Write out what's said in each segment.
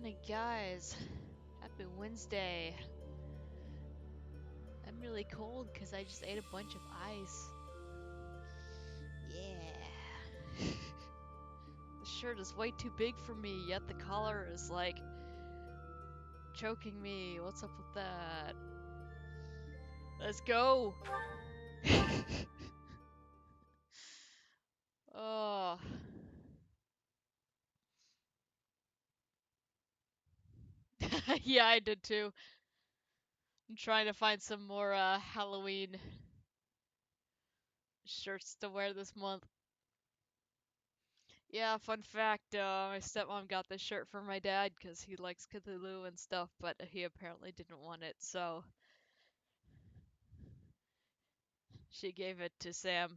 morning, guys. Happy Wednesday. I'm really cold because I just ate a bunch of ice. Yeah. The shirt is way too big for me, yet the collar is like choking me. What's up with that? Let's go. Oh. Yeah, I did too. I'm trying to find some more Halloween shirts to wear this month. Yeah, fun fact, my stepmom got this shirt for my dad because he likes Cthulhu and stuff, but he apparently didn't want it, so she gave it to Sam,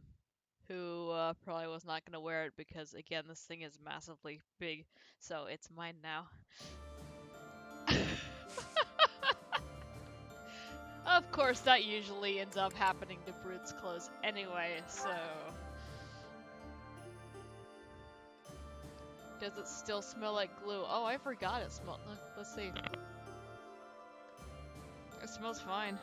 who probably was not going to wear it because, again, this thing is massively big, so it's mine now. Of course, that usually ends up happening to Brute's clothes anyway, so... Does it still smell like glue? Oh, I forgot it smelled. Let's see. It smells fine.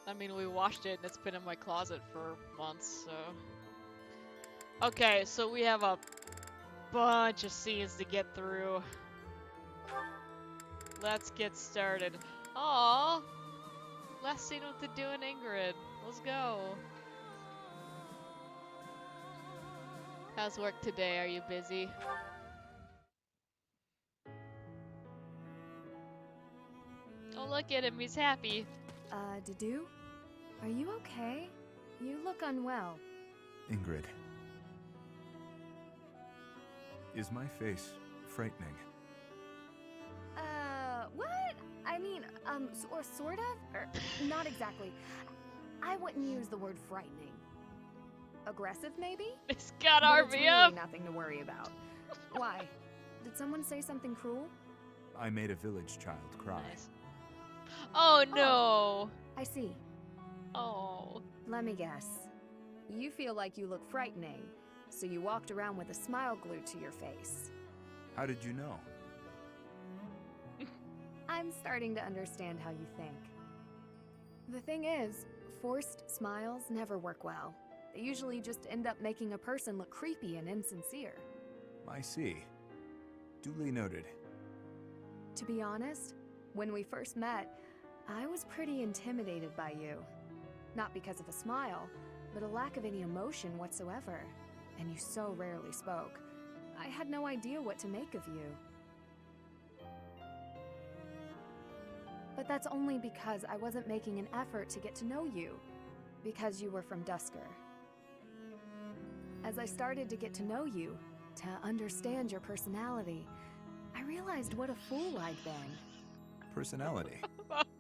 I mean, we washed it and it's been in my closet for months, so... Okay, so we have a bunch of scenes to get through. Let's get started. Aww! Last scene with the Dew and Ingrid. Let's go. How's work today? Are you busy? Oh, look at him. He's happy. Dedu? Are you okay? You look unwell. Ingrid. Is my face frightening? What? I mean, or sort of? Or not exactly. I wouldn't use the word frightening. Aggressive, maybe? He's got But it's RV up. really nothing to worry about. Why? Did someone say something cruel? I made a village child cry. Nice. Oh no. I see. Oh. Let me guess. You feel like you look frightening, so you walked around with a smile glued to your face. How did you know? I'm starting to understand how you think. The thing is, forced smiles never work well. They usually just end up making a person look creepy and insincere. I see. Duly noted. To be honest, when we first met, I was pretty intimidated by you. Not because of a smile, but a lack of any emotion whatsoever. And you so rarely spoke. I had no idea what to make of you. But that's only because I wasn't making an effort to get to know you. Because you were from Dusker. As I started to get to know you, to understand your personality, I realized what a fool I'd been. Personality.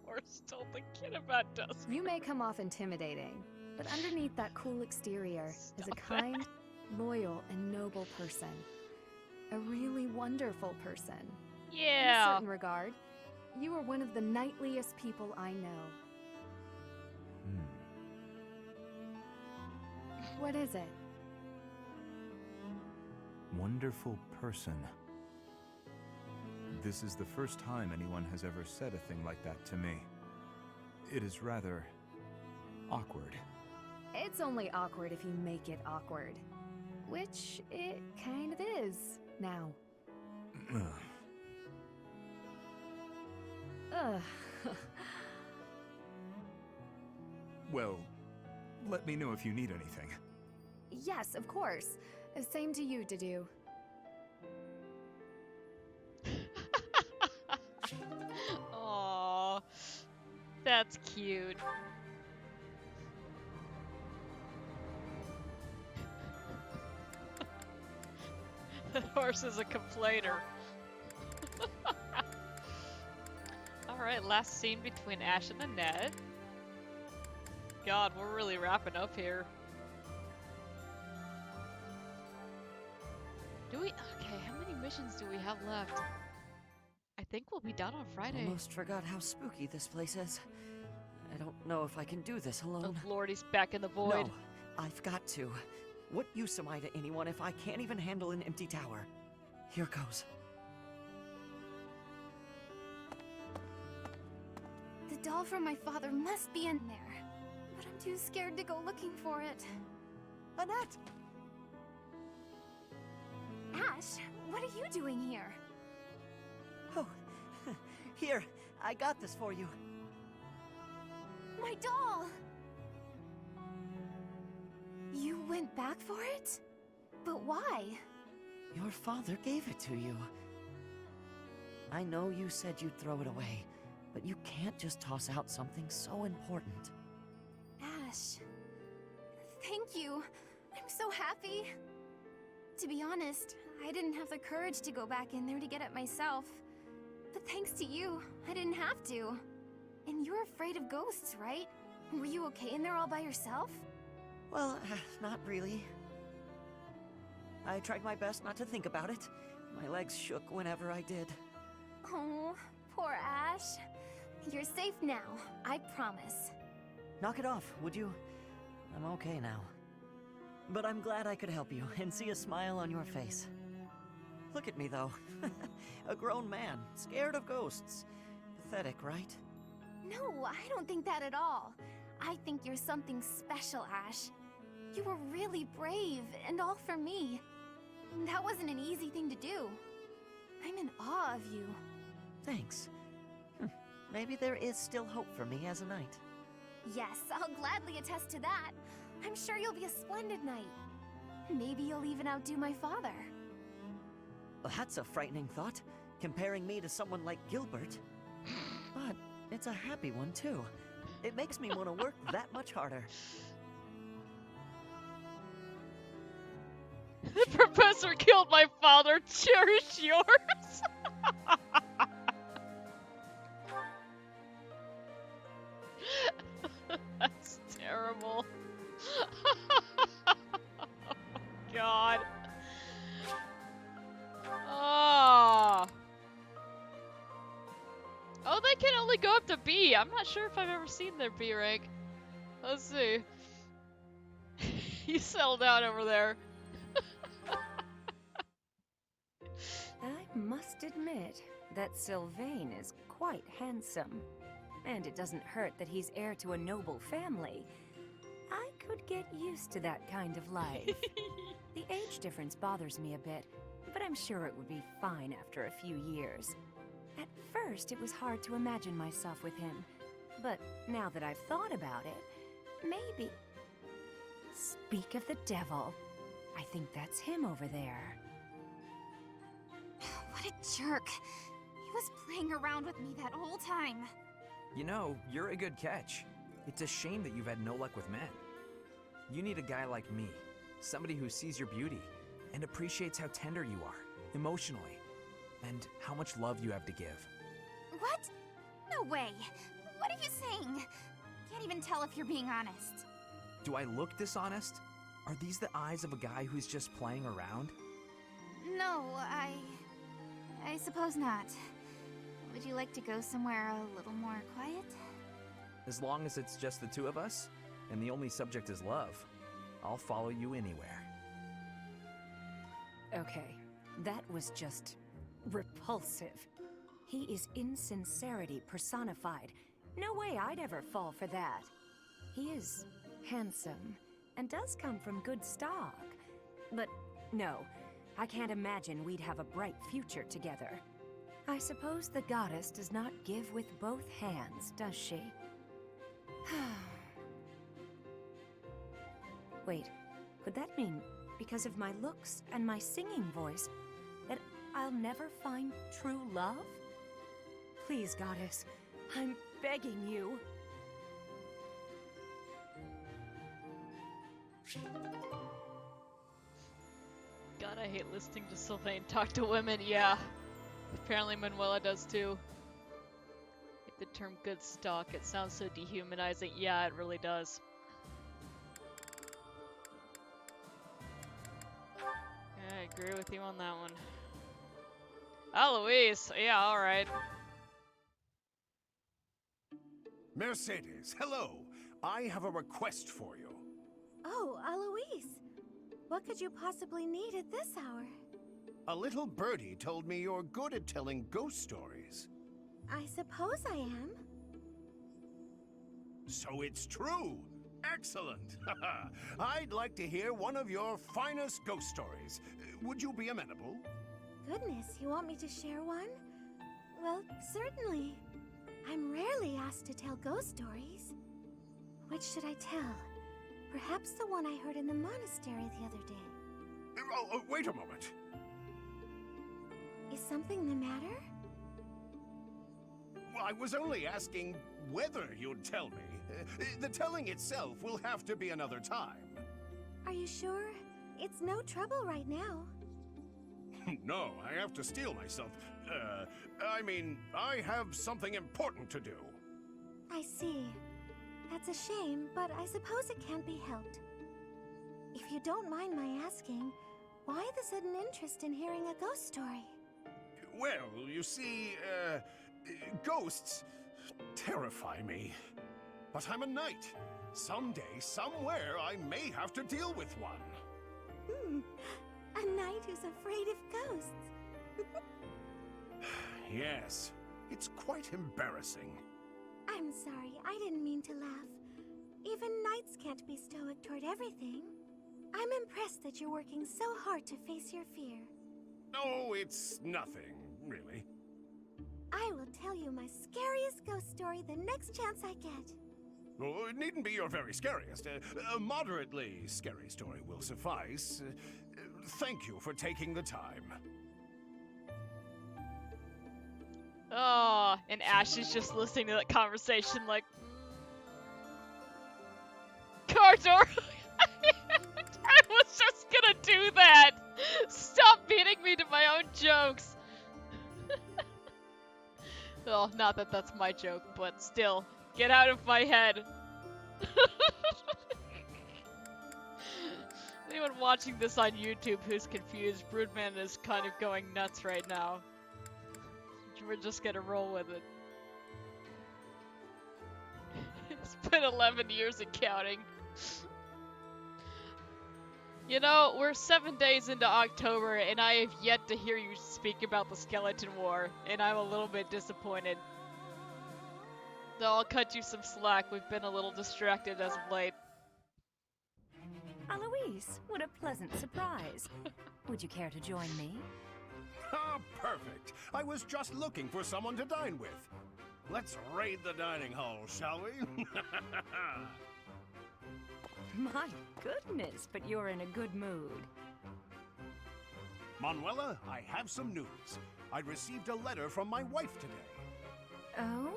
We're still thinking about Dusk. You may come off intimidating, but underneath that cool exterior is a Stop kind, loyal, and noble person. A really wonderful person. In a Yeah. certain regard, you are one of the knightliest people I know. What is it? Wonderful person. This is the first time anyone has ever said a thing like that to me. It is rather awkward. It's only awkward if you make it awkward. Which it kind of is, now. Ugh. Well, let me know if you need anything. Yes, of course. Same to you, Dedu. Aww. That's cute. The horse is a complainer. Alright, last scene between Ash and Annette. God, we're really wrapping up here. Do we? Okay, how many missions do we have left? I think we'll be done on Friday. Almost forgot how spooky this place is. I don't know if I can do this alone. Oh lord, he's back in the void. No, I've got to. What use am I to anyone if I can't even handle an empty tower? Here goes. The doll from my father must be in there, but I'm too scared to go looking for it. Annette! Ash, what are you doing here? Oh, here, I got this for you. My doll! You went back for it? But why? Your father gave it to you. I know you said you'd throw it away, but you can't just toss out something so important. Ash, thank you. I'm so happy. To be honest, I didn't have the courage to go back in there to get it myself. But thanks to you, I didn't have to. And you're afraid of ghosts, right? Were you okay in there all by yourself? Well, not really. I tried my best not to think about it. My legs shook whenever I did. Oh, poor Ash. You're safe now, I promise. Knock it off, would you? I'm okay now. But I'm glad I could help you and see a smile on your face. Look at me, though. A grown man, scared of ghosts. Pathetic, right? No, I don't think that at all. I think you're something special, Ash. You were really brave, and all for me. That wasn't an easy thing to do. I'm in awe of you. Thanks. Maybe there is still hope for me as a knight. Yes, I'll gladly attest to that. I'm sure you'll be a splendid knight. Maybe you'll even outdo my father. That's a frightening thought, comparing me to someone like Gilbert. But it's a happy one, too. It makes me want to work that much harder. The professor killed my father. Cherish yours. That's terrible. Oh, God. Oh. Oh, they can only go up to B. I'm not sure if I've ever seen their B rank. Let's see. You settle down over there. I must admit that Sylvain is quite handsome. And it doesn't hurt that he's heir to a noble family. I could get used to that kind of life. The age difference bothers me a bit, but I'm sure it would be fine after a few years. At first, it was hard to imagine myself with him, but now that I've thought about it, maybe... Speak of the devil. I think that's him over there. What a jerk. He was playing around with me that whole time. You know, you're a good catch. It's a shame that you've had no luck with men. You need a guy like me, somebody who sees your beauty and appreciates how tender you are, emotionally, and how much love you have to give. What? No way. What are you saying? Can't even tell if you're being honest. Do I look dishonest? Are these the eyes of a guy who's just playing around? No, I suppose not. Would you like to go somewhere a little more quiet? As long as it's just the two of us, and the only subject is love, I'll follow you anywhere. Okay, that was just repulsive. He is insincerity personified. No way I'd ever fall for that. He is handsome and does come from good stock. But no, I can't imagine we'd have a bright future together. I suppose the goddess does not give with both hands, does she? Wait, could that mean because of my looks and my singing voice that I'll never find true love? Please, goddess, I'm begging you. God, I hate listening to Sylvain talk to women, yeah. Apparently Manuela does too. Like the term good stock, it sounds so dehumanizing. Yeah, it really does. Yeah, I agree with you on that one. Eloise, yeah, alright. Mercedes, hello. I have a request for you. Oh, Eloise. What could you possibly need at this hour? A little birdie told me you're good at telling ghost stories. I suppose I am. So it's true! Excellent! I'd like to hear one of your finest ghost stories. Would you be amenable? Goodness, you want me to share one? Well, certainly. I'm rarely asked to tell ghost stories. Which should I tell? Perhaps the one I heard in the monastery the other day. Wait a moment. Is something the matter? Well, I was only asking whether you'd tell me. The telling itself will have to be another time. Are you sure? It's no trouble right now. No, I have to steel myself. I mean, I have something important to do. I see. That's a shame, but I suppose it can't be helped. If you don't mind my asking, why the sudden interest in hearing a ghost story? Well, you see, ghosts terrify me. But I'm a knight. Someday, somewhere, I may have to deal with one. A knight who's afraid of ghosts. Yes, it's quite embarrassing. I'm sorry, I didn't mean to laugh. Even knights can't be stoic toward everything. I'm impressed that you're working so hard to face your fear. Oh, it's nothing, really. I will tell you my scariest ghost story the next chance I get. Oh, it needn't be your very scariest. A moderately scary story will suffice. Thank you for taking the time. Oh, and Ash is just listening to that conversation like... Car door! I was just gonna do that! Stop beating me to my own jokes! Well, not that that's my joke, but still, get out of my head. Anyone watching this on YouTube who's confused, Broodman is kind of going nuts right now. We're just gonna roll with it. It's been 11 years and counting. You know, we're 7 days into October, and I have yet to hear you speak about the Skeleton War, and I'm a little bit disappointed. Though I'll cut you some slack, we've been a little distracted as of late. Alois, what a pleasant surprise. Would you care to join me? Ah, perfect. I was just looking for someone to dine with. Let's raid the dining hall, shall we? My goodness, but you're in a good mood. Manuela, I have some news. I received a letter from my wife today. Oh?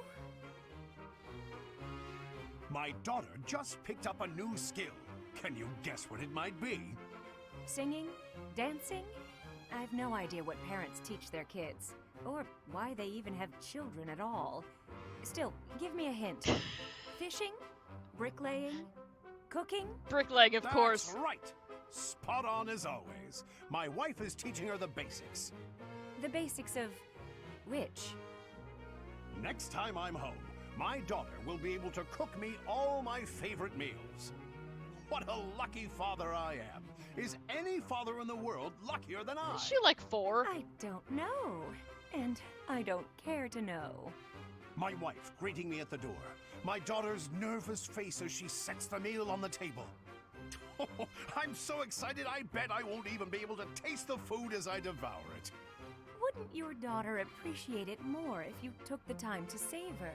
My daughter just picked up a new skill. Can you guess what it might be? Singing? Dancing? I've no idea what parents teach their kids, or why they even have children at all. Still, give me a hint. Fishing? Bricklaying? Cooking? Bricklaying, of course. That's right. Spot on as always. My wife is teaching her the basics. The basics of which? Next time I'm home, my daughter will be able to cook me all my favorite meals. What a lucky father I am. Is any father in the world luckier than I? Is she like 4? I don't know. And I don't care to know. My wife greeting me at the door. My daughter's nervous face as she sets the meal on the table. Oh, I'm so excited I bet I won't even be able to taste the food as I devour it. Wouldn't your daughter appreciate it more if you took the time to savor?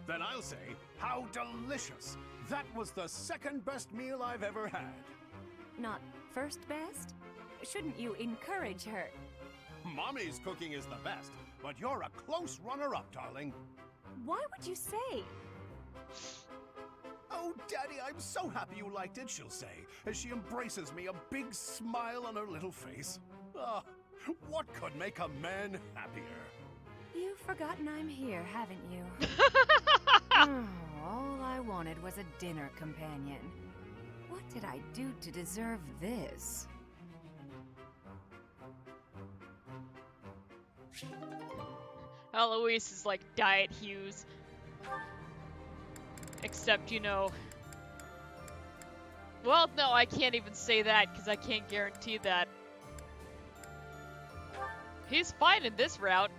Then I'll say, how delicious! That was the second best meal I've ever had. Not first best? Shouldn't you encourage her? Mommy's cooking is the best, but you're a close runner-up, darling. Why would you say? Oh, Daddy, I'm so happy you liked it, she'll say, as she embraces me, a big smile on her little face. Ah, what could make a man happier? You've forgotten I'm here, haven't you? Oh, all I wanted was a dinner companion. What did I do to deserve this? Eloise is like Diet Hughes. Except, you know, Well, no, I can't even say that because I can't guarantee that. He's fine in this route.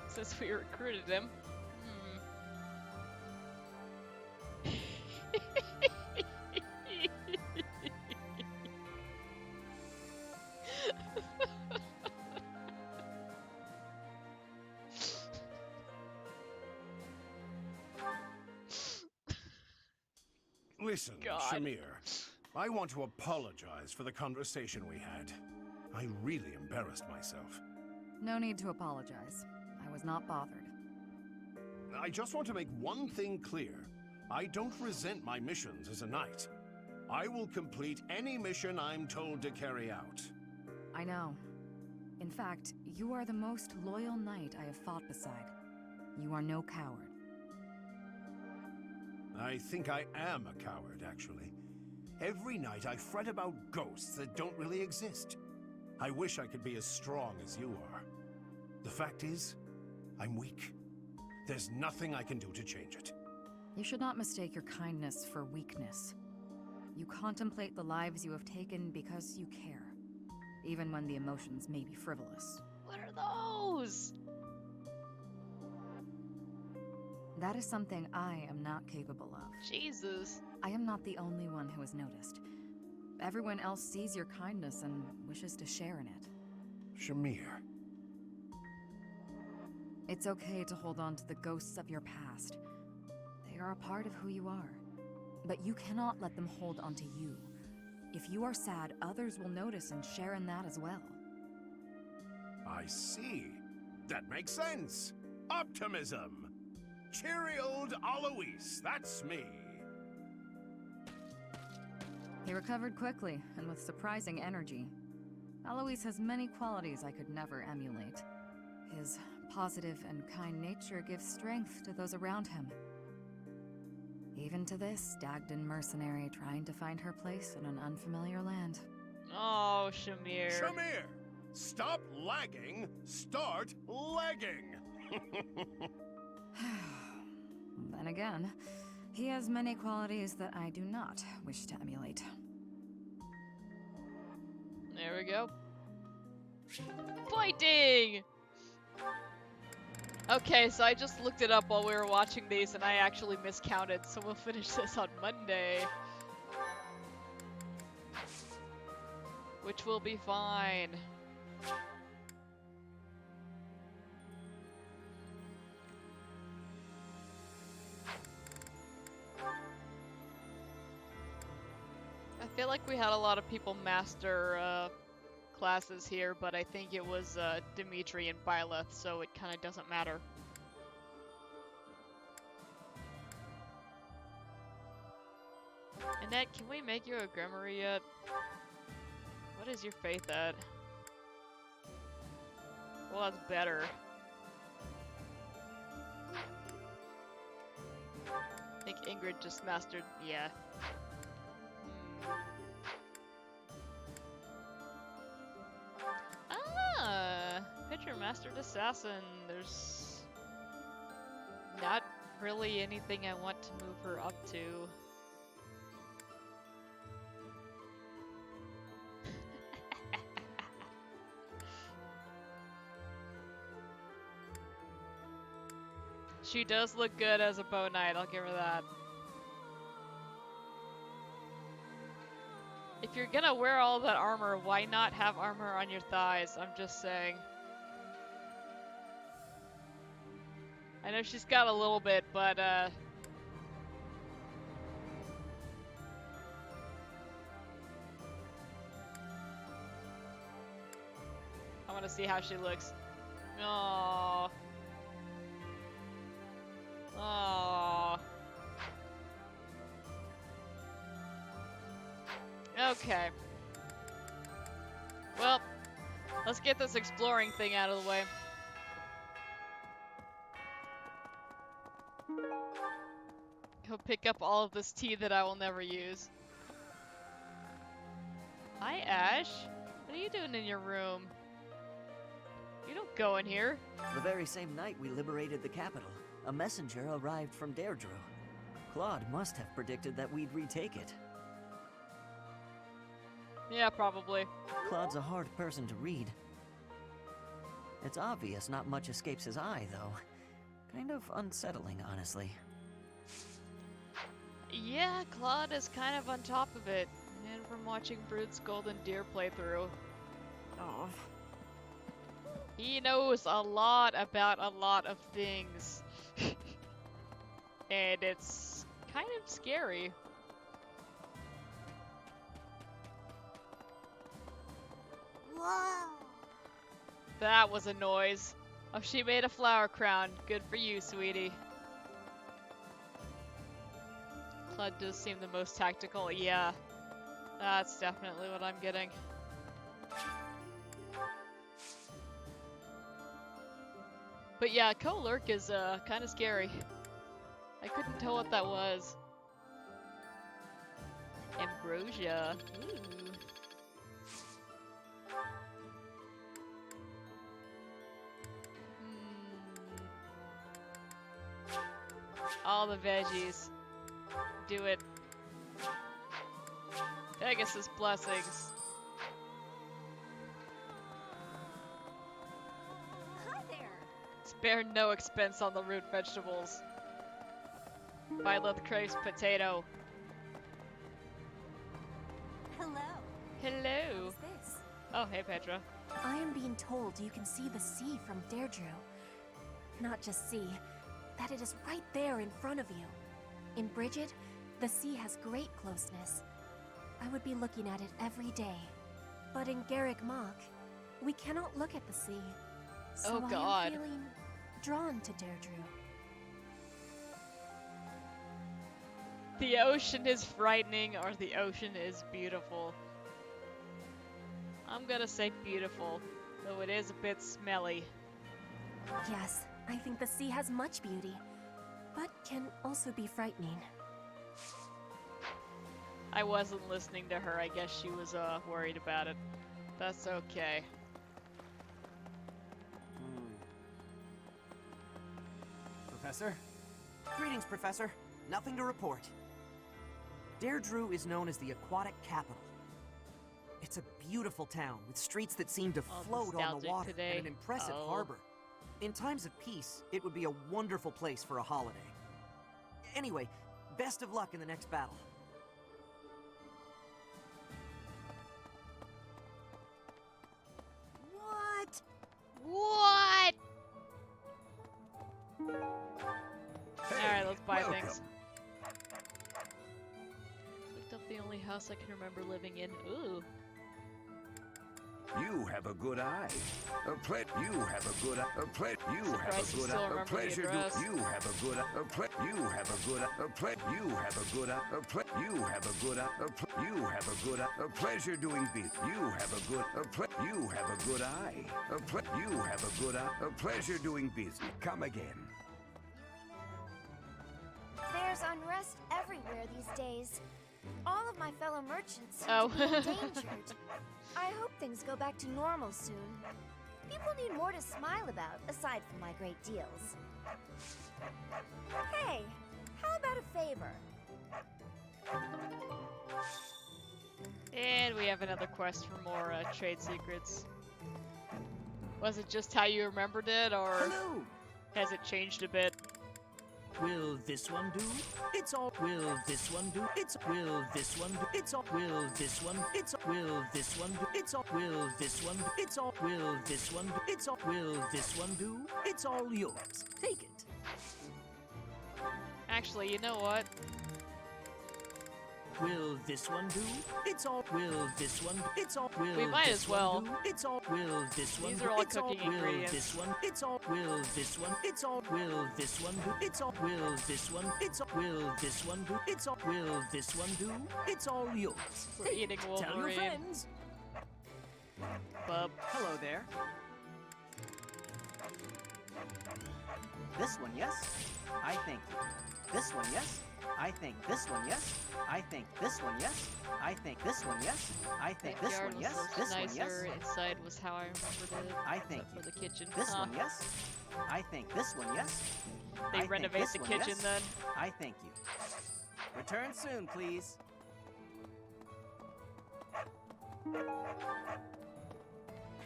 Since we recruited him. Listen, God. Shamir, I want to apologize for the conversation we had. I really embarrassed myself. No need to apologize. I was not bothered. I just want to make one thing clear. I don't resent my missions as a knight. I will complete any mission I'm told to carry out. I know. In fact, you are the most loyal knight I have fought beside. You are no coward. I think I am a coward, actually. Every night I fret about ghosts that don't really exist. I wish I could be as strong as you are. The fact is, I'm weak. There's nothing I can do to change it. You should not mistake your kindness for weakness. You contemplate the lives you have taken because you care, even when the emotions may be frivolous. What are those? That is something I am not capable of. Jesus. I am not the only one who has noticed. Everyone else sees your kindness and wishes to share in it. Shamir. It's okay to hold on to the ghosts of your past. They are a part of who you are. But you cannot let them hold onto you. If you are sad, others will notice and share in that as well. I see. That makes sense. Optimism. Cheery old Alois, that's me. He recovered quickly and with surprising energy. Alois has many qualities I could never emulate. His positive and kind nature gives strength to those around him. Even to this Dagdan mercenary trying to find her place in an unfamiliar land. Oh, Shamir. Shamir! Stop lagging, start lagging! Then again, he has many qualities that I do not wish to emulate. There we go. Fighting! Okay, so I just looked it up while we were watching these and I actually miscounted, so we'll finish this on Monday. Which will be fine. I feel like we had a lot of people master classes here, but I think it was Dimitri and Byleth, so it kind of doesn't matter. Annette, can we make you a Grimoire yet? What is your faith at? Well, that's better. I think Ingrid just mastered, yeah. Pitcher Mastered Assassin. There's not really anything I want to move her up to. She does look good as a bow knight, I'll give her that. If you're gonna wear all that armor, why not have armor on your thighs? I'm just saying. I know she's got a little bit, but I want to see how she looks. Aww. Aww. Okay. Well, let's get this exploring thing out of the way. Go pick up all of this tea that I will never use. Hi, Ash. What are you doing in your room? You don't go in here. The very same night we liberated the capital, a messenger arrived from Deirdre. Claude must have predicted that we'd retake it. Yeah, probably. Claude's a hard person to read. It's obvious not much escapes his eye, though. Kind of unsettling, honestly. Yeah, Claude is kind of on top of it. And from watching Brood's Golden Deer playthrough, Oh. he knows a lot about a lot of things. And it's kind of scary. Whoa! That was a noise. Oh, she made a flower crown. Good for you, sweetie. Claude does seem the most tactical. Yeah, that's definitely what I'm getting. But yeah, Ko-Lurk is kind of scary. I couldn't tell what that was. Ambrosia. Ooh. All the veggies. Do it. Pegasus blessings. Hi there! Spare no expense on the root vegetables. Violet Crave's potato. Hello. Hello. What's this? Oh, hey Petra. I am being told you can see the sea from Deirdre. Not just see, that it is right there in front of you. In Bridget, the sea has great closeness. I would be looking at it every day. But in Garrick Mach, we cannot look at the sea. So Oh, I God. am feeling drawn to Deirdre. The ocean is frightening or the ocean is beautiful. I'm gonna say beautiful, though it is a bit smelly. Yes, I think the sea has much beauty, but can also be frightening. I wasn't listening to her. I guess she was worried about it. That's okay. Professor? Greetings, Professor. Nothing to report. Deirdre is known as the aquatic capital. It's a beautiful town with streets that seem to All float on the nostalgic water today. and an impressive Oh. harbor. In times of peace, it would be a wonderful place for a holiday. Anyway, best of luck in the next battle. What? What? Hey, Alright, let's buy welcome. things. Looked up the only house I can remember living in. Ooh. You have a good eye. You have a good eye. You have a Surprised you good still eye. remember A the pleasure to address. you have a good eye. You have a good eye. You have a good eye. You have a good eye. You have a good eye. A pleasure doing business. You have a good you have a good eye. You have a good eye. A pleasure doing business. Come again. There's unrest everywhere these days. All of my fellow merchants seem Oh. to be endangered. I hope things go back to normal soon. People need more to smile about, aside from my great deals. Hey, how about a favor? And we have another quest for more trade secrets. Was it just how you remembered it, or Hello! has it changed a bit? Will this one do? It's all. Will this one do? It's. Will this one do? It's all. Will this one? It's. Will this one do? It's all. Will this one? It's all. Will this one do? It's all. Will this one do? It's all yours. Take it. Actually, you know what? Will this one do? It's all. Will this one? It's all. Will We might this as well. one do? It's all. Will this one? These do? are all It's cooking Will ingredients. this one? It's all. Will this one? It's all. Will this one do? It's all. Will this one? It's all. Will this one do? It's all. Will this one do? It's all yours. We're eating Tell your Wolverine. friends. Bub. Hello there. This one, yes? I think. This one, yes? I think this one, yes? I think this one, yes? I think this one, yes? I think this Backyard one, was yes? looks This one, nicer. yes? Inside was how I remembered it. I think except for the kitchen. This Huh. one, yes? I think this one, yes? I They think renovate this the one, kitchen yes? then. I thank you. Return soon, please.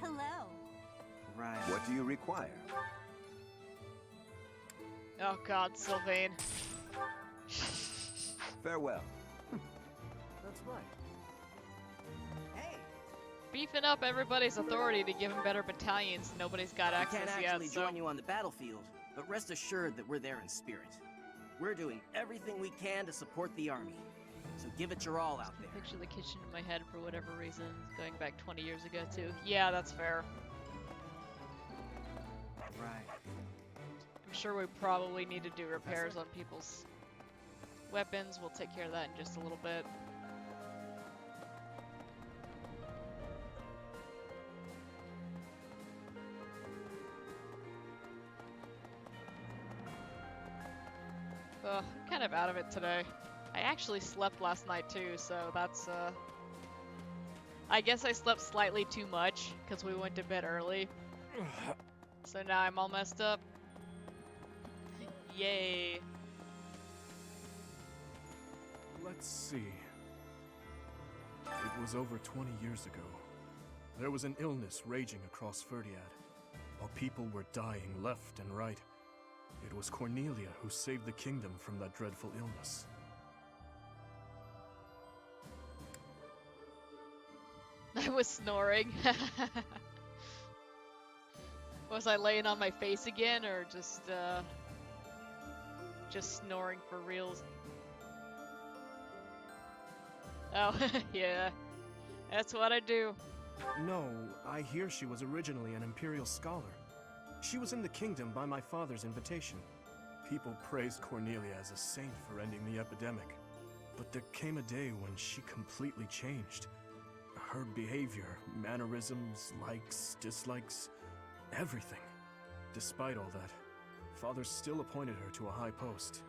Hello. Right. What do you require? Oh god, Sylvain. Farewell. That's right. Hey, Beefing up everybody's authority to give him better battalions. Nobody's got we access can't yet, actually so... join you on the battlefield, but rest assured that we're there in spirit. We're doing everything we can to support the army. So give it your all out there. Picture the kitchen in my head for whatever reason, going back 20 years ago too. Yeah, that's fair. Right. I'm sure we probably need to do repairs on people's weapons. We'll take care of that in just a little bit. Ugh, I'm kind of out of it today. I actually slept last night too, so that's I guess I slept slightly too much because we went to bed early. So now I'm all messed up. Yay. Let's see. It was over 20 years ago. There was an illness raging across Ferdiad, while people were dying left and right. It was Cornelia who saved the kingdom from that dreadful illness. I was snoring. Was I laying on my face again, or just snoring for reals? Oh, yeah. That's what I do. No, I hear she was originally an imperial scholar. She was in the kingdom by my father's invitation. People praised Cornelia as a saint for ending the epidemic. But there came a day when she completely changed. Her behavior, mannerisms, likes, dislikes, everything. Despite all that, Father still appointed her to a high post.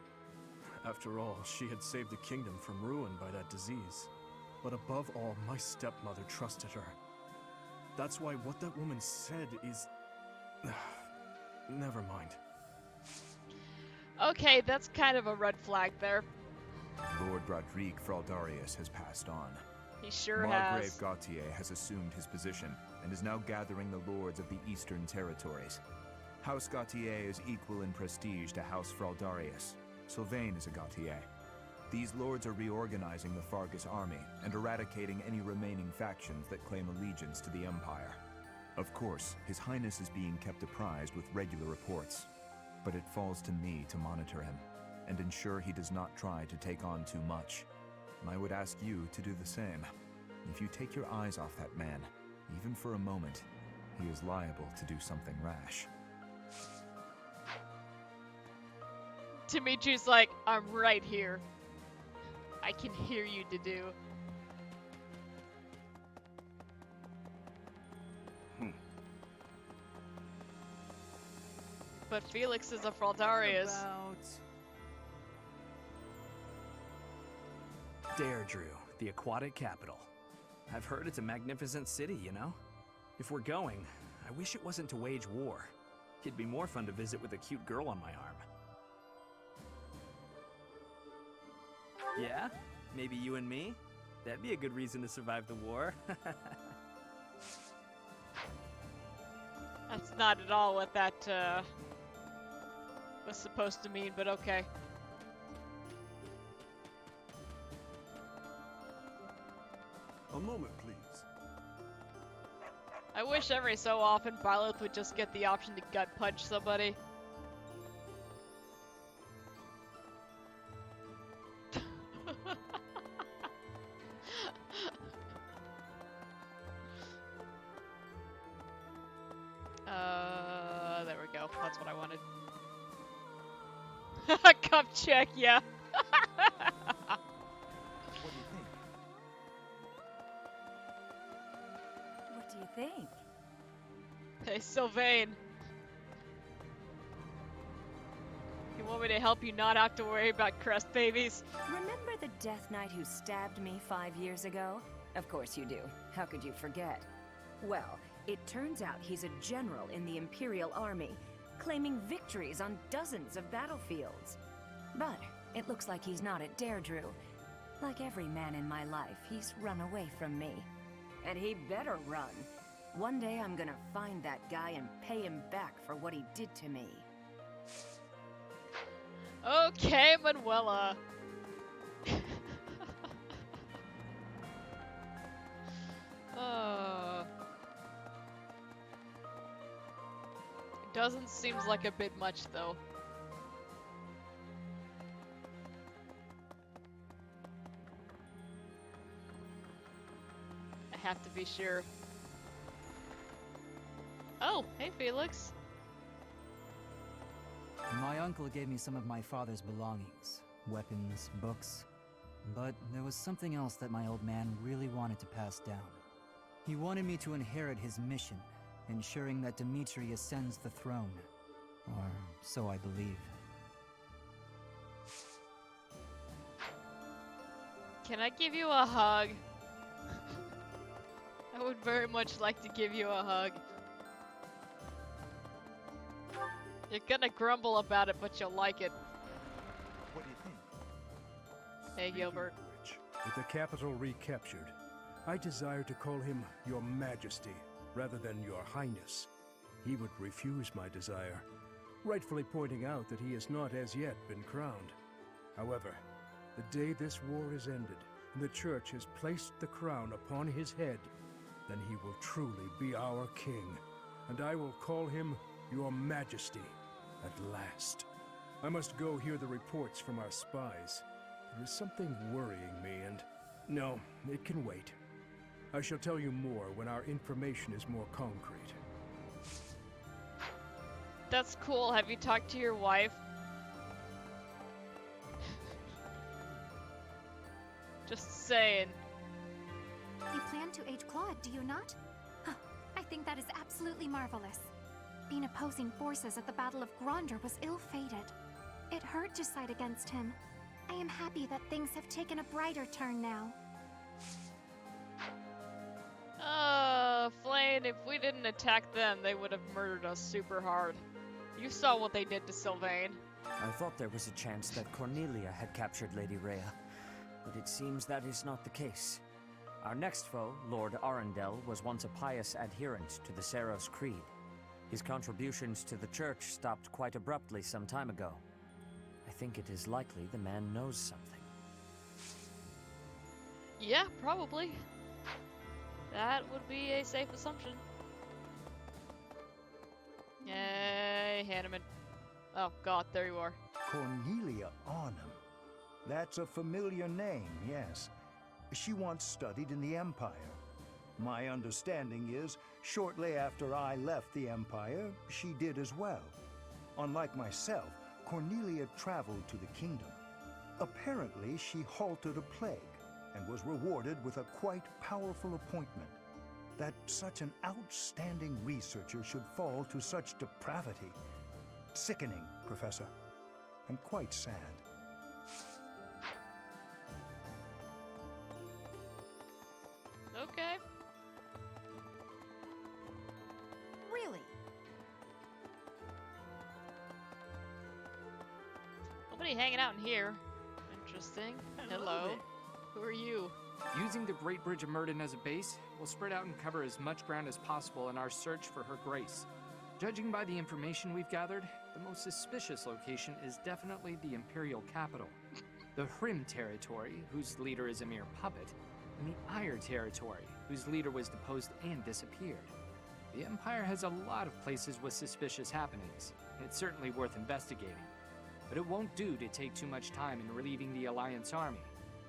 After all, she had saved the kingdom from ruin by that disease. But above all, my stepmother trusted her. That's why what that woman said is... Never mind. Okay, that's kind of a red flag there. Lord Rodrigue Fraldarius has passed on. He sure Margrave has. Gautier has assumed his position and is now gathering the lords of the eastern territories. House Gautier is equal in prestige to House Fraldarius. Sylvain is a Gautier. These lords are reorganizing the Fargus army and eradicating any remaining factions that claim allegiance to the Empire. Of course, His Highness is being kept apprised with regular reports, but it falls to me to monitor him and ensure he does not try to take on too much. I would ask you to do the same. If you take your eyes off that man, even for a moment, he is liable to do something rash. Dimitri's like, I'm right here. I can hear you, Dedu. But Felix is a Fraldarius. Deirdre, the aquatic capital. I've heard it's a magnificent city, you know? If we're going, I wish it wasn't to wage war. It'd be more fun to visit with a cute girl on my arm. Yeah? Maybe you and me? That'd be a good reason to survive the war. That's not at all what that was supposed to mean, but okay. A moment, please. I wish every so often Violet would just get the option to gut punch somebody. There we go. That's what I wanted. Cup check, yeah. What do you think? Hey, Sylvain. You want me to help you not have to worry about crest babies? Remember the Death Knight who stabbed me 5 years ago? Of course you do. How could you forget? Well, it turns out he's a general in the Imperial Army, claiming victories on dozens of battlefields. But It looks like he's not at Deirdre. Like every man in my life, he's run away from me. And he better run. One day I'm gonna find that guy and pay him back for what he did to me. Okay, Manuela. It doesn't seem like a bit much, though. I have to be sure. Oh, hey Felix. My uncle gave me some of my father's belongings. Weapons, books. But there was something else that my old man really wanted to pass down. He wanted me to inherit his mission, ensuring that Dimitri ascends the throne. Or so I believe. Can I give you a hug? I would very much like to give you a hug. You're gonna grumble about it, but you'll like it. What do you think? Hey, Gilbert. With the capital recaptured, I desire to call him Your Majesty rather than Your Highness. He would refuse my desire, rightfully pointing out that he has not as yet been crowned. However, the day this war is ended and the Church has placed the crown upon his head, then he will truly be our king, and I will call him Your Majesty at last. I must go hear the reports from our spies. There is something worrying me, and... No, it can wait. I shall tell you more when our information is more concrete. That's cool. Have you talked to your wife? Just saying. You plan to age Claude, do you not? Huh, I think that is absolutely marvelous. Being opposing forces at the Battle of Gronder was ill-fated. It hurt to side against him. I am happy that things have taken a brighter turn now. Flayn, if we didn't attack them, they would have murdered us super hard. You saw what they did to Sylvain. I thought there was a chance that Cornelia had captured Lady Rhea, but it seems that is not the case. Our next foe, Lord Arundel, was once a pious adherent to the Seros Creed. His contributions to the church stopped quite abruptly some time ago. I think it is likely the man knows something. Yeah, probably. That would be a safe assumption. Hey, Hanneman. Oh god, there you are. Cornelia Arnhem. That's a familiar name, yes. She once studied in the Empire. My understanding is, shortly after I left the Empire, she did as well. Unlike myself, Cornelia traveled to the kingdom. Apparently, she halted a plague and was rewarded with a quite powerful appointment. That such an outstanding researcher should fall to such depravity. Sickening, Professor, and quite sad. Okay. Really? Nobody hanging out in here. Interesting. Hello. Who are you? Using the Great Bridge of Murden as a base, we'll spread out and cover as much ground as possible in our search for Her Grace. Judging by the information we've gathered, the most suspicious location is definitely the Imperial capital. The Hrim territory, whose leader is a mere puppet, and the Ire territory, whose leader was deposed and disappeared. The Empire has a lot of places with suspicious happenings, and it's certainly worth investigating. But it won't do to take too much time in relieving the Alliance army.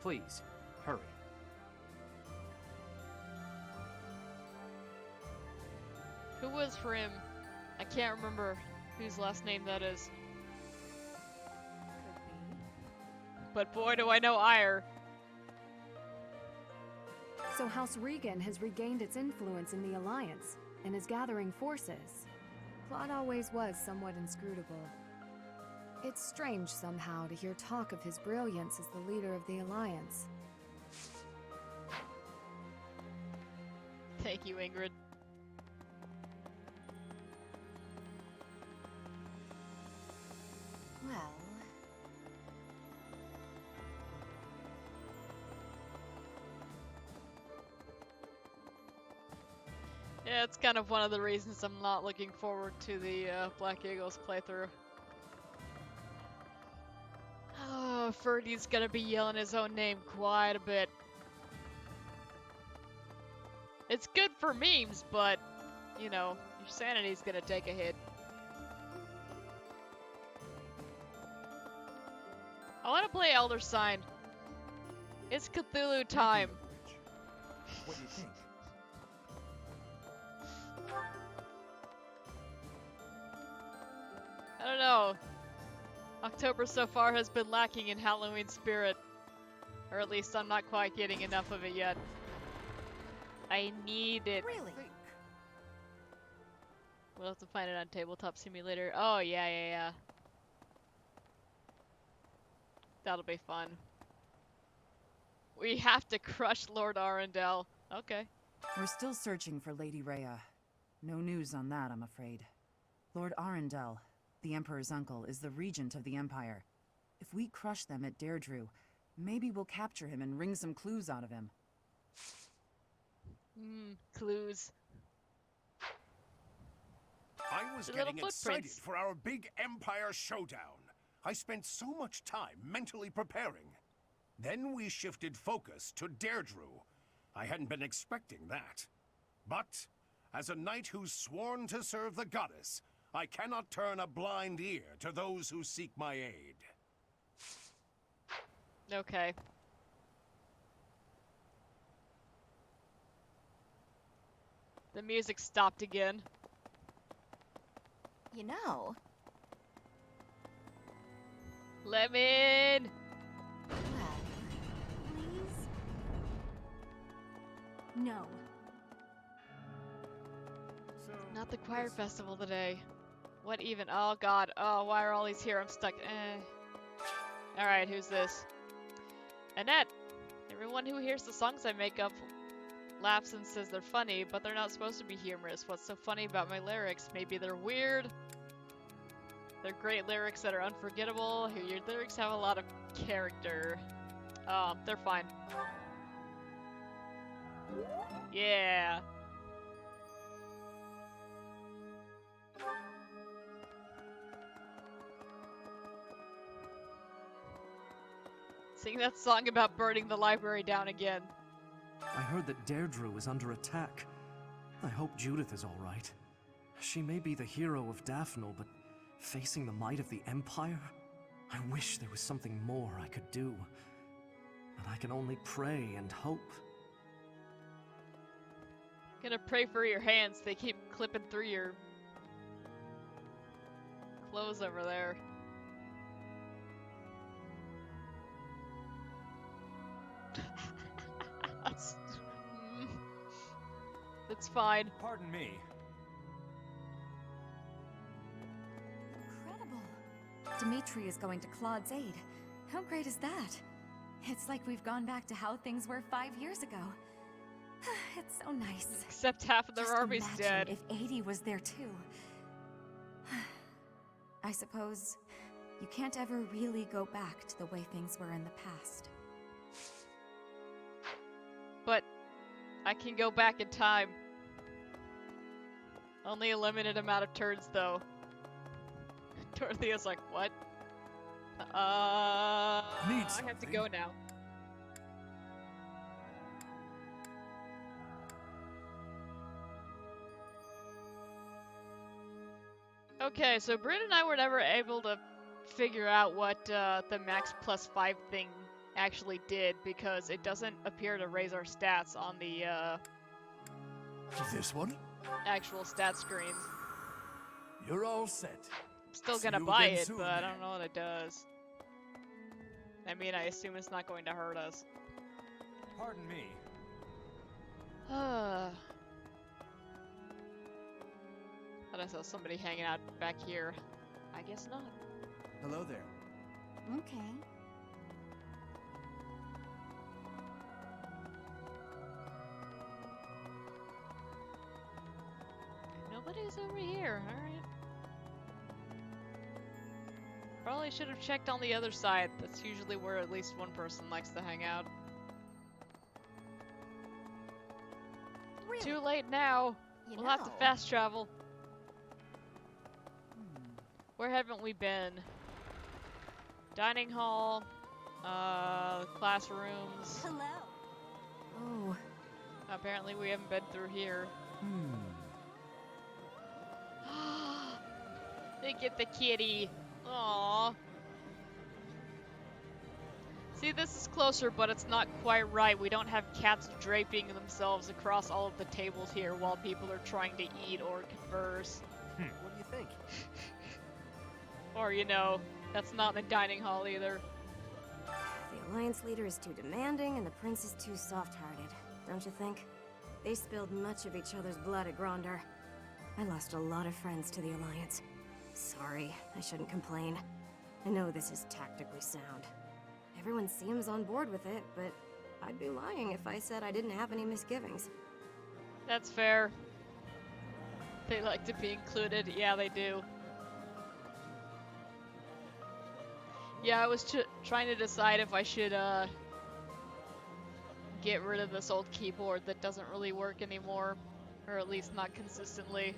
Please, hurry. Who was Hrim? I can't remember whose last name that is. But boy, do I know Ire. So House Regan has regained its influence in the Alliance, and is gathering forces. Claude always was somewhat inscrutable. It's strange somehow to hear talk of his brilliance as the leader of the Alliance. Thank you, Ingrid. Well... Yeah, it's kind of one of the reasons I'm not looking forward to the Black Eagles playthrough. Oh, Ferdy's gonna be yelling his own name quite a bit. It's good for memes, but, you know, your sanity's gonna take a hit. I want to play Elder Sign. It's Cthulhu time. What do you think? I don't know. October so far has been lacking in Halloween spirit. Or at least I'm not quite getting enough of it yet. I need it. Really? We'll have to find it on Tabletop Simulator. Oh, yeah. That'll be fun. We have to crush Lord Arundel. Okay. We're still searching for Lady Rhea. No news on that, I'm afraid. Lord Arundel, the Emperor's uncle, is the regent of the Empire. If we crush them at Deirdre, maybe we'll capture him and wring some clues out of him. Clues. I was The getting little excited footprints. for our big Empire showdown. I spent so much time mentally preparing. Then we shifted focus to Deirdre. I hadn't been expecting that. But, as a knight who's sworn to serve the goddess, I cannot turn a blind ear to those who seek my aid. Okay. The music stopped again. You know, Lemon! well, please? No. Not the choir festival today. What even? Oh god. Oh, why are all these here? I'm stuck. Alright, who's this? Annette! Everyone who hears the songs I make up laughs and says they're funny, but they're not supposed to be humorous. What's so funny about my lyrics? Maybe they're weird. They're great lyrics that are unforgettable. Your lyrics have a lot of character. They're fine. Yeah. Sing that song about burning the library down again. I heard that Deirdre is under attack. I hope Judith is all right. She may be the hero of Daphne, but facing the might of the Empire? I wish there was something more I could do. But I can only pray and hope. Gonna pray for your hands. They keep clipping through your clothes over there. That's fine. Pardon me. Incredible. Dimitri is going to Claude's aid. How great is that? It's like we've gone back to how things were 5 years ago. It's so nice. Except half of their Just army's imagine dead. if 80 was there too. I suppose you can't ever really go back to the way things were in the past. But I can go back in time. Only a limited amount of turns, though. Dorothea's like, what? I have to go now. Okay, so Britt and I were never able to figure out what the max +5 thing actually did, because it doesn't appear to raise our stats on the This one? actual stat screens. You're all set. I'm still See gonna you buy again it, soon, but I then. don't know what it does. I mean, I assume it's not going to hurt us. Pardon me. Thought I saw somebody hanging out back here. I guess not. Hello there. Okay. Nobody's over here, alright. Probably should have checked on the other side. That's usually where at least one person likes to hang out. Really? Too late now! We'll have to fast travel. Where haven't we been? Dining hall, classrooms. Hello. Oh. Apparently we haven't been through here. They get the kitty. Aww. See, this is closer, but it's not quite right. We don't have cats draping themselves across all of the tables here while people are trying to eat or converse. What do you think? Or, you know, that's not in the dining hall either. The Alliance leader is too demanding, and the prince is too soft-hearted, don't you think? They spilled much of each other's blood at Gronder. I lost a lot of friends to the Alliance. Sorry, I shouldn't complain. I know this is tactically sound. Everyone seems on board with it, but I'd be lying if I said I didn't have any misgivings. That's fair. They like to be included. Yeah, they do. Yeah, I was trying to decide if I should get rid of this old keyboard that doesn't really work anymore, or at least not consistently.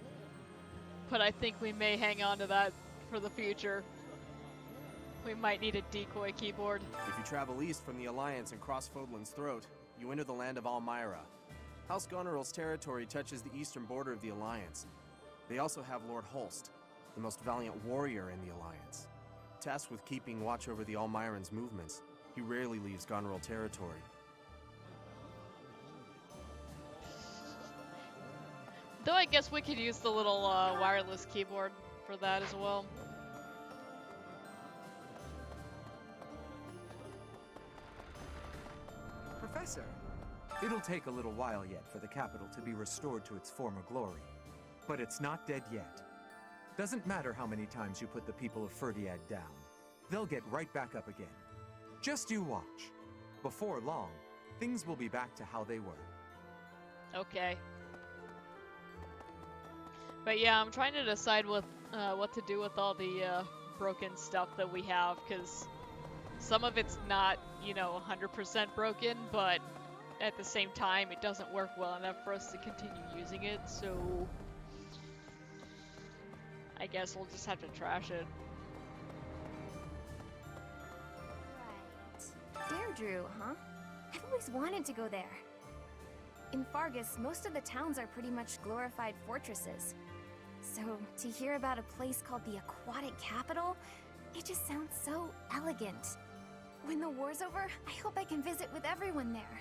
But I think we may hang on to that for the future. We might need a decoy keyboard. If you travel east from the Alliance and cross Fodlan's Throat, you enter the land of Almyra. House Goneril's territory touches the eastern border of the Alliance. They also have Lord Holst, the most valiant warrior in the Alliance. Tasked with keeping watch over the Almyrans' movements, he rarely leaves Goneril territory. Though I guess we could use the little wireless keyboard for that as well. Professor, it'll take a little while yet for the capital to be restored to its former glory. But it's not dead yet. Doesn't matter how many times you put the people of Ferdiad down. They'll get right back up again. Just you watch. Before long, things will be back to how they were. Okay. But yeah, I'm trying to decide what to do with all the broken stuff that we have, because some of it's not, you know, 100% broken, but at the same time, it doesn't work well enough for us to continue using it, so I guess we'll just have to trash it. Right. Deirdre, huh? I've always wanted to go there. In Fargus, most of the towns are pretty much glorified fortresses. So, to hear about a place called the Aquatic Capital, it just sounds so elegant. When the war's over, I hope I can visit with everyone there.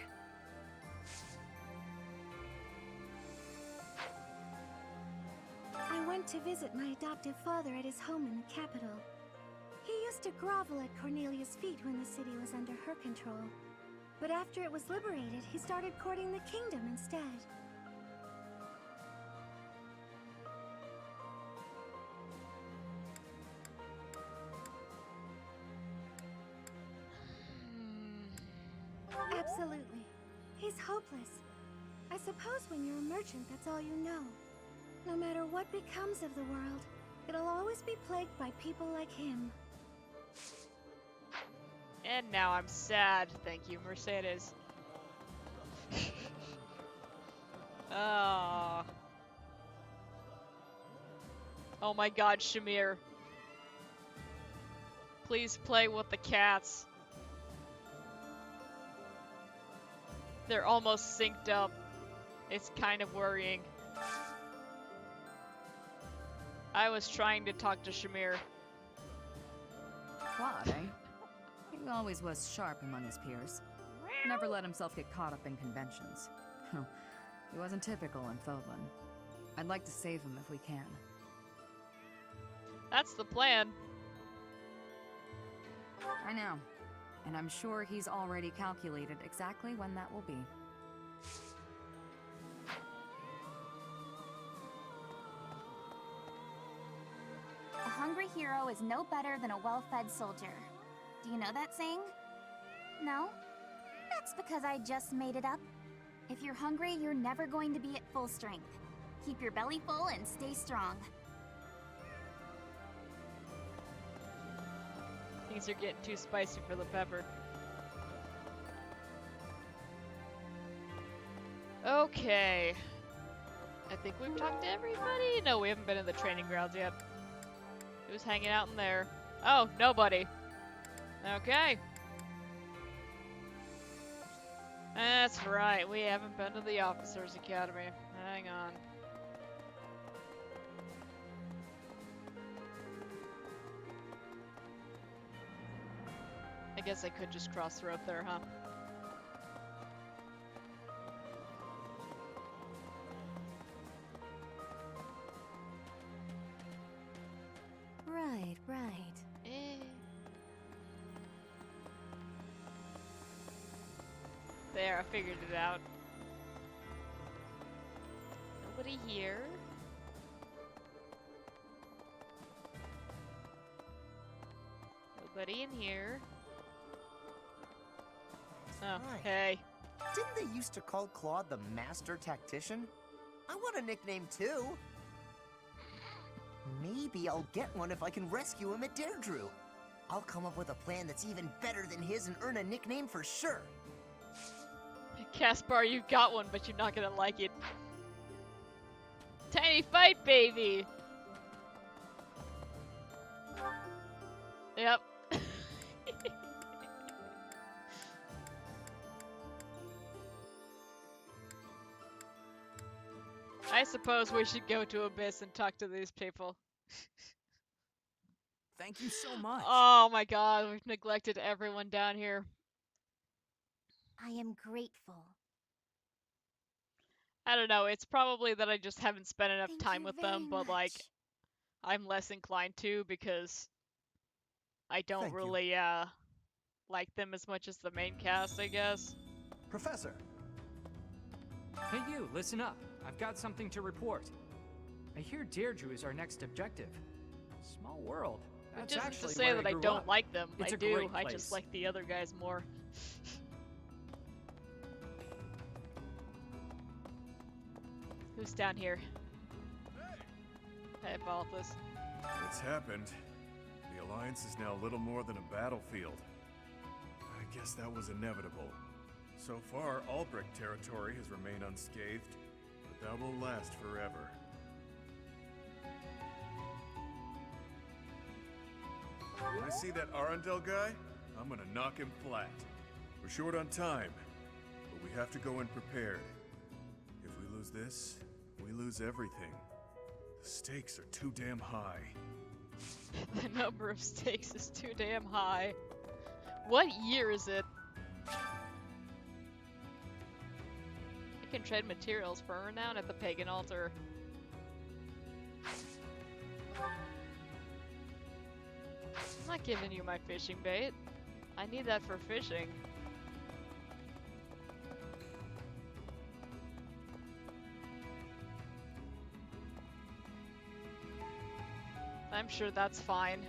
I went to visit my adoptive father at his home in the capital. He used to grovel at Cornelia's feet when the city was under her control. But after it was liberated, he started courting the kingdom instead. Absolutely. He's hopeless. I suppose when you're a merchant, that's all you know. No matter what becomes of the world, it'll always be plagued by people like him. And now I'm sad. Thank you, Mercedes. Oh. Oh my god, Shamir. Please play with the cats. They're almost synced up. It's kind of worrying. I was trying to talk to Shamir. Quad, eh? He always was sharp among his peers. Never let himself get caught up in conventions. He wasn't typical in Fodlan. I'd like to save him if we can. That's the plan. I know. And I'm sure he's already calculated exactly when that will be. A hungry hero is no better than a well-fed soldier. Do you know that saying? No? That's because I just made it up. If you're hungry, you're never going to be at full strength. Keep your belly full and stay strong. Things are getting too spicy for the pepper. Okay. I think we've talked to everybody? No, we haven't been in the training grounds yet. Who's hanging out in there? Oh, nobody. Okay. That's right, we haven't been to the Officers Academy. Hang on. I guess I could just cross the road there, huh? Right, right. There, I figured it out. Nobody here. Nobody in here. Oh, Hi. hey. Didn't they used to call Claude the Master Tactician? I want a nickname too. Maybe I'll get one if I can rescue him at Deirdre. I'll come up with a plan that's even better than his and earn a nickname for sure. Caspar, you got one, but you're not gonna like it. Tiny fight, baby! Yep. I suppose we should go to Abyss and talk to these people. Thank you so much. Oh my god, we've neglected everyone down here. I am grateful. I don't know, it's probably that I just haven't spent enough Thank time you with very them, but like, much. I'm less inclined to because I don't Thank you. really, like them as much as the main cast, I guess. Professor. Hey you, listen up. I've got something to report. I hear Deirdre is our next objective. Small world. That's Which isn't actually to say where that I grew don't up. like them. It's I a do, great I place. just like the other guys more. Who's down here? Hey, Balthus. It's happened. The Alliance is now little more than a battlefield. I guess that was inevitable. So far, Albrecht territory has remained unscathed, but that won't last forever. When I see that Arundel guy, I'm gonna knock him flat. We're short on time, but we have to go in prepared. If we lose this, we lose everything. The stakes are too damn high. The number of stakes is too damn high. What year is it? I can trade materials for renown at the pagan altar. I'm not giving you my fishing bait. I need that for fishing. I'm sure that's fine.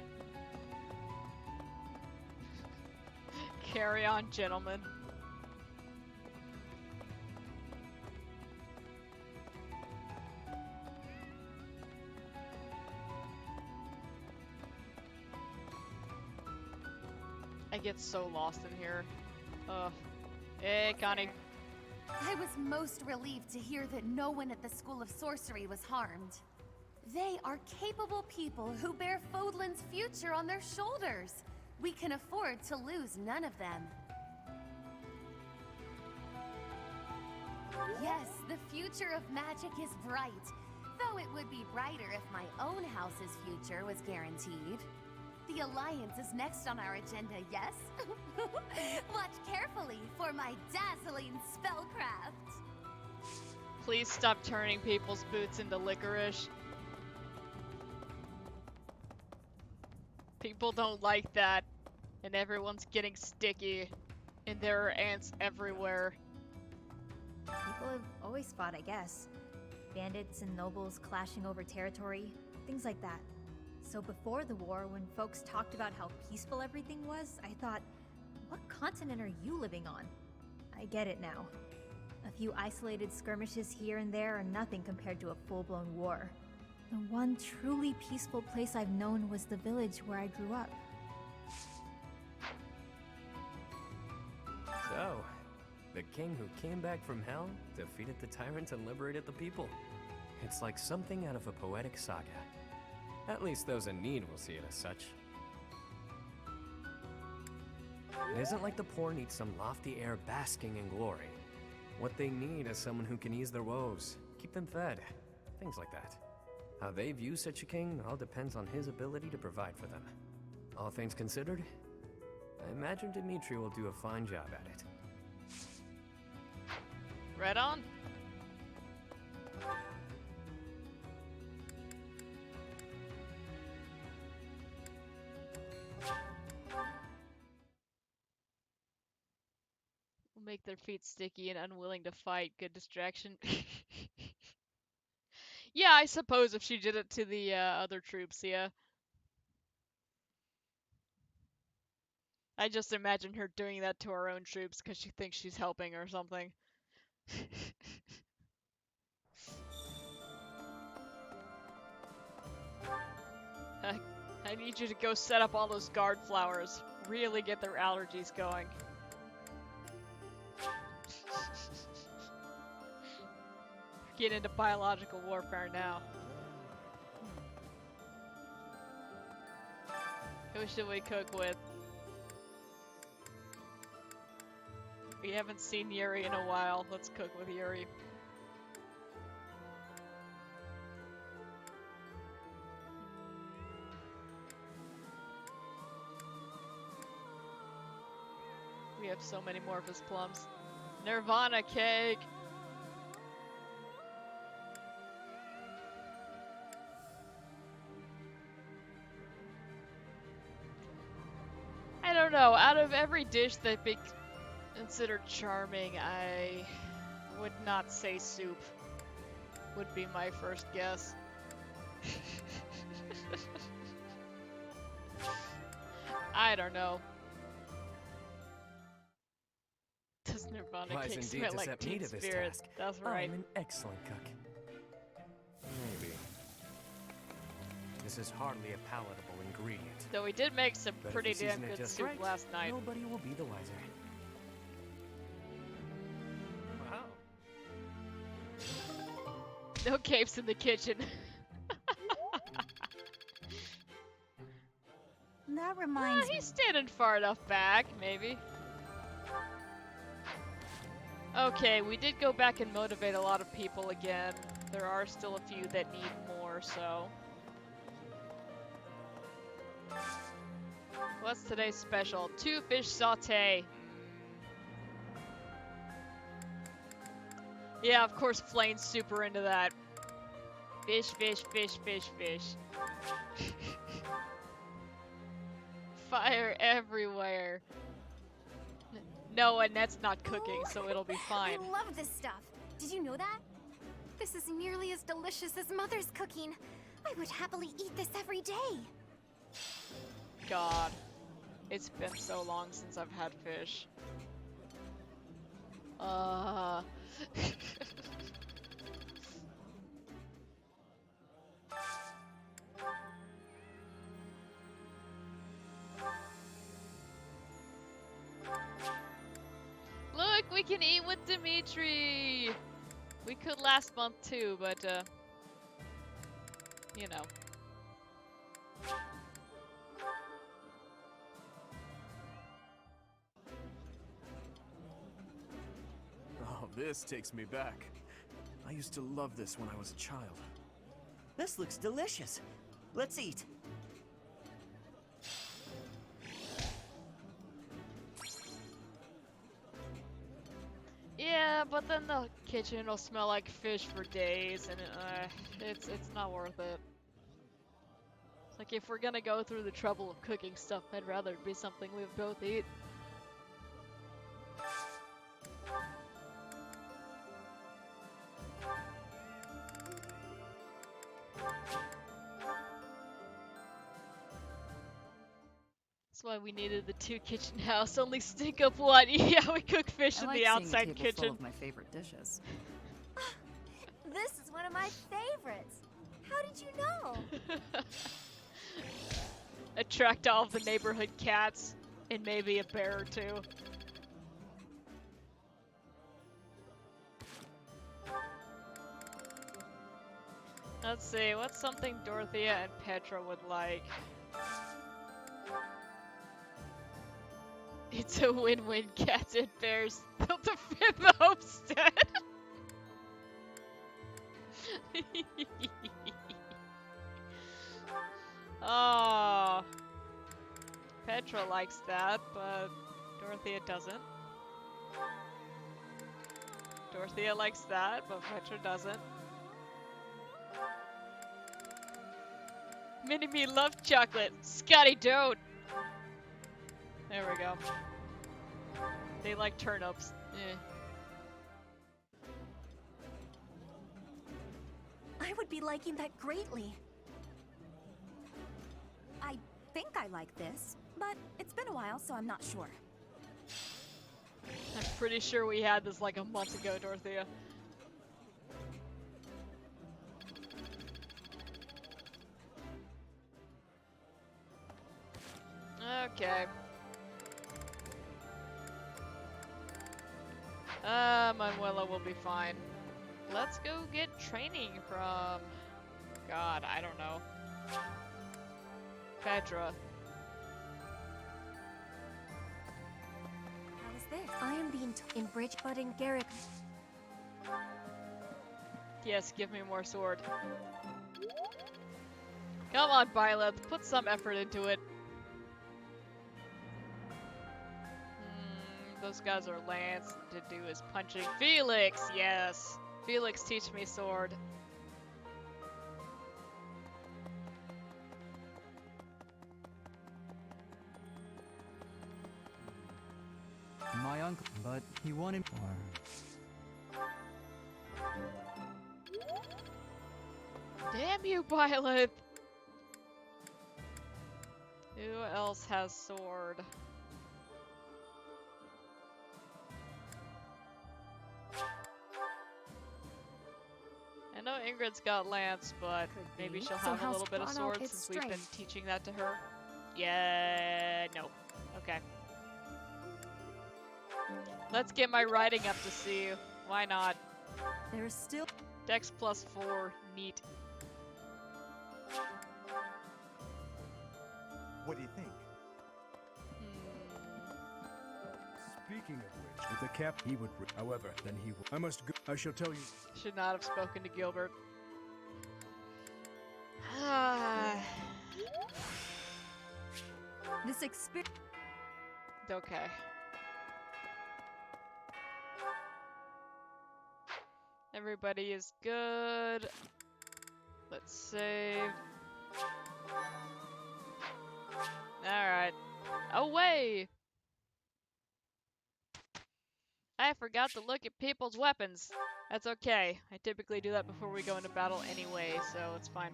Carry on, gentlemen. I get so lost in here. Ugh. Hey, Connie. I was most relieved to hear that no one at the School of Sorcery was harmed. They are capable people who bear Fodlan's future on their shoulders. We can afford to lose none of them. Yes, the future of magic is bright. Though it would be brighter if my own house's future was guaranteed. The Alliance is next on our agenda, yes? Watch carefully for my dazzling spellcraft. Please stop turning people's boots into licorice. People don't like that, and everyone's getting sticky, and there are ants everywhere. People have always fought, I guess. Bandits and nobles clashing over territory, things like that. So before the war, when folks talked about how peaceful everything was, I thought, what continent are you living on? I get it now. A few isolated skirmishes here and there are nothing compared to a full-blown war. The one truly peaceful place I've known was the village where I grew up. So, the king who came back from hell, defeated the tyrant and liberated the people. It's like something out of a poetic saga. At least those in need will see it as such. It isn't like the poor need some lofty air basking in glory. What they need is someone who can ease their woes, keep them fed, things like that. How they view such a king all depends on his ability to provide for them. All things considered, I imagine Dimitri will do a fine job at it. Right on. Will make their feet sticky and unwilling to fight. Good distraction. Yeah, I suppose if she did it to the other troops, yeah. I just imagine her doing that to her own troops because she thinks she's helping or something. I need you to go set up all those guard flowers. Really get their allergies going. Get into biological warfare now. Who should we cook with? We haven't seen Yuri in a while. Let's cook with Yuri. We have so many more of his plums. Nirvana cake! I don't know, out of every dish that be considered charming, I would not say soup. Would be my first guess. I don't know. Does Nirvana Wise cake indeed smell to like set me teen to this spirit? task. That's right. I'm an excellent cook. Maybe. This is hardly a palatable ingredient. Though we did make some But pretty if you damn season it good just soup right, last night. nobody will be the wiser. Wow. No capes in the kitchen. That reminds me. He's standing far enough back, maybe. Okay, we did go back and motivate a lot of people again. There are still a few that need more, so... What's today's special? 2 fish sauté. Yeah, of course Flane's super into that. Fish, fish, fish, fish, fish. Fire everywhere. No, and that's not cooking, so it'll be fine. I love this stuff. Did you know that? This is nearly as delicious as Mother's cooking. I would happily eat this every day. God. It's been so long since I've had fish. Look, we can eat with Dimitri! We could last month too, but, you know. Oh, this takes me back. I used to love this when I was a child. This looks delicious. Let's eat. Yeah, but then the kitchen will smell like fish for days, and it's not worth it. Like, if we're gonna go through the trouble of cooking stuff, I'd rather it be something we both eat. That's why we needed the 2 kitchen house. Only stink up one. Yeah, we cook fish in the outside seeing a table kitchen. full of my favorite dishes. This is one of my favorites. How did you know? Attract all of the neighborhood cats and maybe a bear or 2. Let's see, what's something Dorothea and Petra would like? It's a win-win. Cats and bears built a fifth homestead. Oh, Petra likes that, but Dorothea doesn't. Dorothea likes that, but Petra doesn't. Mini-Me loves chocolate. Scotty don't. There we go. They like turnips. Eh. I would be liking that greatly. I think I like this, but it's been a while, so I'm not sure. I'm pretty sure we had this like a month ago, Dorothea. Okay. Manuela will be fine. Let's go get training from... God, I don't know. Petra. How is this? I am being in Bridgebud and Garrick. Yes, give me more sword. Come on, Byleth, put some effort into it. Those guys are Lance. To do is punching. Felix, yes. Felix, teach me sword. My uncle, but he wanted more. Damn you, Byleth! Who else has sword? I know Ingrid's got lance, but maybe she'll have a little bit of sword since we've been teaching that to her. Yeah, no. Okay. Let's get my riding up to see. Why not? There's still Dex +4. Neat. What do you think? Speaking of which, with the cap, he would. However, then he would. I must go. I shall tell you. Should not have spoken to Gilbert. this experience. Okay. Everybody is good. Let's save. Alright. Away! I forgot to look at people's weapons. That's okay. I typically do that before we go into battle anyway, so it's fine.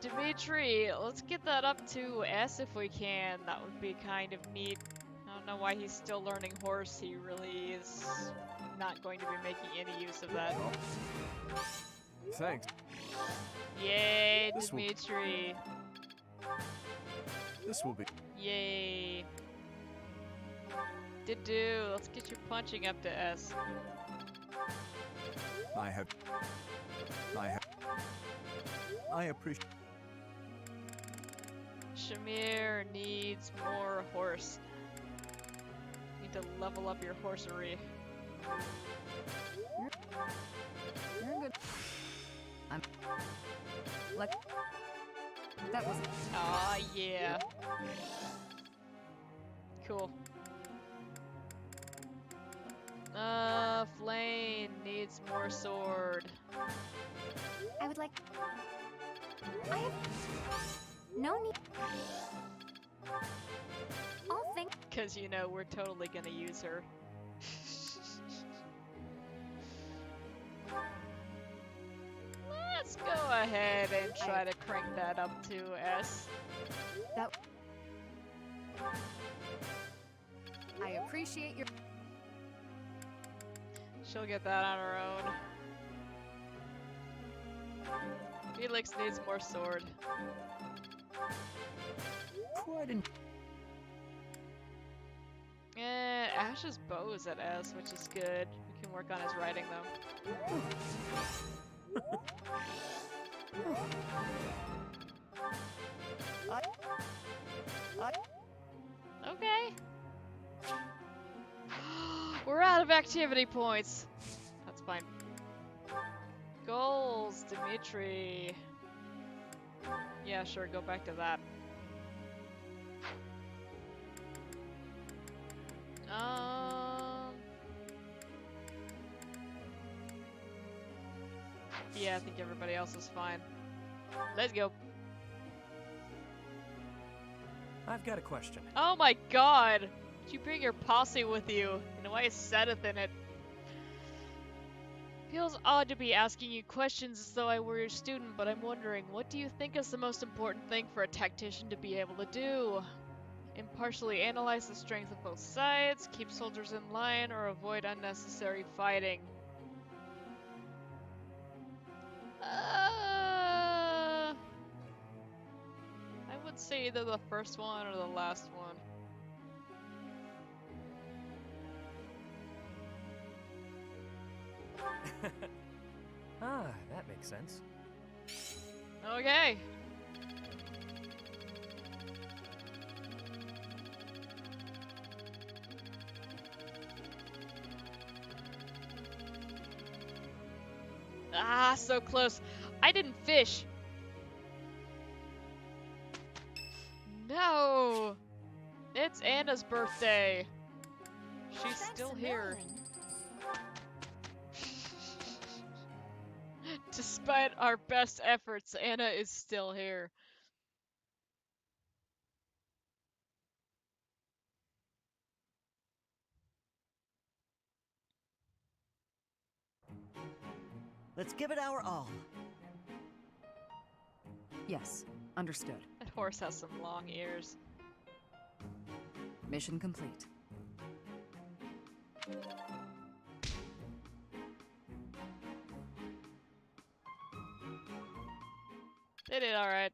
Dimitri, let's get that up to S if we can. That would be kind of neat. I don't know why he's still learning horse. He really is not going to be making any use of that. Thanks. Yay, Dimitri. This will be... Yay. Let's get your punching up to S. I appreciate... Shamir needs more horse. Need to level up your horsery. You're good. I'm... Like... That was... Aw, yeah. Cool. Flame needs more sword. I would like... I have... no need... I'll think... Cause you know, we're totally gonna use her. Let's go ahead and try to crank that up to S. That... I appreciate your... She'll get that on her own. Felix needs more sword. Quite an... Ash's bow is at S, which is good. We can work on his riding though. Okay. We're out of activity points. That's fine. Goals, Dimitri. Yeah, sure, go back to that. Yeah, I think everybody else is fine. Let's go. I've got a question. Oh my god! Did you bring your posse with you? And why is Seth in it? Feels odd to be asking you questions as though I were your student, but I'm wondering, what do you think is the most important thing for a tactician to be able to do? Impartially analyze the strength of both sides, keep soldiers in line, or avoid unnecessary fighting? I would say either the first one or the last one. Ah, that makes sense. Okay. Ah, so close. I didn't fish. No. It's Anna's birthday. She's still here. Despite our best efforts, Anna is still here. Let's give it our all. Yes, understood. That horse has some long ears. Mission complete. They did alright.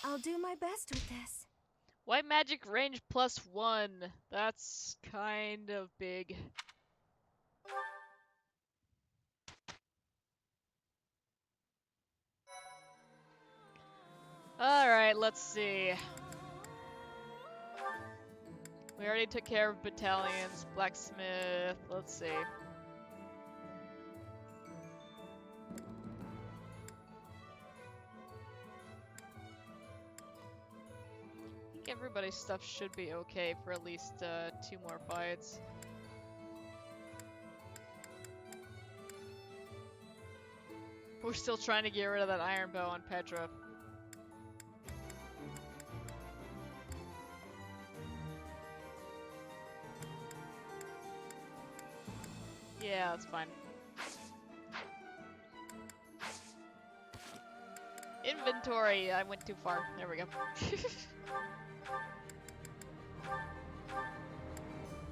I'll do my best with this. White magic range +1. That's kind of big. Alright, let's see. We already took care of battalions, blacksmith, let's see. I think everybody's stuff should be okay for at least 2 more fights. We're still trying to get rid of that iron bow on Petra. Yeah, that's fine. Inventory! I went too far. There we go.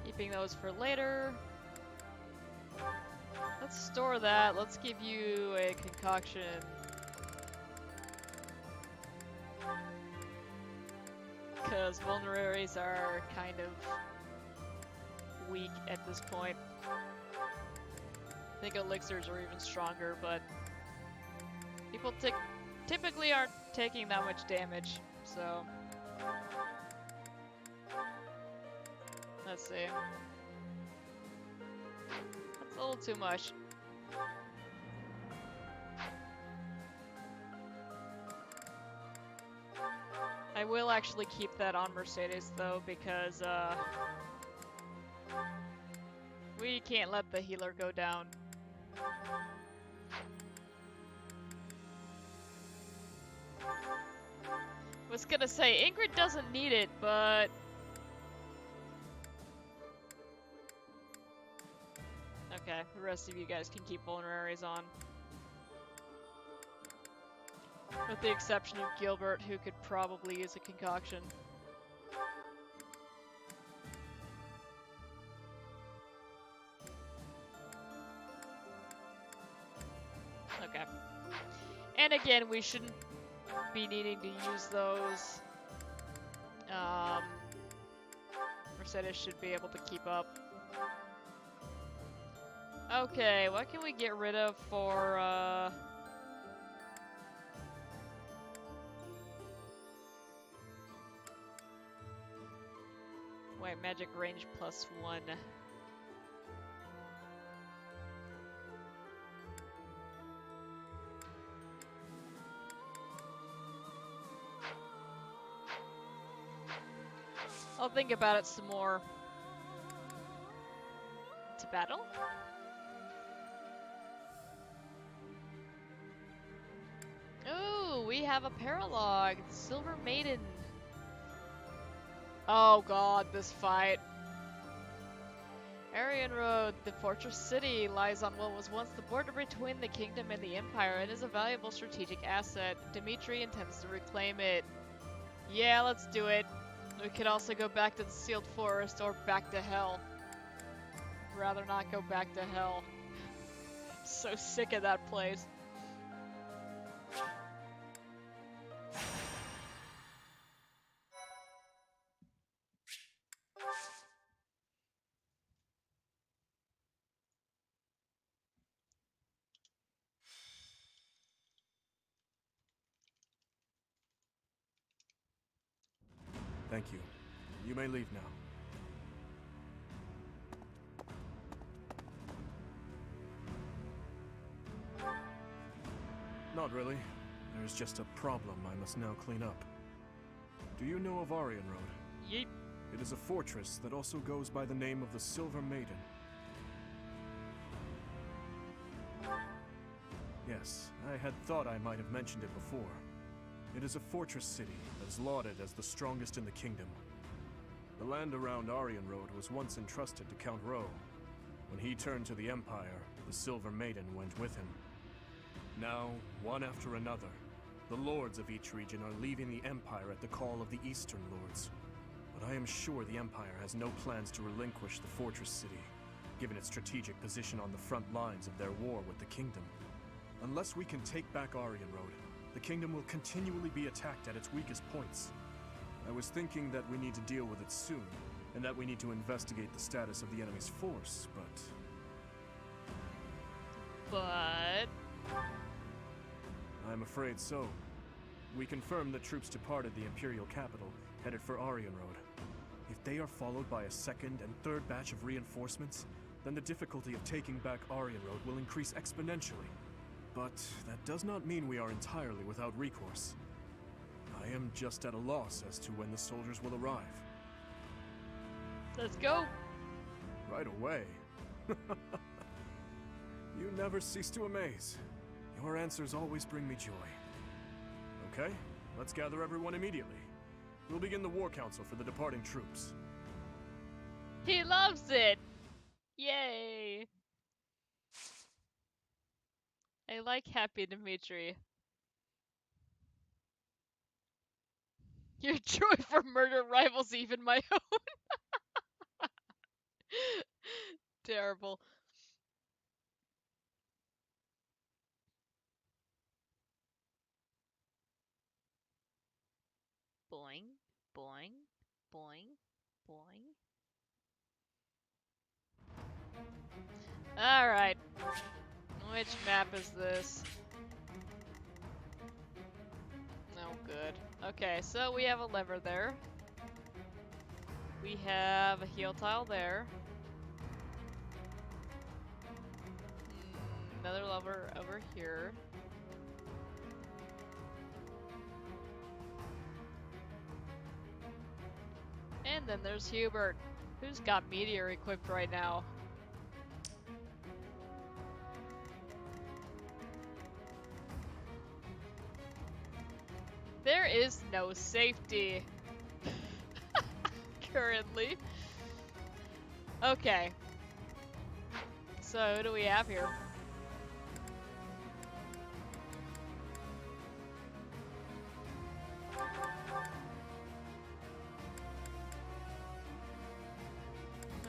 Keeping those for later. Let's store that. Let's give you a concoction. Because vulneraries are kind of weak at this point. I think elixirs are even stronger, but people typically aren't taking that much damage, so let's see. That's a little too much. I will actually keep that on Mercedes though, because we can't let the healer go down. Was gonna say, Ingrid doesn't need it, but... Okay, the rest of you guys can keep vulneraries on. With the exception of Gilbert, who could probably use a concoction. again, we shouldn't be needing to use those. Mercedes should be able to keep up. Okay, what can we get rid of for, Wait, magic range +1. I'll think about it some more. To battle? Ooh, we have a paralog, the Silver Maiden. Oh god, this fight. Aryan Road, the fortress city, lies on what was once the border between the kingdom and the empire. It is a valuable strategic asset. Dimitri intends to reclaim it. Yeah, let's do it. We could also go back to the sealed forest or back to hell. Rather not go back to hell. So sick of that place. Thank you. You may leave now. Not really. There's just a problem I must now clean up. Do you know of Aryan Road? Yeep. It is a fortress that also goes by the name of the Silver Maiden. Yes, I had thought I might have mentioned it before. It is a fortress city that is lauded as the strongest in the kingdom. The land around Aryan Road was once entrusted to Count Rowe. When he turned to the Empire, the Silver Maiden went with him. Now, one after another, the lords of each region are leaving the Empire at the call of the Eastern Lords. But I am sure the Empire has no plans to relinquish the fortress city, given its strategic position on the front lines of their war with the kingdom. Unless we can take back Aryan Road, the kingdom will continually be attacked at its weakest points. I was thinking that we need to deal with it soon, and that we need to investigate the status of the enemy's force, But... I'm afraid so. We confirmed that troops departed the Imperial capital, headed for Aryan Road. If they are followed by a second and third batch of reinforcements, then the difficulty of taking back Aryan Road will increase exponentially. But that does not mean we are entirely without recourse. I am just at a loss as to when the soldiers will arrive. Let's go! Right away. You never cease to amaze. Your answers always bring me joy. Okay, let's gather everyone immediately. We'll begin the war council for the departing troops. He loves it! Yay! I like Happy Dimitri. Your joy for murder rivals even my own. Terrible. Boing, boing, boing, boing. Alright. Which map is this? No good. Okay, so we have a lever there. We have a heal tile there. Another lever over here. And then there's Hubert, who's got Meteor equipped right now. There is no safety currently. Okay. So who do we have here?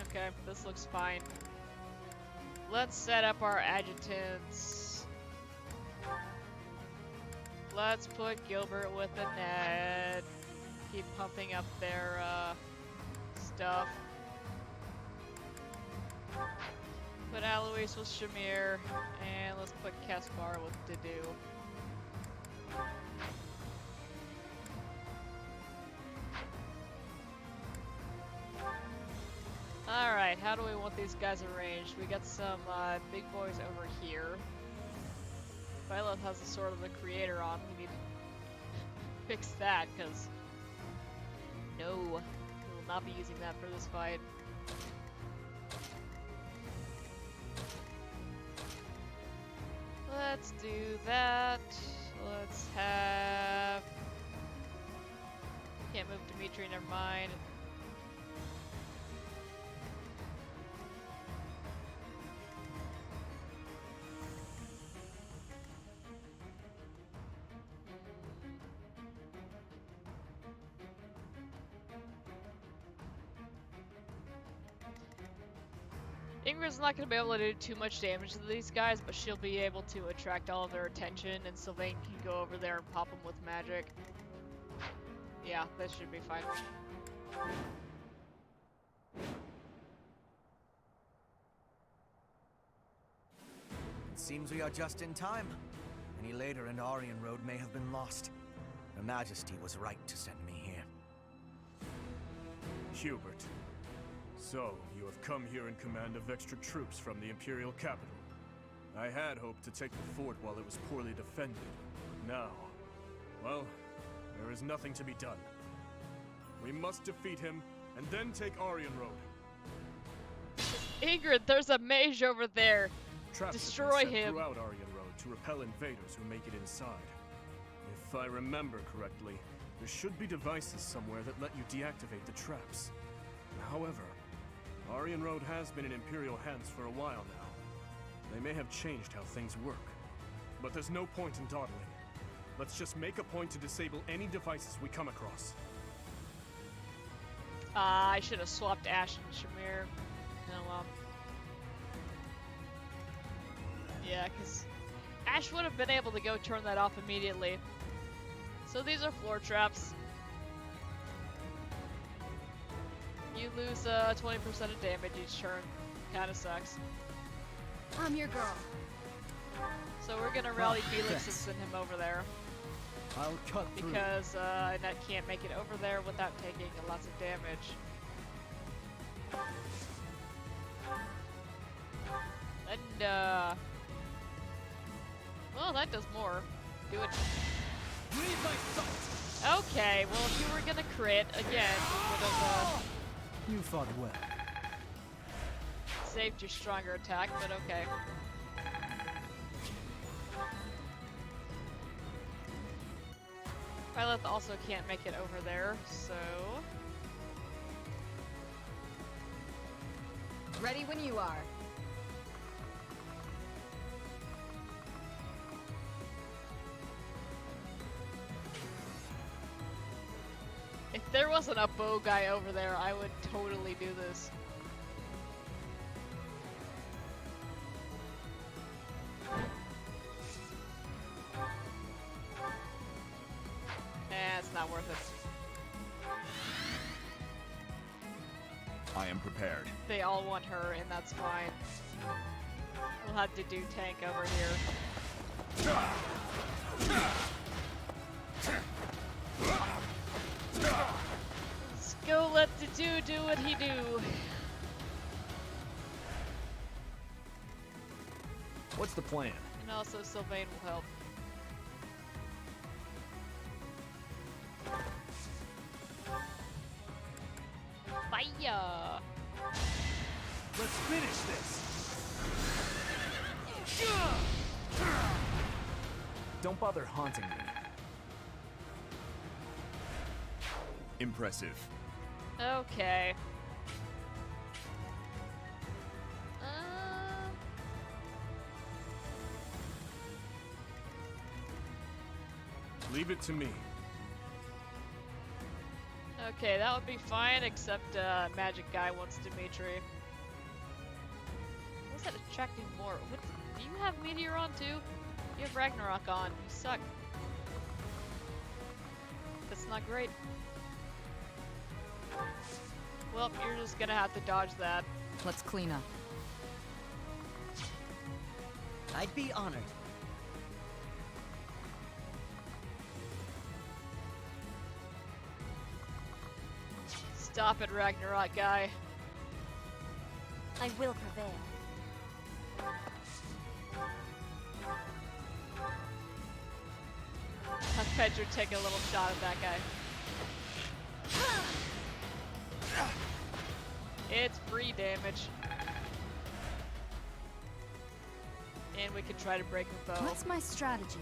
Okay, this looks fine. Let's set up our adjutants. Let's put Gilbert with Annette. Keep pumping up their stuff. Put Alois with Shamir, and let's put Caspar with Dedu. Alright, how do we want these guys arranged? We got some big boys over here. Violet has the Sword of the Creator on. We need to fix that, because no, we will not be using that for this fight. Let's do that. Let's have... Can't move Dimitri, never mind. Ingrid's not going to be able to do too much damage to these guys, but she'll be able to attract all of their attention, and Sylvain can go over there and pop them with magic. Yeah, that should be fine. It seems we are just in time. Any later and Aryan Road may have been lost. Her Majesty was right to send me here. Hubert. So, you have come here in command of extra troops from the Imperial capital. I had hoped to take the fort while it was poorly defended, but now, well, there is nothing to be done. We must defeat him, and then take Aryan Road. Ingrid, there's a mage over there! Traps Destroy have been set him! throughout Aryan Road to repel invaders who make it inside. If I remember correctly, there should be devices somewhere that let you deactivate the traps. However, Aryan Road has been in Imperial hands for a while now. They may have changed how things work. But there's no point in dawdling. Let's just make a point to disable any devices we come across. I should have swapped Ash and Shamir. Oh well. Yeah, because Ash would have been able to go turn that off immediately. So these are floor traps. You lose 20% of damage each turn. Kinda sucks. I'm your girl. So we're gonna rally Felix and send him over there. I'll cut through. Because Annette can't make it over there without taking lots of damage. And well, that does more. Do it. Okay, well if you were gonna crit again, you would have You fought well. saved your stronger attack, but okay. Violet also can't make it over there, so... Ready when you are. If there wasn't a bow guy over there, I would totally do this. It's not worth it. I am prepared. They all want her, and that's fine. We'll have to do tank over here. Let's go let the dude do what he do. What's the plan? And also Sylvain will help. Fire! Let's finish this. Don't bother haunting me. Impressive. Okay. Leave it to me. Okay, that would be fine, except Magic Guy wants Dimitri. What's that attracting more? What, do you have Meteor on too? You have Ragnarok on. You suck. not great. Well, you're just gonna have to dodge that. Let's clean up. I'd be honored. Stop it, Ragnarok guy. I will prevail. Have Pedro take a little shot at that guy. It's free damage. And we can try to break her bow. What's my strategy?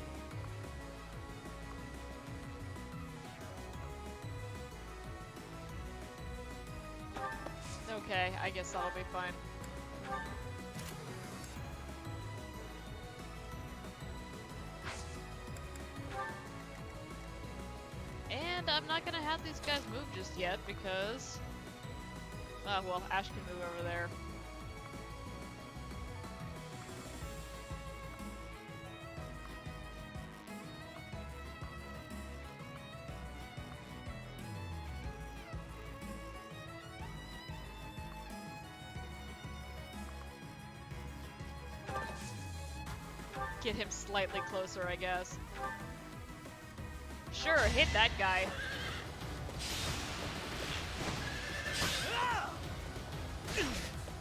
Okay, I guess that'll be fine. And I'm not gonna have these guys move just yet because... well, Ash can move over there. Get him slightly closer, I guess. Sure, hit that guy.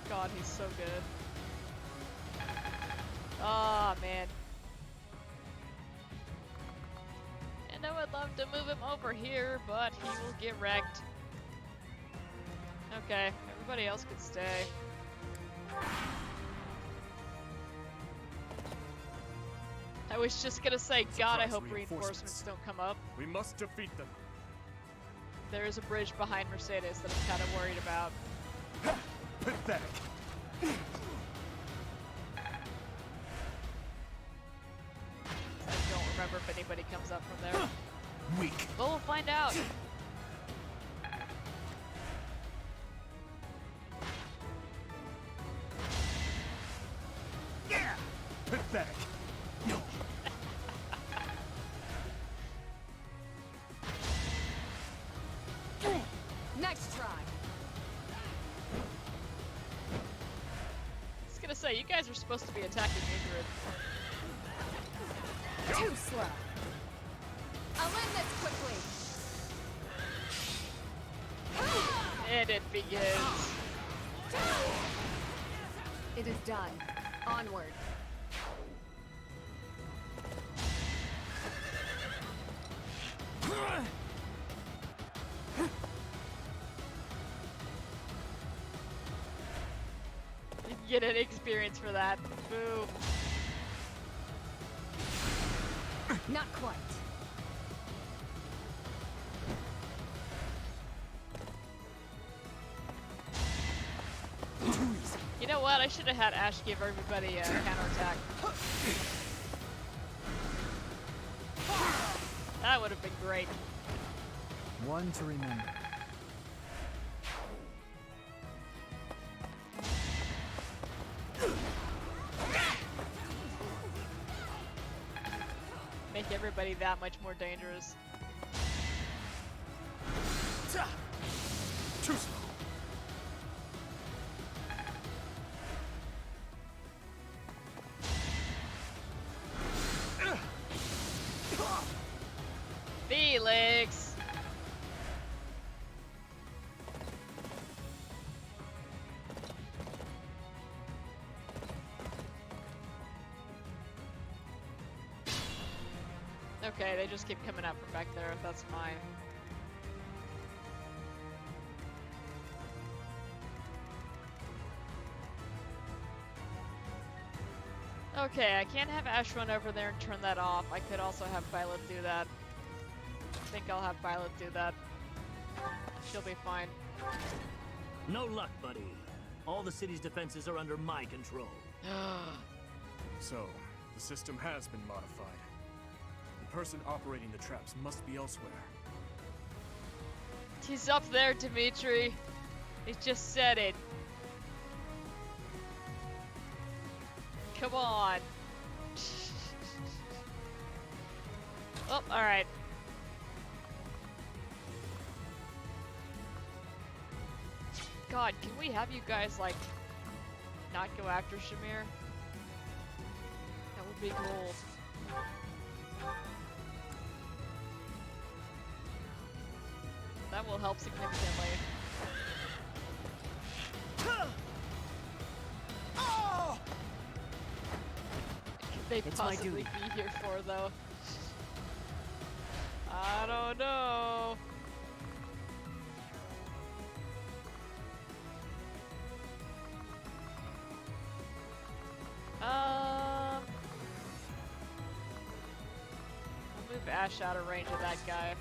God, he's so good. Ah, man. And I would love to move him over here, but he will get wrecked. Okay, everybody else can stay. I was just gonna say, God, I hope reinforcements don't come up. We must defeat them. There is a bridge behind Mercedes that I'm kind of worried about. Pathetic. I don't remember if anybody comes up from there. Weak. Well, we'll find out. Yeah. Pathetic. No. Next try. I was gonna say, you guys are supposed to be attacking Ingrid. Too slow. I'll end this quickly. And it begins. It is done. Onward. You get an experience for that. Boom. Not quite. You know what? I should have had Ash give everybody a counterattack. That would have been great. One to remember. Make everybody that much more dangerous. Too slow. Felix! Okay, they just keep coming up from back there. That's fine. Okay, I can't have Ash run over there and turn that off. I could also have Violet do that. I think I'll have Violet do that. She'll be fine. No luck, buddy. All the city's defenses are under my control. So, the system has been modified. The person operating the traps must be elsewhere. He's up there, Dimitri. He just said it. Come on. Oh, alright. God, can we have you guys, like, not go after Shamir? That would be cool. That will help significantly. Could they possibly be here for, though? I don't know. I'll move Ash out of range of that guy.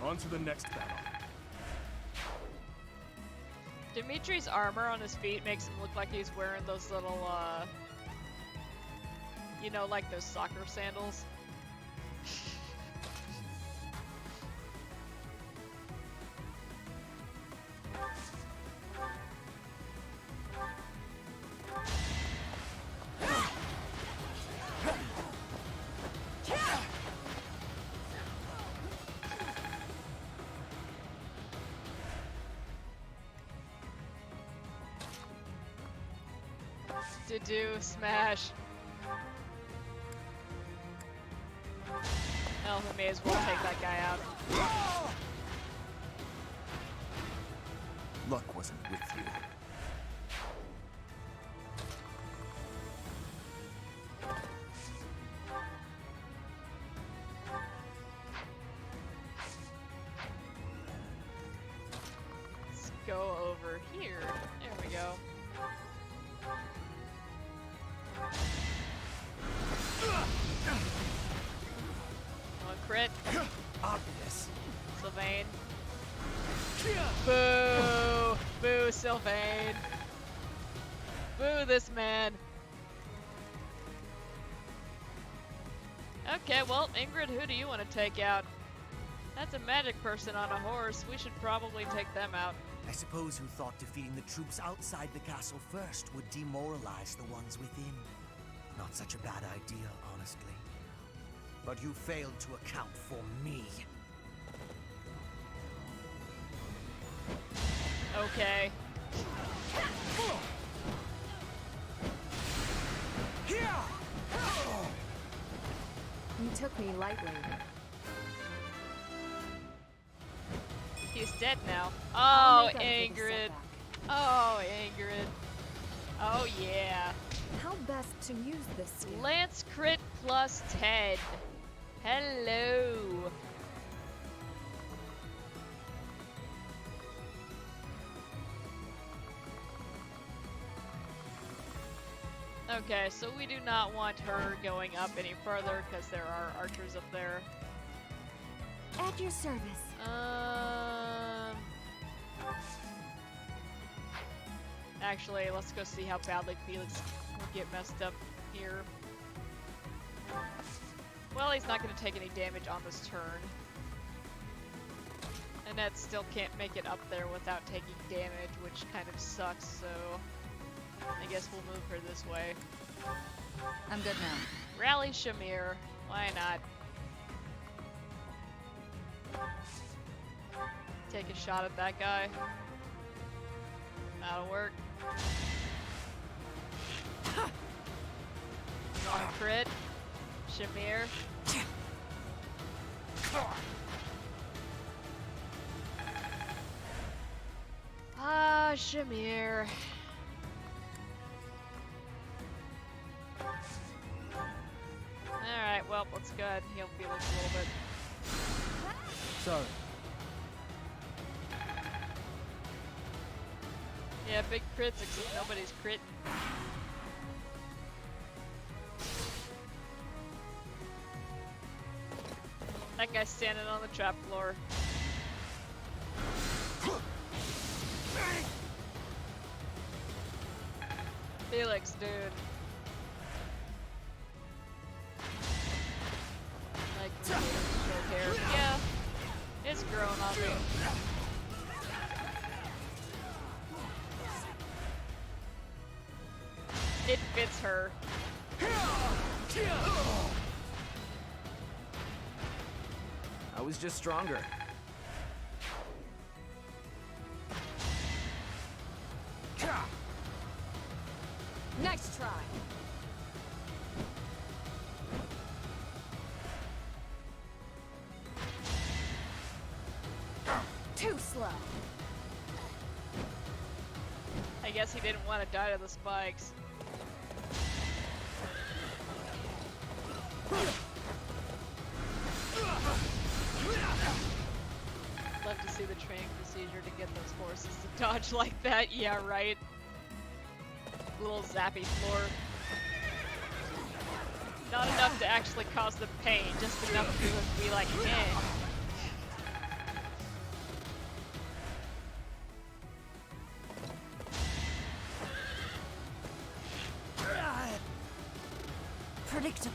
On to the next battle. Dimitri's armor on his feet makes him look like he's wearing those little, you know, like those soccer sandals. To do smash. Hell, we may as well take that guy out. Luck wasn't with you. Let's go over here. There we go. One crit. Obvious. Sylvain. Boo! Boo, Sylvain. Boo this man. Okay, well, Ingrid, who do you want to take out? That's a magic person on a horse. We should probably take them out. I suppose you thought defeating the troops outside the castle first would demoralize the ones within. Not such a bad idea, honestly. But you failed to account for me. Okay. You took me lightly. He's dead now. I'll Oh, make up for the Ingrid. setback. Oh, Ingrid. Oh, yeah. How best to use this skill? Lance crit plus 10. Hello. Okay, so we do not want her going up any further because there are archers up there. At your service. Actually, let's go see how badly Felix will get messed up here. Well, he's not going to take any damage on this turn. Annette still can't make it up there without taking damage, which kind of sucks, so I guess we'll move her this way. I'm good now. Rally Shamir. Why not? Take a shot at that guy. That'll work. Want a crit? Shamir. Ah, Shamir. Alright, well, let's go ahead and heal Felix a little bit. Sorry. Yeah, big crits, except nobody's critting. That guy's standing on the trap floor. Felix, dude. Like, short hair. Yeah, it's growing on me. It fits her. I was just stronger. Next try. Too slow. I guess he didn't want to die to the spikes. Love to see the training procedure to get those horses to dodge like that. Yeah, right. Little zappy floor. Not enough to actually cause them pain, just enough to be like, eh. Predictable.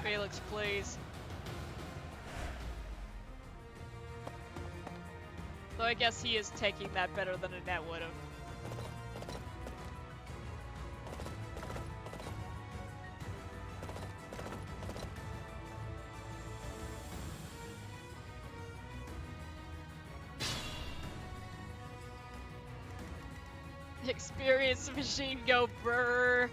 Felix, please. Though I guess he is taking that better than Annette would have. Experience machine go brr.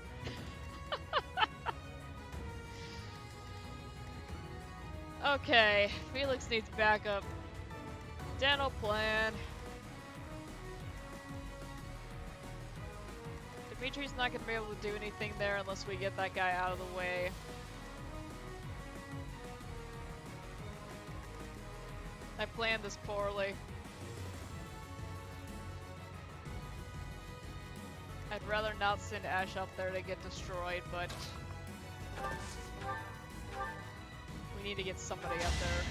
Okay, Felix needs backup. Dental plan. Dimitri's not gonna be able to do anything there unless we get that guy out of the way. I planned this poorly. I'd rather not send Ash up there to get destroyed, but we need to get somebody up there.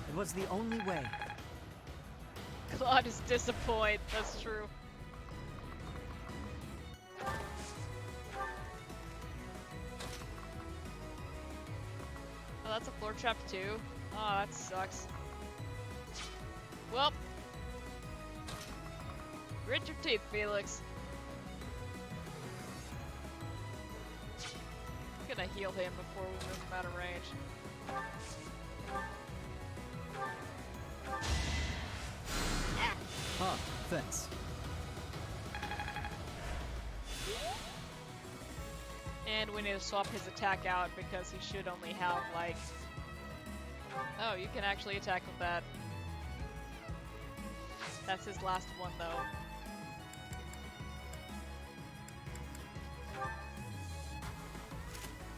It was the only way. Claude is disappointed, that's true. Oh, that's a floor trap too? Oh, that sucks. Well, grit your teeth, Felix. I'm gonna heal him before we move him out of range. Ah, thanks. And we need to swap his attack out because he should only have like... Oh, you can actually attack with that. That's his last one though.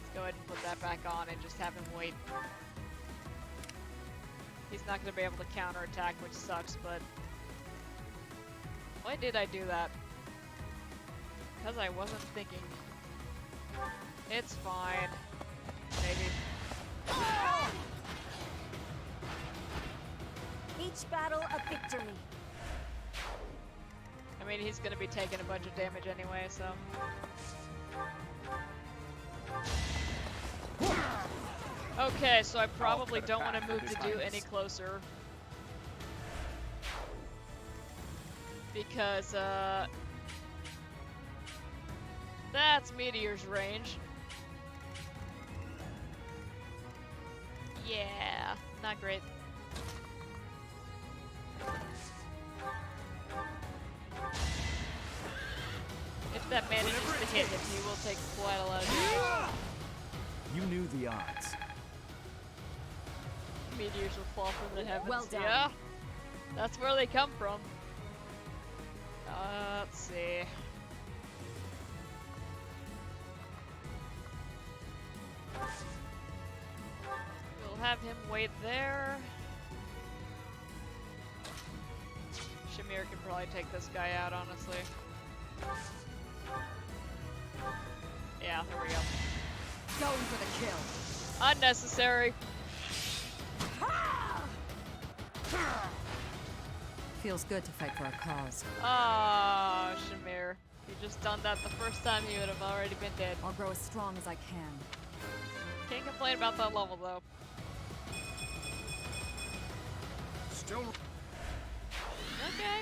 Let's go ahead and put that back on and just have him wait. He's not going to be able to counterattack, which sucks, but... Why did I do that? Because I wasn't thinking. It's fine. Maybe. Each battle a victory. I mean, he's gonna be taking a bunch of damage anyway, so... Okay, so I probably don't want to move to do any closer. Because, that's Meteor's range. Yeah, not great. If that manages to hit him, he will take quite a lot of damage. You knew the odds. Meteors will fall from the heavens. Well done. Yeah, that's where they come from. Let's see. We'll have him wait there. Shamir can probably take this guy out, honestly. Yeah, there we go. Going for the kill. Unnecessary. Feels good to fight for a cause. Ah, Shamir. You just done that the first time, he would have already been dead. I'll grow as strong as I can. Can't complain about that level, though. Still. Okay.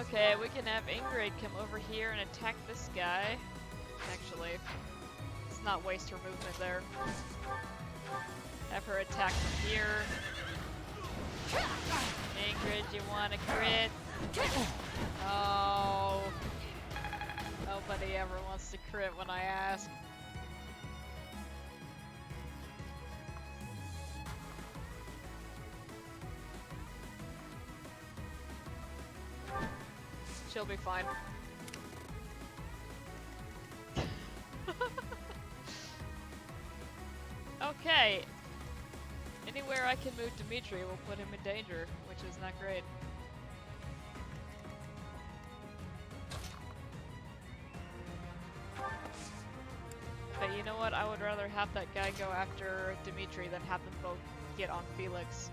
Okay, we can have Ingrid come over here and attack this guy. Actually, let's not waste her movement there. Have her attack from here. Ingrid, you want a crit? Oh. Nobody ever wants to crit when I ask. She'll be fine. Okay. Anywhere I can move Dimitri will put him in danger, which is not great. But you know what? I would rather have that guy go after Dimitri than have them both get on Felix.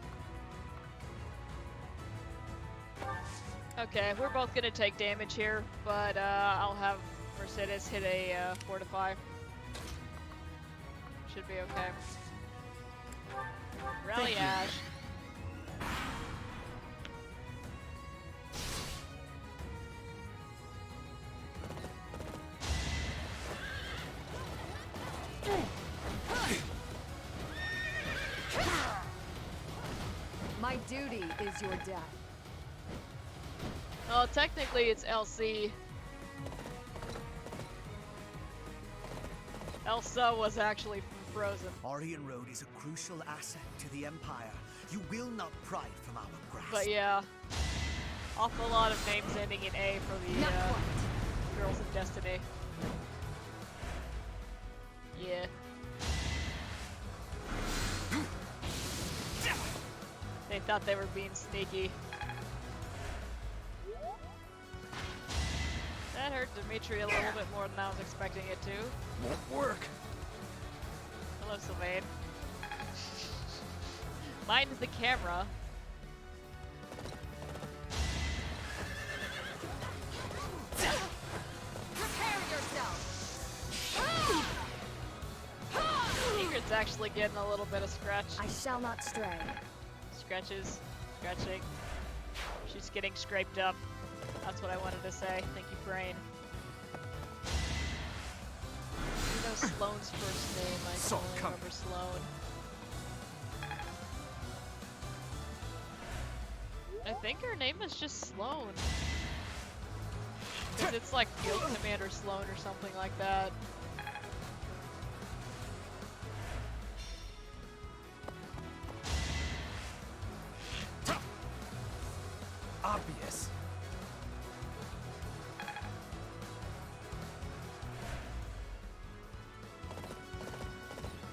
Okay, we're both gonna take damage here, but I'll have Mercedes hit a fortify. Should be okay. Rally Ash. My duty is your death. Well, technically it's LC. Elsa was actually frozen. Orient Road is a crucial asset to the Empire. You will not pry it from our grasp. But yeah, awful lot of names ending in A for the Girls of Destiny. Yeah. They thought they were being sneaky. That hurt Dimitri a little bit more than I was expecting it to. Won't work. Hello, Sylvain. Mind the camera. Prepare yourself. Ingrid's actually getting a little bit of scratch. I shall not stray. Scratches, scratching. She's getting scraped up. That's what I wanted to say. Thank you, brain. You know Sloane's first name. I So only remember Sloane. I think her name is just Sloane. Because it's like Field Commander Sloane or something like that. Obvious.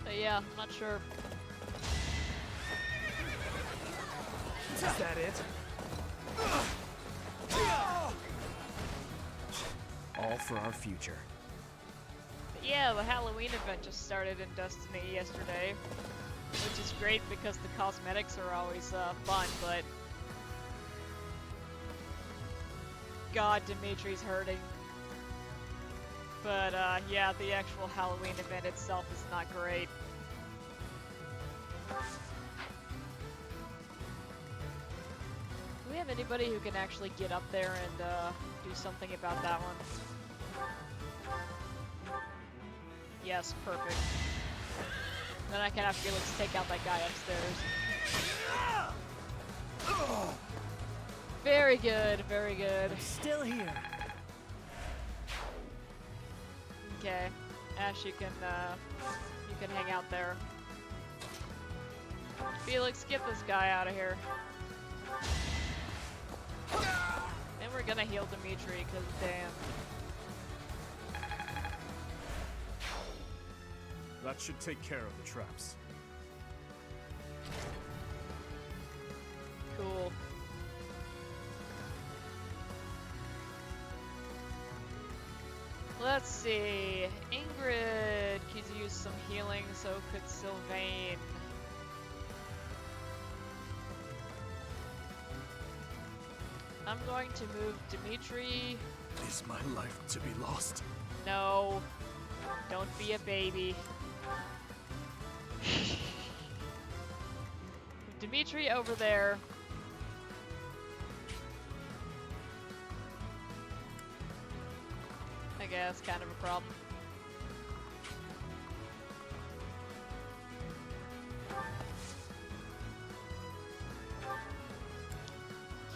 But yeah, I'm not sure. Is that it? All for our future. But yeah, the Halloween event just started in Destiny yesterday. Which is great because the cosmetics are always fun, but... God, Dimitri's hurting. But yeah, the actual Halloween event itself is not great. Do we have anybody who can actually get up there and do something about that one? Yes, perfect. Then I can have Felix take out that guy upstairs. Very good, very good. Still here. Okay, Ash, you can hang out there. Felix, get this guy out of here. Then we're gonna heal Dimitri, cause damn. That should take care of the traps. Cool. Let's see. Ingrid could use some healing, so could Sylvain. I'm going to move Dimitri. Is my life to be lost? No. Don't be a baby. Dimitri over there. I guess, kind of a problem.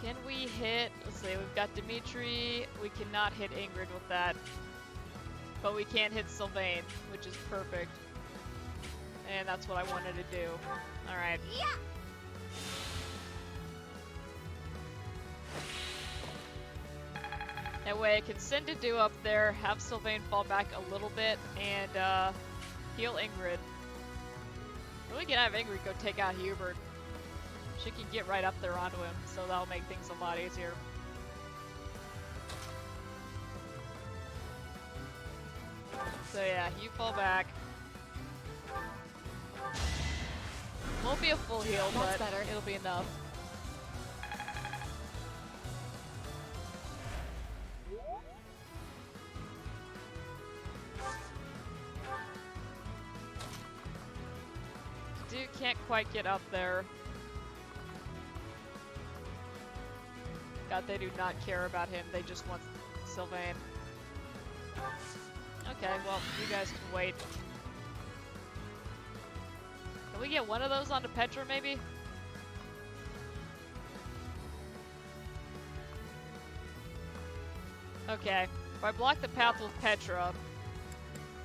Can we hit, let's see, we've got Dimitri, we cannot hit Ingrid with that. But we can hit Sylvain, which is perfect. And that's what I wanted to do. Alright. Yeah! That way I can send Adu up there, have Sylvain fall back a little bit, and heal Ingrid. Then we can have Ingrid go take out Hubert. She can get right up there onto him, so that'll make things a lot easier. So yeah, you fall back. Won't be a full heal, That's but better. it'll be enough. Dude can't quite get up there. God, they do not care about him. They just want Sylvain. Okay, well, you guys can wait. Can we get one of those onto Petra, maybe? Okay. If I block the path with Petra,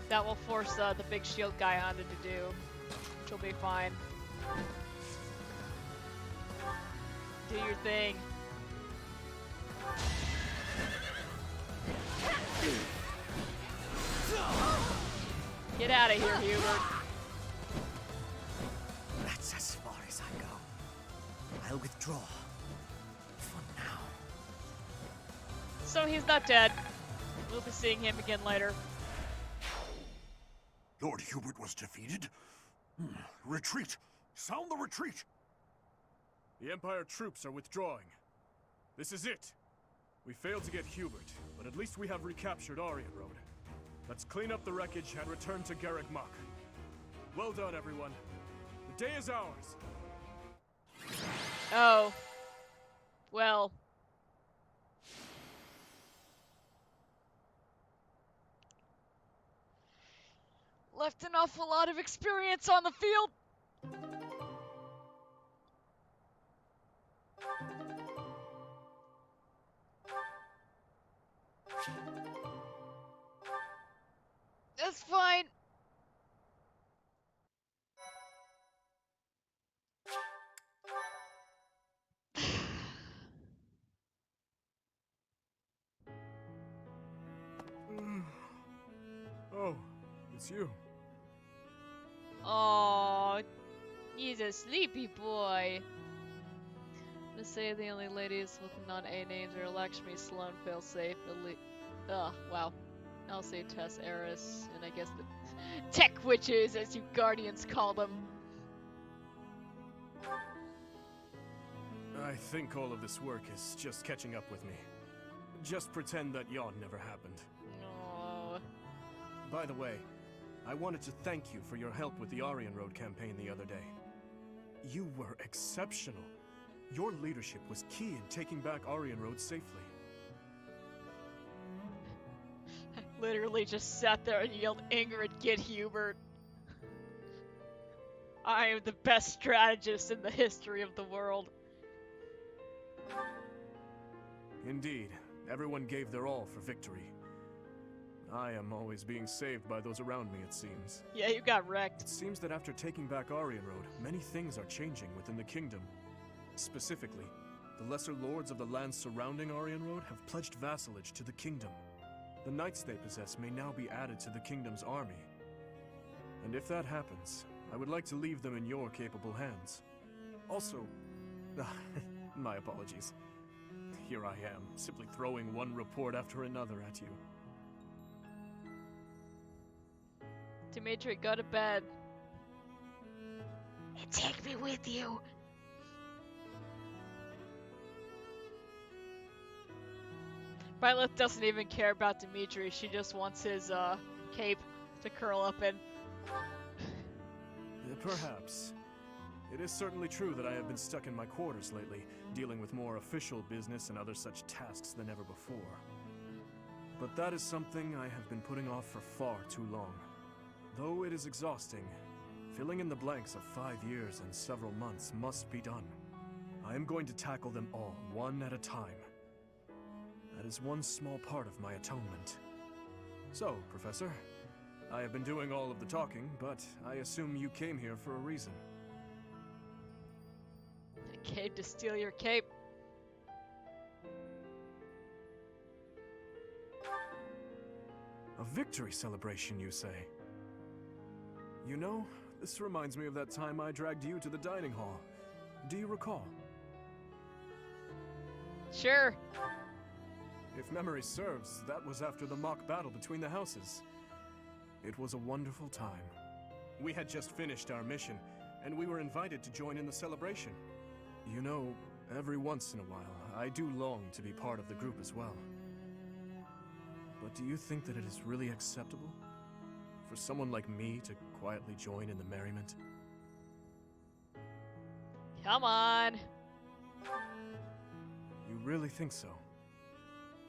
that will force the big shield guy onto Adu, which will be fine. Do your thing. Get out of here, Hubert. That's as far as I go. I'll withdraw. For now. So he's not dead. We'll be seeing him again later. Lord Hubert was defeated? Retreat! Sound the retreat! The Empire troops are withdrawing. This is it. We failed to get Hubert, but at least we have recaptured Aryan Road. Let's clean up the wreckage and return to Garreg Mach. Well done, everyone. The day is ours. Oh. Well. Left an awful lot of experience on the field. That's fine. Oh, it's you. Oh, he's a sleepy boy. To say the only ladies with non-A names are Lakshmi, Sloan, Failsafe, wow. Elsie, Tess, Eris, and I guess the tech witches, as you guardians call them. I think all of this work is just catching up with me. Just pretend that yawn never happened. No. By the way, I wanted to thank you for your help with the Aryan Road campaign the other day. You were exceptional. Your leadership was key in taking back Aryan Road safely. I literally just sat there and yelled, Ingrid, get Hubert. I am the best strategist in the history of the world. Indeed, everyone gave their all for victory. I am always being saved by those around me, it seems. Yeah, you got wrecked. It seems that after taking back Aryan Road, many things are changing within the kingdom. Specifically, the lesser lords of the lands surrounding Aryan Road have pledged vassalage to the kingdom. The knights they possess may now be added to the kingdom's army. And if that happens, I would like to leave them in your capable hands. Also, my apologies. Here I am, simply throwing one report after another at you. Dimitri, go to bed. And take me with you. Violet doesn't even care about Dimitri, she just wants his, cape to curl up in. Perhaps. It is certainly true that I have been stuck in my quarters lately, dealing with more official business and other such tasks than ever before. But that is something I have been putting off for far too long. Though it is exhausting, filling in the blanks of 5 years and several months must be done. I am going to tackle them all, one at a time. That is one small part of my atonement. So, Professor, I have been doing all of the talking, but I assume you came here for a reason. I came to steal your cape. A victory celebration, you say? You know, this reminds me of that time I dragged you to the dining hall. Do you recall? Sure. If memory serves, that was after the mock battle between the houses. It was a wonderful time. We had just finished our mission, and we were invited to join in the celebration. You know, every once in a while, I do long to be part of the group as well. But do you think that it is really acceptable for someone like me to quietly join in the merriment? Come on. You really think so?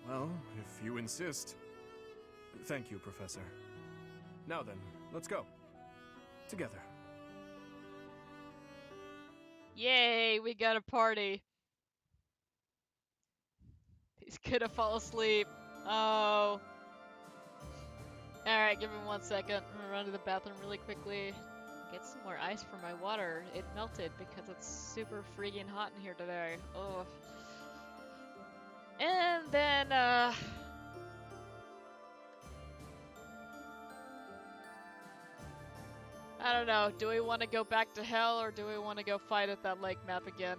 Well, if you insist. Thank you, Professor. Now then, let's go. Together. Yay, we got a party. He's gonna fall asleep. Oh. Alright, give him 1 second. I'm gonna run to the bathroom really quickly. Get some more ice for my water. It melted because it's super freaking hot in here today. Oh. And then, I don't know. Do we want to go back to hell or do we want to go fight at that lake map again?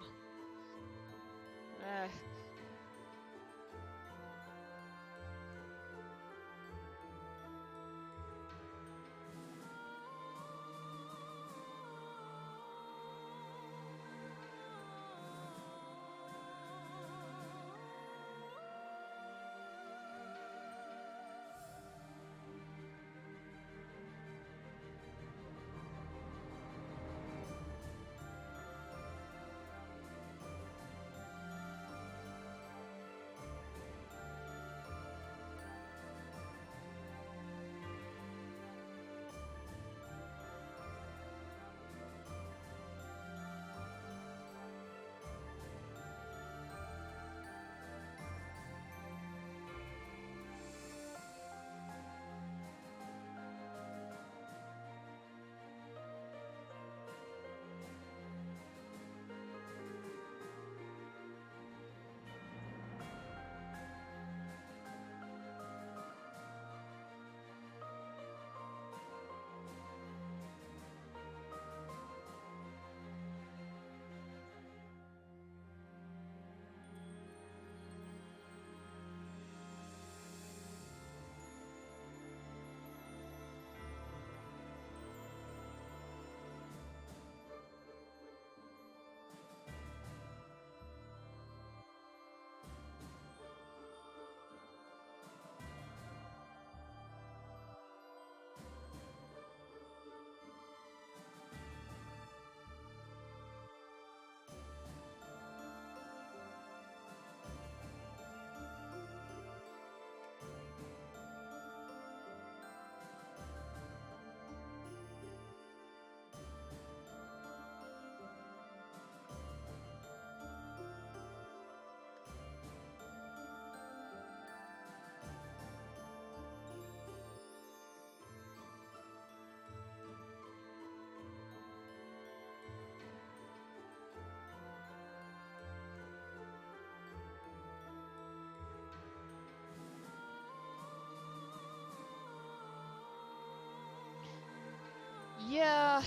Yeah.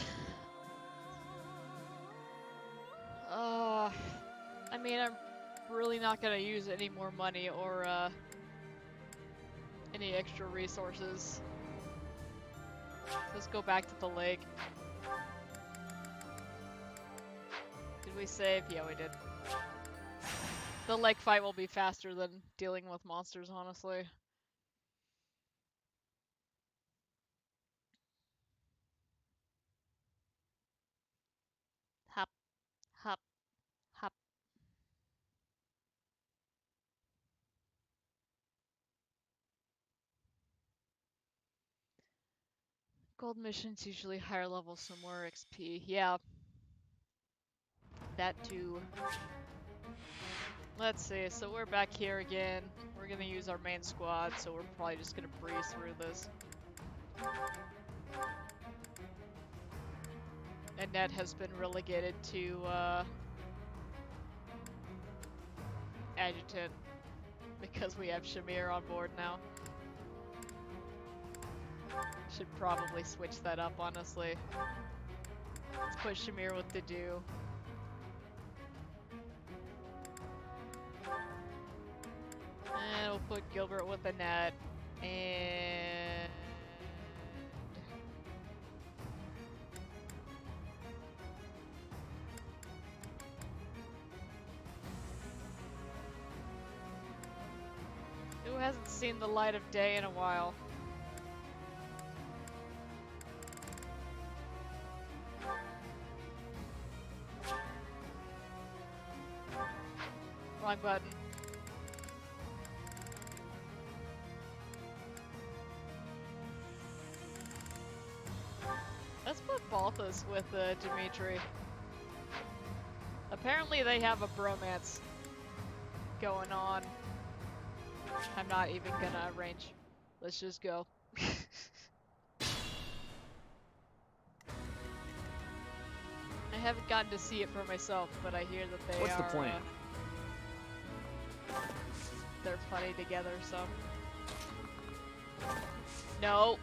I mean, I'm really not gonna use any more money or, any extra resources. Let's go back to the lake. Did we save? Yeah, we did. The lake fight will be faster than dealing with monsters, honestly. Hop, hop, hop. Gold missions usually higher level, so more XP. Yeah. That too. Let's see, so we're back here again. We're gonna use our main squad, so we're probably just gonna breeze through this. Annette has been relegated to, adjutant, because we have Shamir on board now. Should probably switch that up, honestly. Let's put Shamir with the do. And we'll put Gilbert with Annette. And... who hasn't seen the light of day in a while? Wrong button. Let's put Balthus with Dimitri. Apparently they have a bromance going on. I'm not even gonna arrange. Let's just go. I haven't gotten to see it for myself, but I hear that they What's are... the plan? They're funny together, so... No!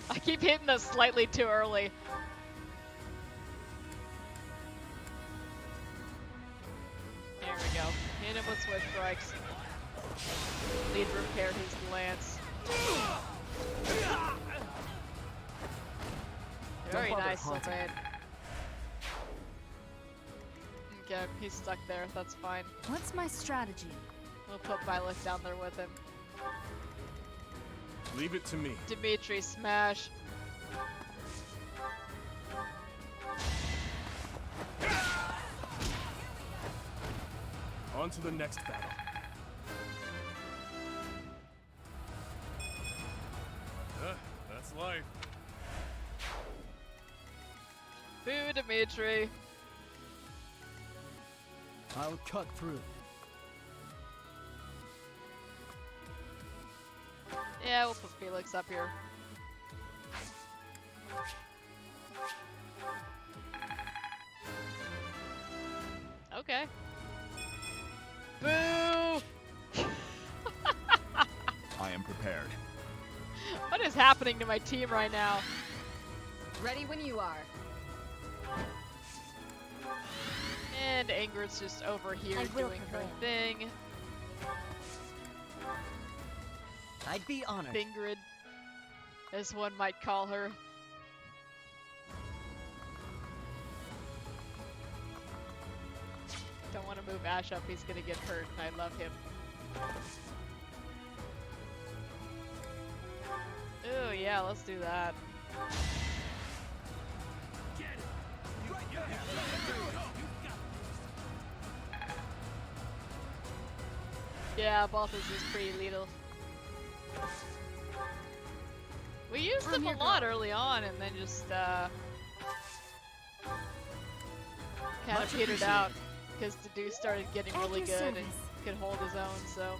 I keep hitting this slightly too early. There we go. Hit him with switch strikes. Lead repair his lance. Very nice, Sylvain. Okay, he's stuck there. That's fine. What's my strategy? We'll put Violet down there with him. Leave it to me. Dimitri, smash. On to the next battle. That's life. Boo, Dimitri. I'll cut through. Yeah, we'll put Felix up here. Okay. Boo! I am prepared. What is happening to my team right now? Ready when you are. And Ingrid's just over here doing her thing. I'd be honored. Ingrid, as one might call her. Don't want to move Ash up, he's gonna get hurt, and I love him. Ooh, yeah, let's do that. Yeah, Balthus is pretty lethal. We used him a lot early on, and then just kind of petered out because the dude started getting really good and could hold his own. So.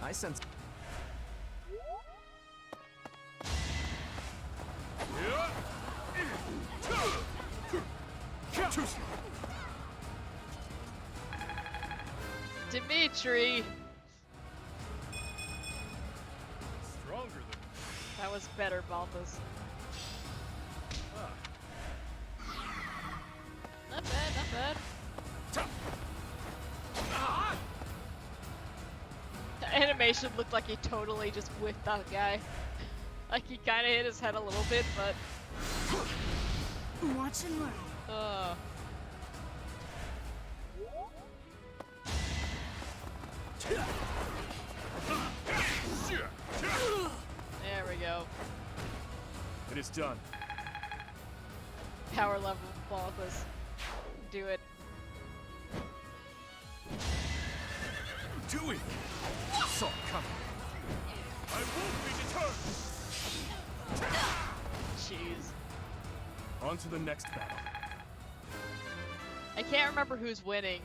I sense. Dimitri! Stronger than that was better, Balthus. Not bad, not bad. animation looked like he totally just whiffed that guy. Like he kind of hit his head a little bit, but. Watch and learn. There we go. It is done. Power level Balthus. Do it. Do it! Saw it coming. I won't be deterred! Jeez. On to the next battle. I can't remember who's winning.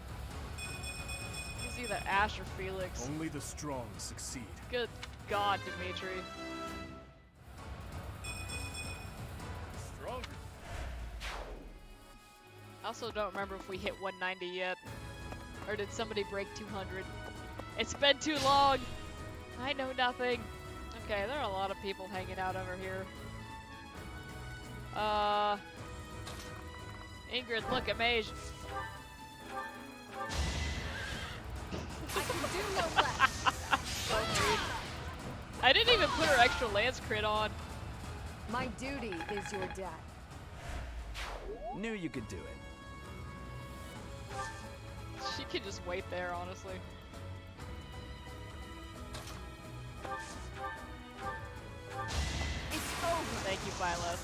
It's either Ash or Felix. Only the strong succeed. Good God, Dimitri. Stronger. I also don't remember if we hit 190 yet. Or did somebody break 200? It's been too long! I know nothing. Okay, there are a lot of people hanging out over here. Ingrid, look at Mage. I can do no less. So rude. I didn't even put her extra lance crit on. My duty is your death. Knew you could do it. She could just wait there, honestly. It's over. Thank you, Violet.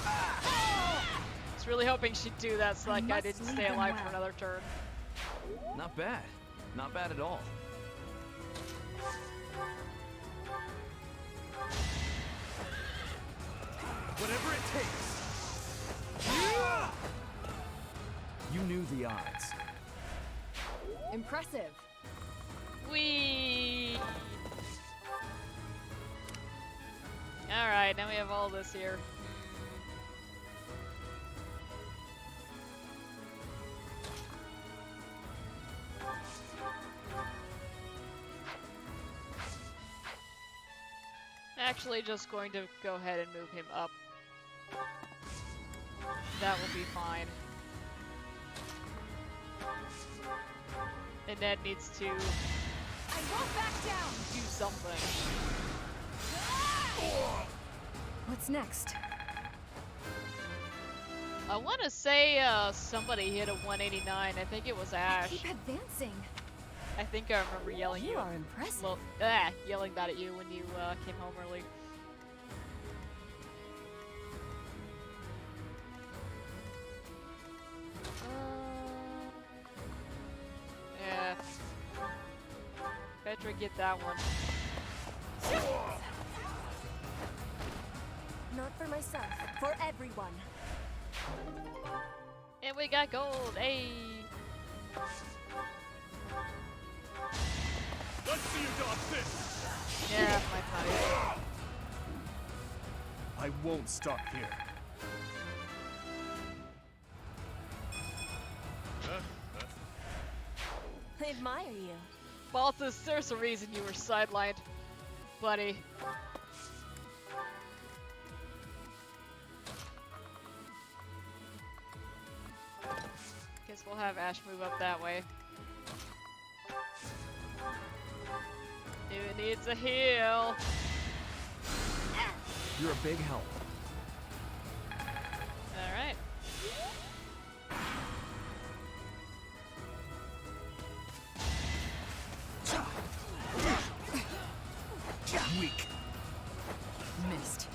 I was really hoping she'd do that so that guy didn't stay alive for another turn. Not bad. Not bad at all. Whatever it takes. You knew the odds. Impressive. Whee! Alright, now we have all this here. Actually, just going to go ahead and move him up. That will be fine. And Ned needs to I won't back down. do something. What's next? I want to say somebody hit a 189. I think it was Ash. Keep advancing. I think I remember yelling You are impressive. Well, yelling that at you when you came home early. Yeah. Petra, get that one. Not for myself, for everyone. And we got gold. Hey. Let's see you dodge this! Yeah, my time. I won't stop here. I admire you. Balthus, there's a reason you were sidelined, buddy. Guess we'll have Ash move up that way. It needs a heal. You're a big help. Alright. Weak. Missed.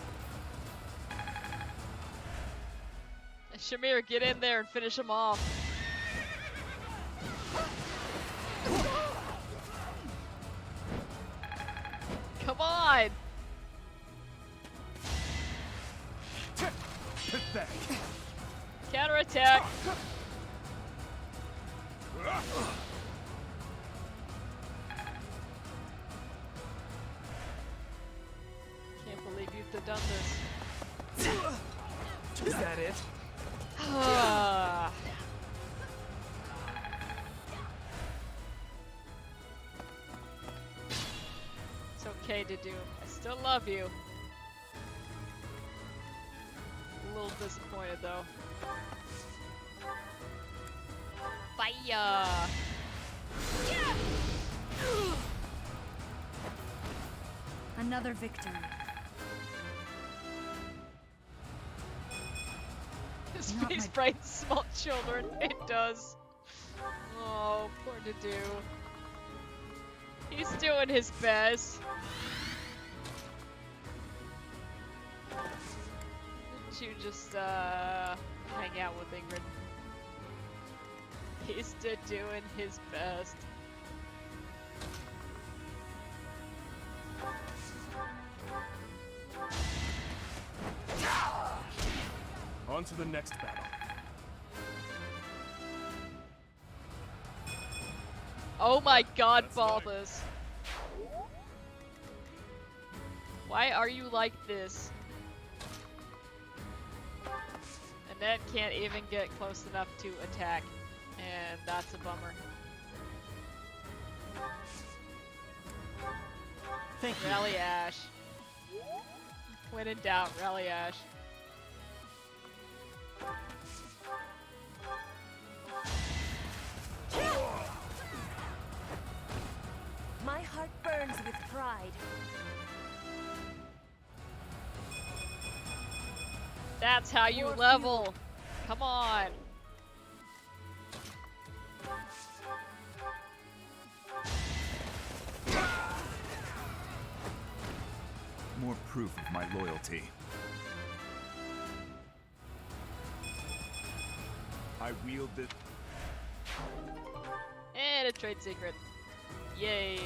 Shamir, get in there and finish him off. Come on! Pathetic. Counterattack! Can't believe you've done this. Is that it? It's okay to do. I still love you. A little disappointed though. Fire! Another victory. His face brightens small children. It does. Oh, poor Dedue. He's doing his best. Didn't you just, hang out with Ingrid? He's doing his best. On to the next battle. Oh my god, Balthus. Why are you like this? Annette can't even get close enough to attack, and that's a bummer. Thank you. Rally Ash. When in doubt, rally Ash. My heart burns with pride. That's how you level. Come on. More proof of my loyalty. I wield the... And a trade secret. Yay.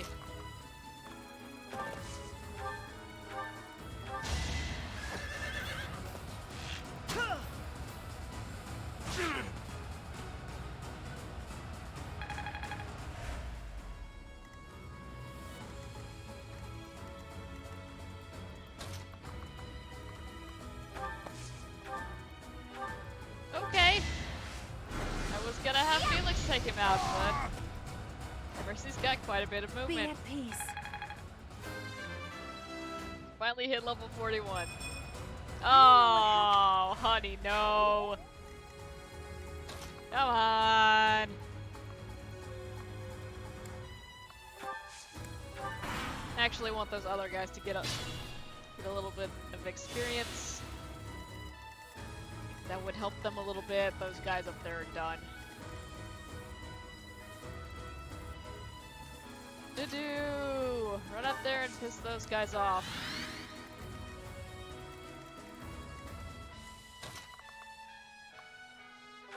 Okay. I was gonna have Felix take him out, but Mercy's got quite a bit of Be movement. at peace. Finally hit level 41. Oh, honey, no. Come on. I actually want those other guys to get a little bit of experience. That would help them a little bit. Those guys up there are done. Dedue! Run up there and piss those guys off.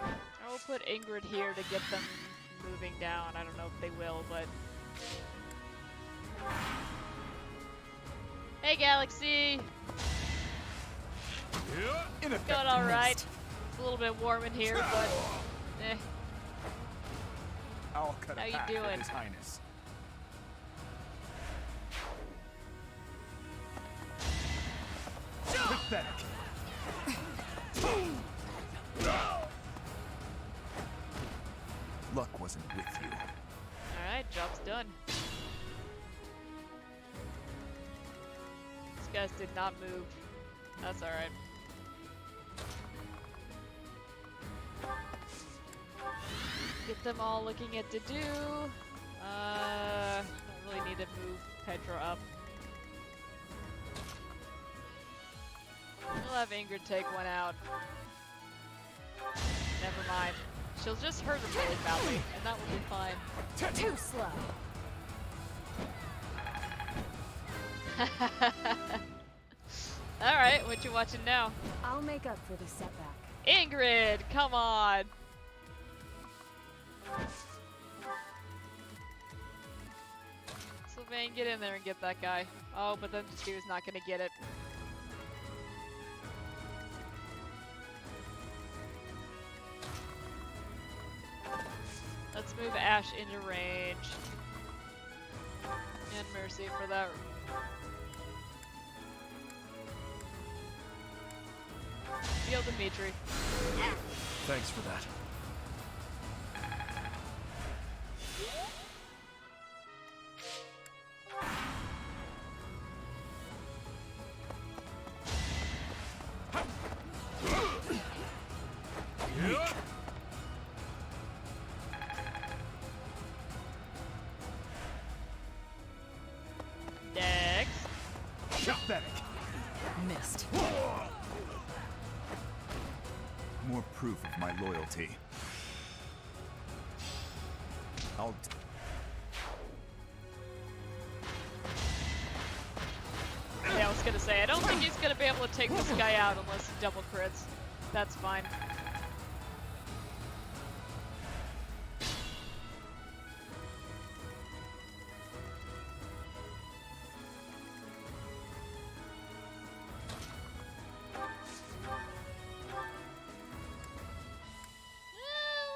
I will put Ingrid here to get them moving down. I don't know if they will, but... Hey, Galaxy! It's going alright. It's a little bit warm in here, but... eh. I'll cut How a you path doing? with His Highness. Pathetic. Luck wasn't with you. Alright, job's done. These guys did not move. That's alright. Get them all looking at Dedue. Don't really need to move Petra up. We'll have Ingrid take one out. Never mind. She'll just hurt him really badly, and that will be fine. Too slow. Alright, what you watching now? I'll make up for the setback. Ingrid, come on! Sylvain, get in there and get that guy. Oh, but then Dedue's not gonna get it. Let's move Ash into range. And Mercy for that. Heal Dimitri. Thanks for that. Next. more proof of my loyalty. Yeah, I was gonna say, I don't think he's gonna be able to take this guy out unless he double crits. That's fine.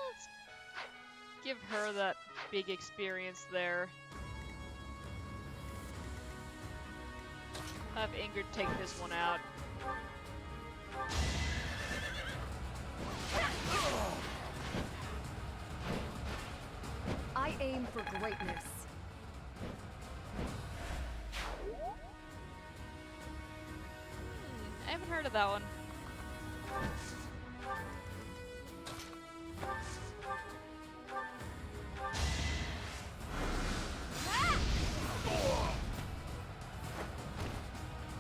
Let's give her that big experience there. Have Ingrid take this one out. I aim for greatness. I haven't heard of that one.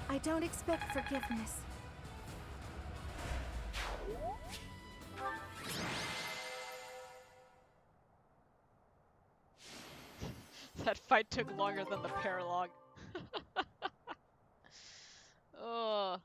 I don't expect forgiveness. That fight took longer than the paralog. Oh.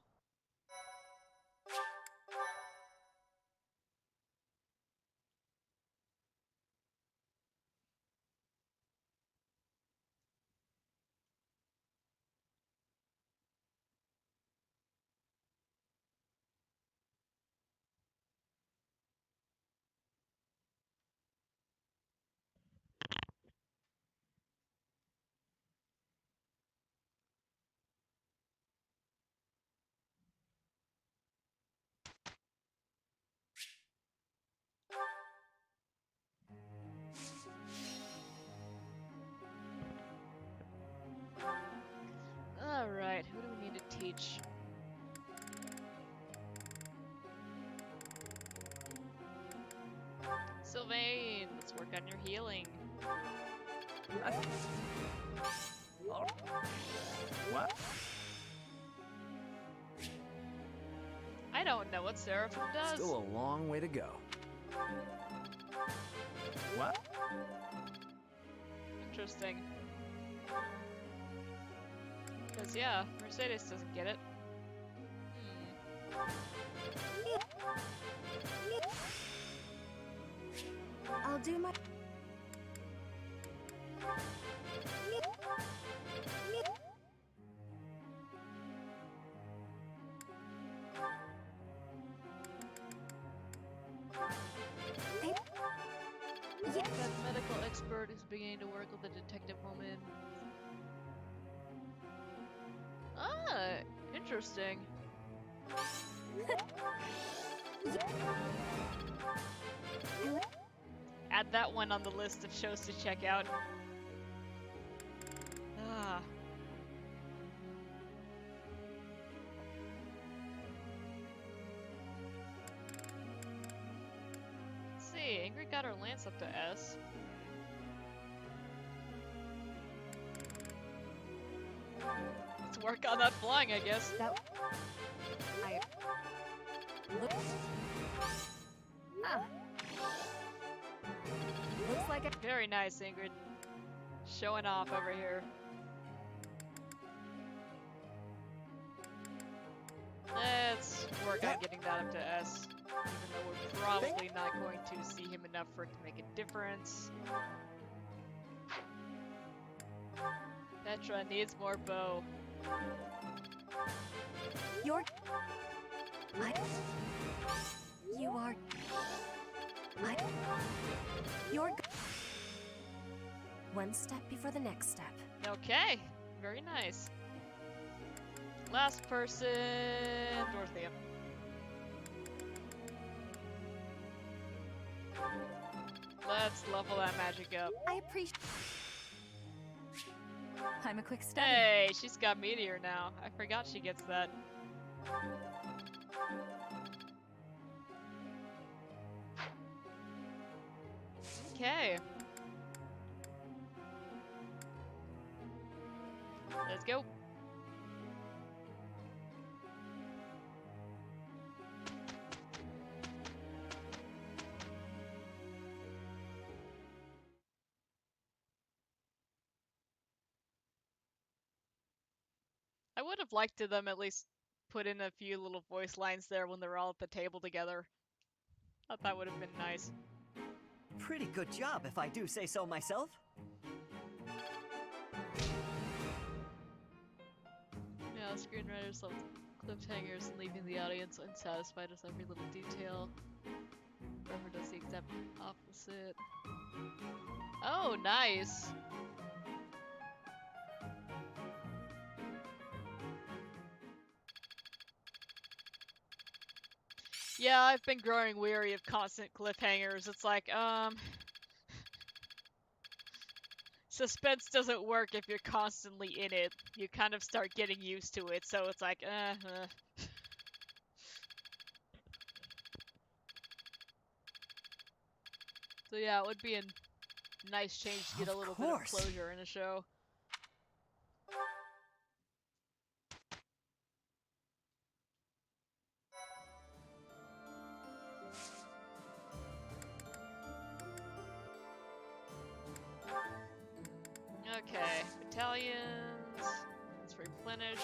Alright, who do we need to teach? Sylvain, let's work on your healing. What? I don't know what Seraphim does. Still a long way to go. What? Interesting. Because, yeah, Mercedes doesn't get it. I'll do my... That medical expert is beginning to work with a detective woman. Ah, interesting. Add that one on the list of shows to check out. Ah. Let's see, Ingrid got her lance up to S. Let's work on that flying, I guess. Looks like Very nice, Ingrid. Showing off over here. Let's work on getting that up to S. Even though we're probably not going to see him enough for it to make a difference. Petra needs more bow. You're... You are... You're... One step before the next step. Okay, very nice. Last person, Dorothea. Let's level that magic up. I appreciate... I'm a quick study. Hey, she's got Meteor now. I forgot she gets that. Okay. Let's go. I would have liked to them at least put in a few little voice lines there when they're all at the table together. Thought that would have been nice. Pretty good job, if I do say so myself. Yeah, screenwriters love cliffhangers and leaving the audience unsatisfied with every little detail. Whoever does the exact opposite. Oh, nice! Yeah, I've been growing weary of constant cliffhangers. It's like, suspense doesn't work if you're constantly in it. You kind of start getting used to it, so it's like, So yeah, it would be a nice change to get a little bit of closure in a show. Okay, battalions. Let's replenish.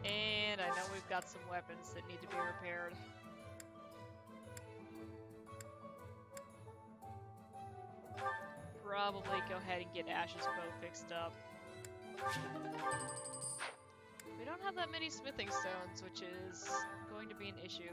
And I know we've got some weapons that need to be repaired. Probably go ahead and get Ash's bow fixed up. We don't have that many smithing stones, which is going to be an issue.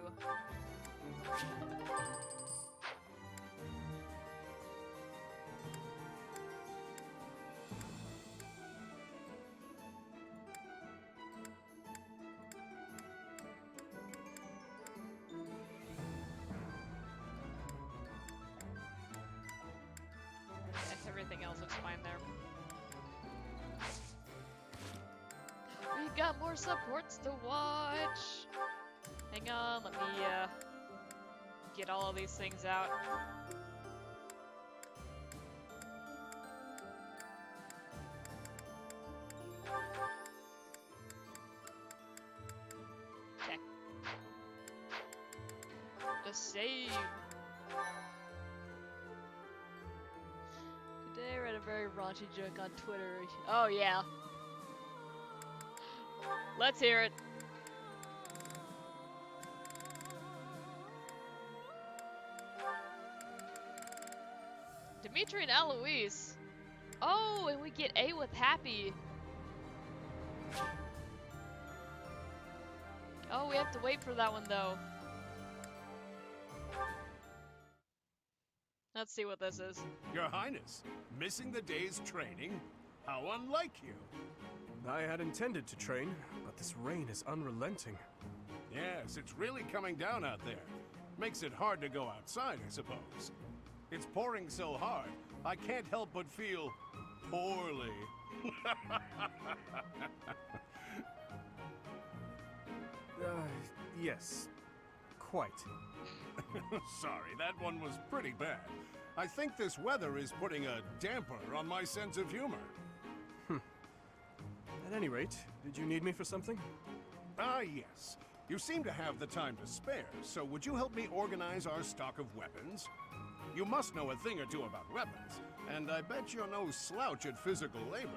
Everything else looks fine there. We got more supports to watch! Hang on, let me get all of these things out. Okay. Just save! Today I read a very raunchy joke on Twitter. Oh yeah. Let's hear it. Dimitri and Eloise. Oh, and we get A with Happy. Oh, we have to wait for that one though. Let's see what this is. Your Highness, missing the day's training? How unlike you. I had intended to train, but this rain is unrelenting. Yes, it's really coming down out there. Makes it hard to go outside, I suppose. It's pouring so hard, I can't help but feel poorly. Yes, quite. Sorry, that one was pretty bad. I think this weather is putting a damper on my sense of humor. At any rate, did you need me for something? Ah, yes. You seem to have the time to spare, so would you help me organize our stock of weapons? You must know a thing or two about weapons, and I bet you're no slouch at physical labor.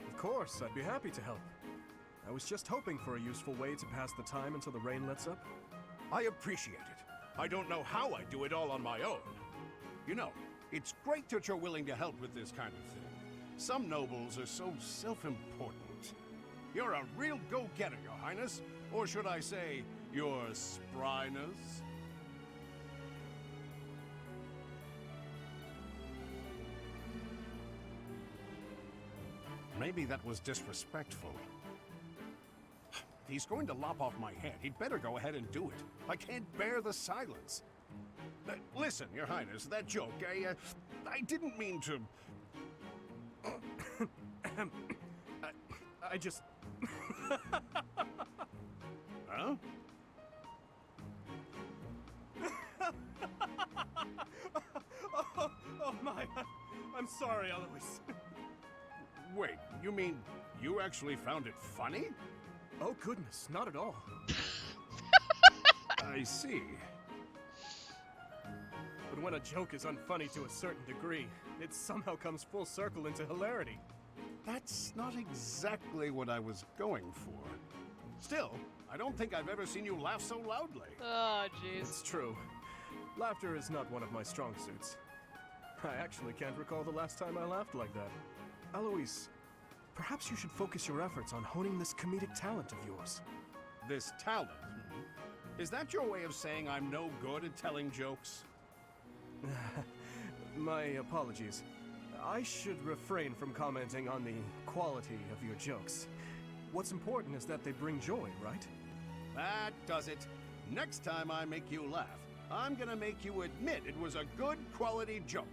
Of course, I'd be happy to help. I was just hoping for a useful way to pass the time until the rain lets up. I appreciate it. I don't know how I do it all on my own. You know, it's great that you're willing to help with this kind of thing. Some nobles are so self-important. You're a real go-getter, Your Highness. Or should I say, your spryness? Maybe that was disrespectful. If he's going to lop off my head, he'd better go ahead and do it. I can't bear the silence. Listen, Your Highness, that joke, I didn't mean to... I just... Huh? oh my, I'm sorry, Eloise. Wait, you mean you actually found it funny? Oh goodness, not at all. I see. But when a joke is unfunny to a certain degree, it somehow comes full circle into hilarity. That's not exactly what I was going for. Still, I don't think I've ever seen you laugh so loudly. Oh, jeez. It's true. Laughter is not one of my strong suits. I actually can't recall the last time I laughed like that. Eloise, perhaps you should focus your efforts on honing this comedic talent of yours. This talent? Is that your way of saying I'm no good at telling jokes? My apologies. I should refrain from commenting on the quality of your jokes. What's important is that they bring joy, right? That does it. Next time I make you laugh, I'm gonna make you admit it was a good quality joke.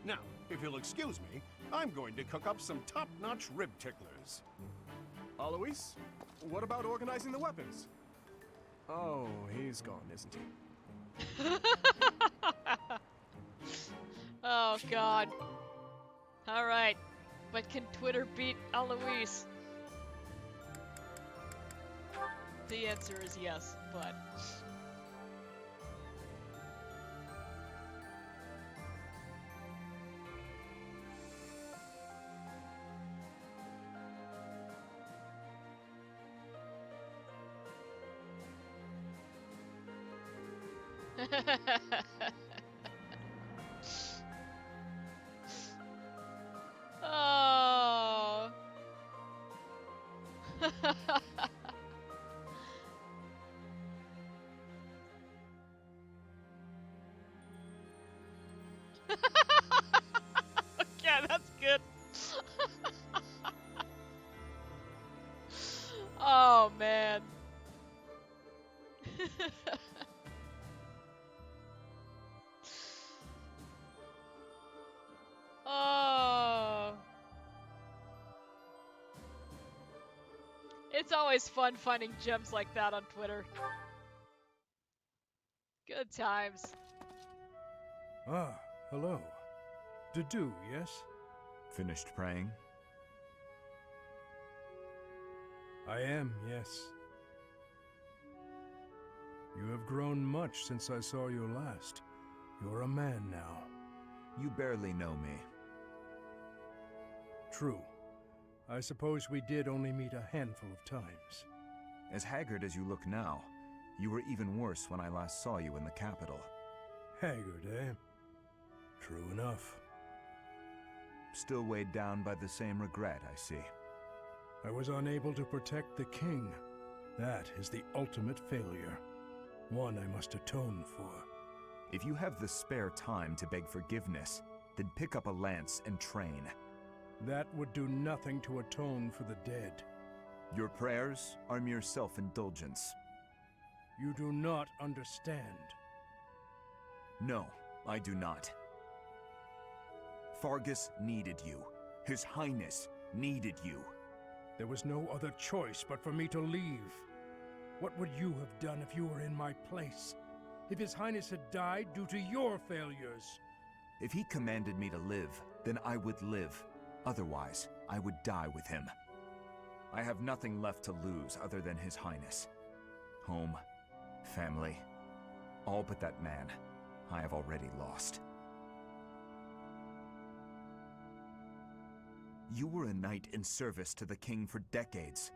Now, if you'll excuse me, I'm going to cook up some top-notch rib ticklers. Alois, what about organizing the weapons? Oh, he's gone, isn't he? Oh, God. Alright. But can Twitter beat Eloise? The answer is yes, but... Oh. Okay, that's good. Oh, man. Oh. It's always fun finding gems like that on Twitter. Good times. Ah, hello. Dedu, yes? Finished praying? I am, yes. You have grown much since I saw you last. You're a man now. You barely know me. True. I suppose we did only meet a handful of times. As haggard as you look now, you were even worse when I last saw you in the capital. Haggard, eh? True enough. Still weighed down by the same regret, I see. I was unable to protect the king. That is the ultimate failure. One I must atone for. If you have the spare time to beg forgiveness, then pick up a lance and train. That would do nothing to atone for the dead. Your prayers are mere self-indulgence. You do not understand. No, I do not. Fargus needed you. His Highness needed you. There was no other choice but for me to leave. What would you have done if you were in my place? If His Highness had died due to your failures? If he commanded me to live, then I would live. Otherwise, I would die with him. I have nothing left to lose other than His Highness. Home, family, all but that man I have already lost. You were a knight in service to the king for decades.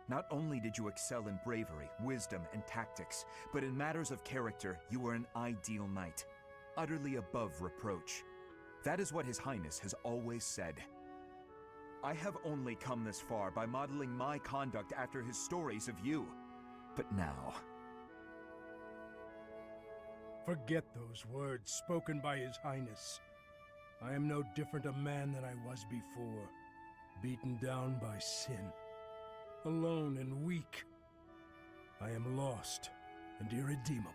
Not only did you excel in bravery, wisdom, and tactics, but in matters of character, you were an ideal knight, utterly above reproach. That is what His Highness has always said. I have only come this far by modeling my conduct after his stories of you. But now... Forget those words spoken by His Highness. I am no different a man than I was before. Beaten down by sin. Alone and weak. I am lost and irredeemable.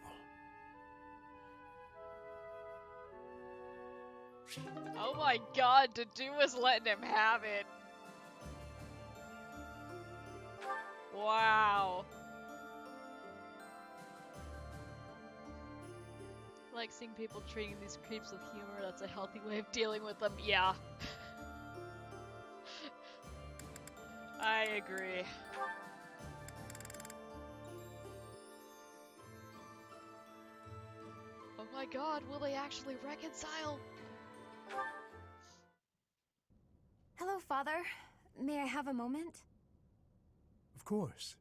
Oh my god, Dedu was letting him have it. Wow. I like seeing people treating these creeps with humor. That's a healthy way of dealing with them. Yeah. I agree. Oh my god, will they actually reconcile? Hello, Father. may I have a moment? Of course.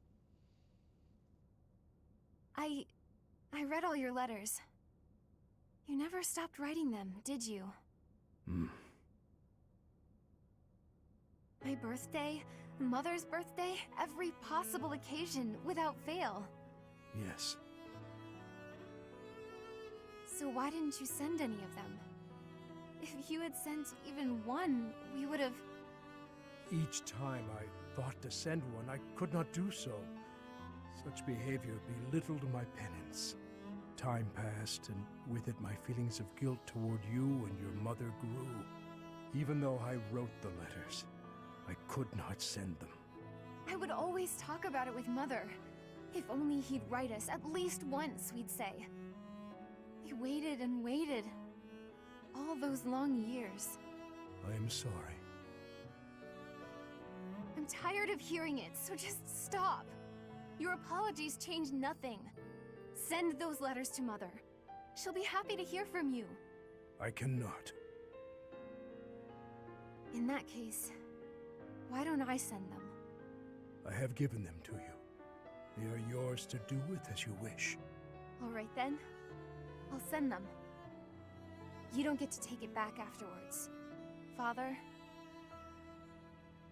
I read all your letters. You never stopped writing them, did you? My birthday, Mother's birthday, every possible occasion, without fail. Yes. So why didn't you send any of them? If you had sent even one, we would have... Each time I thought to send one, I could not do so. Such behavior belittled my penance. Time passed, and with it my feelings of guilt toward you and your mother grew. Even though I wrote the letters, I could not send them. I would always talk about it with Mother. If only he'd write us at least once, we'd say. We waited and waited. All those long years. I am sorry. I'm tired of hearing it, so just stop. Your apologies change nothing. Send those letters to Mother. She'll be happy to hear from you. I cannot. In that case, why don't I send them? I have given them to you. They are yours to do with as you wish. All right then. I'll send them. You don't get to take it back afterwards. Father,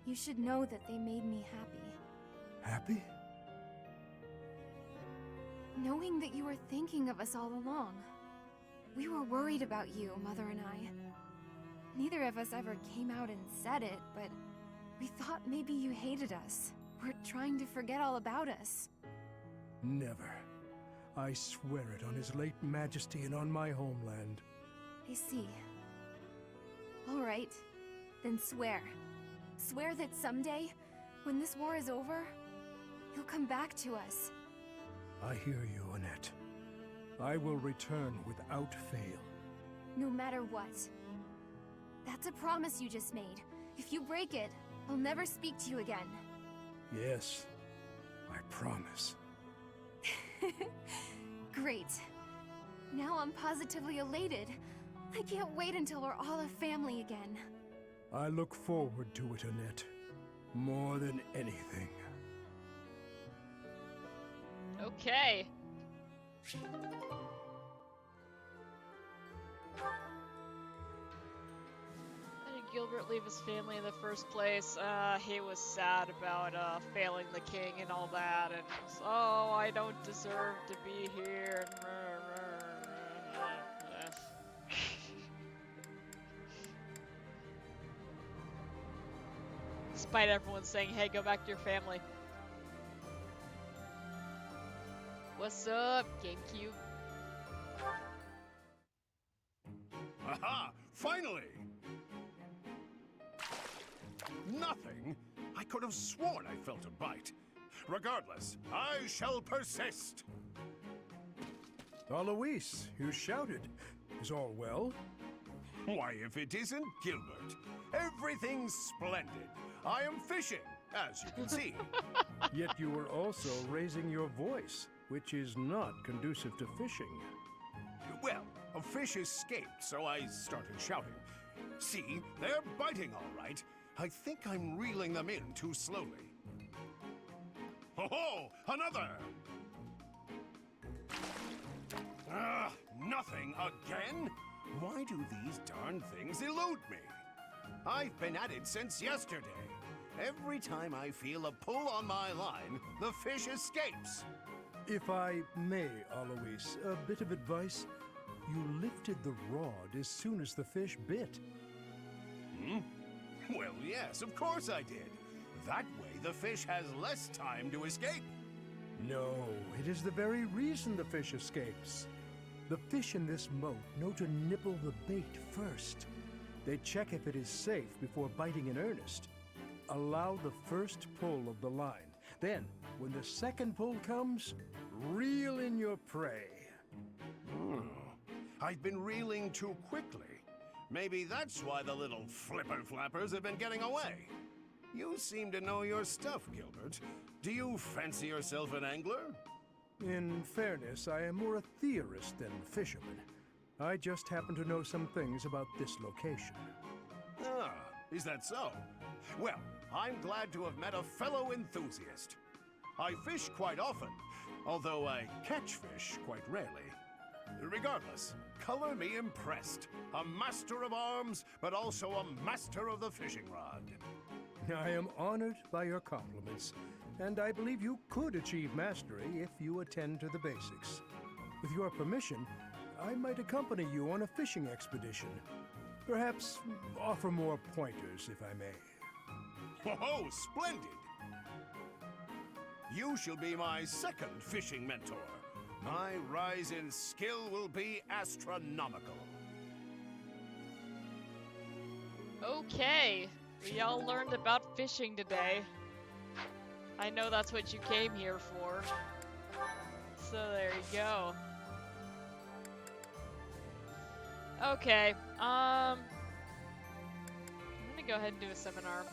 you should know that they made me happy. Happy? Knowing that you were thinking of us all along. We were worried about you, Mother and I. Neither of us ever came out and said it, but we thought maybe you hated us. Were trying to forget all about us. Never. I swear it on His late Majesty and on my homeland. I see. All right. Then swear. Swear that someday, when this war is over, you'll come back to us. I hear you, Annette. I will return without fail. No matter what. That's a promise you just made. If you break it, I'll never speak to you again. Yes, I promise. Great. Now I'm positively elated. I can't wait until we're all a family again. I look forward to it, Annette. More than anything. Okay. Why did Gilbert leave his family in the first place? He was sad about failing the king and all that, and was, oh, I don't deserve to be here. Despite everyone saying, hey, go back to your family. What's up, GameCube? Aha! Finally! Nothing? I could have sworn I felt a bite. Regardless, I shall persist. Alois, you shouted. Is all well? Why, if it isn't Gilbert. Everything's splendid. I am fishing, as you can see. Yet you were also raising your voice, which is not conducive to fishing. Well, a fish escaped, so I started shouting. See, they're biting all right. I think I'm reeling them in too slowly. Ho-ho! Another! Nothing again? Why do these darn things elude me? I've been at it since yesterday. Every time I feel a pull on my line, the fish escapes. If I may, Alois, a bit of advice. You lifted the rod as soon as the fish bit. Hmm? Well, yes, of course I did. That way the fish has less time to escape. No, it is the very reason the fish escapes. The fish in this moat know to nibble the bait first. They check if it is safe before biting in earnest. Allow the first pull of the line. Then, when the second pull comes, reel in your prey. I've been reeling too quickly. Maybe that's why the little flipper-flappers have been getting away. You seem to know your stuff, Gilbert. Do you fancy yourself an angler? In fairness, I am more a theorist than fisherman. I just happen to know some things about this location. Ah, is that so? Well, I'm glad to have met a fellow enthusiast. I fish quite often, although I catch fish quite rarely. Regardless, color me impressed. A master of arms, but also a master of the fishing rod. I am honored by your compliments, and I believe you could achieve mastery if you attend to the basics. With your permission, I might accompany you on a fishing expedition. Perhaps offer more pointers, if I may. Oh, splendid! You shall be my second fishing mentor. My rise in skill will be astronomical. Okay, we all learned about fishing today. I know that's what you came here for. So there you go. Okay, I'm gonna go ahead and do a seminar.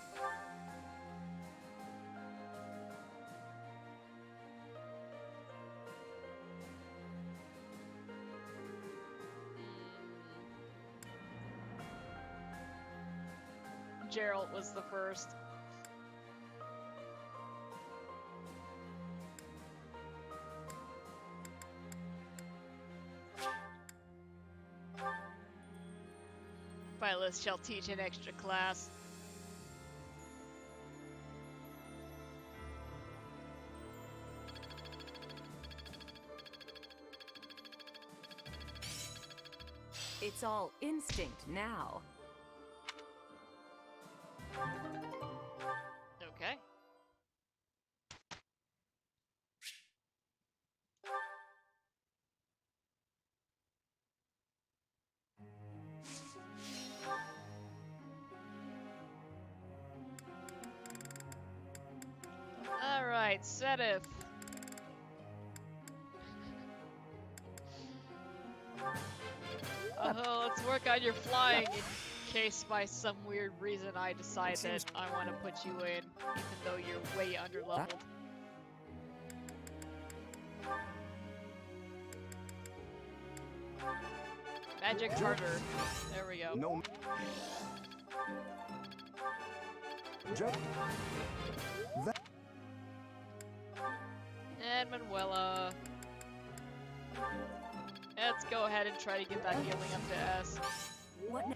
Gerald was the first. Phyllis shall teach an extra class. It's all instinct now. Okay. Alright, Sedith. Let's work on your flying in case by some weird reason I decide that I want to put you in, even though you're way underleveled. Magic harder. There we go. No. And Manuela. Let's go ahead and try to get that healing up to S. What now?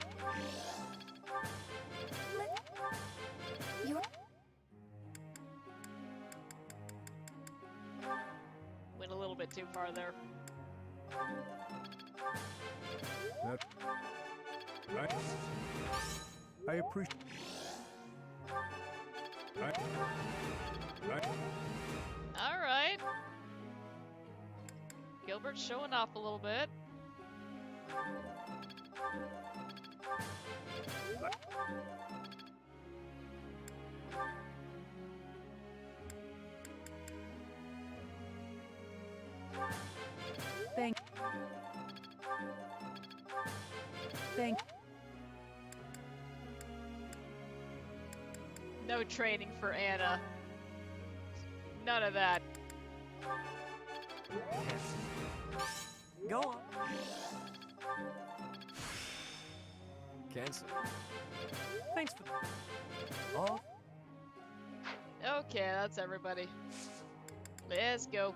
Went a little bit too far there. I appreciate. Alright. Gilbert's showing off a little bit. Thank. No training for Anna. None of that. Go on. Cancel. Thanks for. Oh. Okay, that's everybody. Let's go.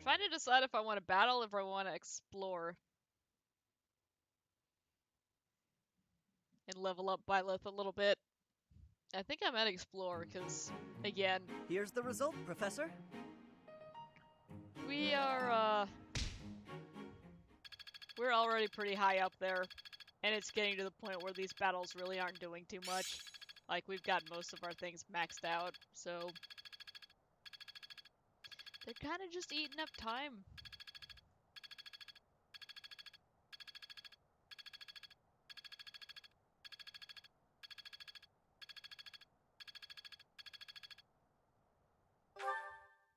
Trying to decide if I want to battle or if I want to explore. And level up Byleth a little bit. I think I'm at explore because, again... Here's the result, Professor. We are, we're already pretty high up there. And it's getting to the point where these battles really aren't doing too much. Like, we've got most of our things maxed out, so... They're kind of just eating up time.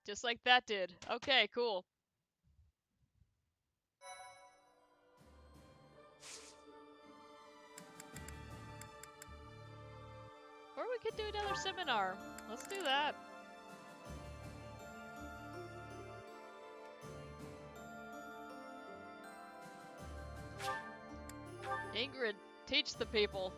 Just like that did. Okay, cool. Or we could do another seminar. Let's do that. Ingrid, teach the people.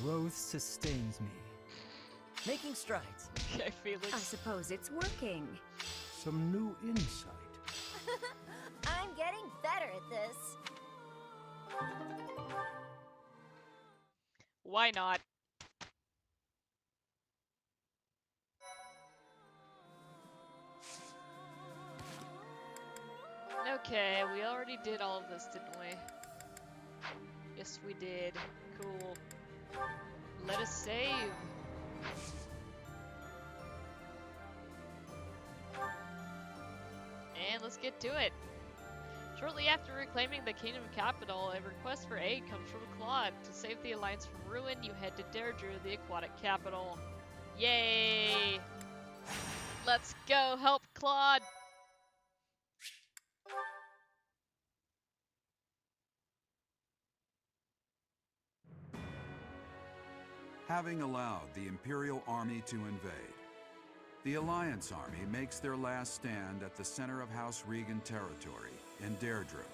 Growth sustains me. Making strides. Okay, Felix. I suppose it's working. Some new insight. I'm getting better at this. Why not? Okay, we already did all of this, didn't we? Yes, we did. Cool. Let us save. And let's get to it. Shortly after reclaiming the kingdom capital, a request for aid comes from Claude. To save the Alliance from ruin, you head to Deirdre, the aquatic capital. Yay! Let's go help Claude! Having allowed the Imperial Army to invade, the Alliance Army makes their last stand at the center of House Regan territory in Deirdre.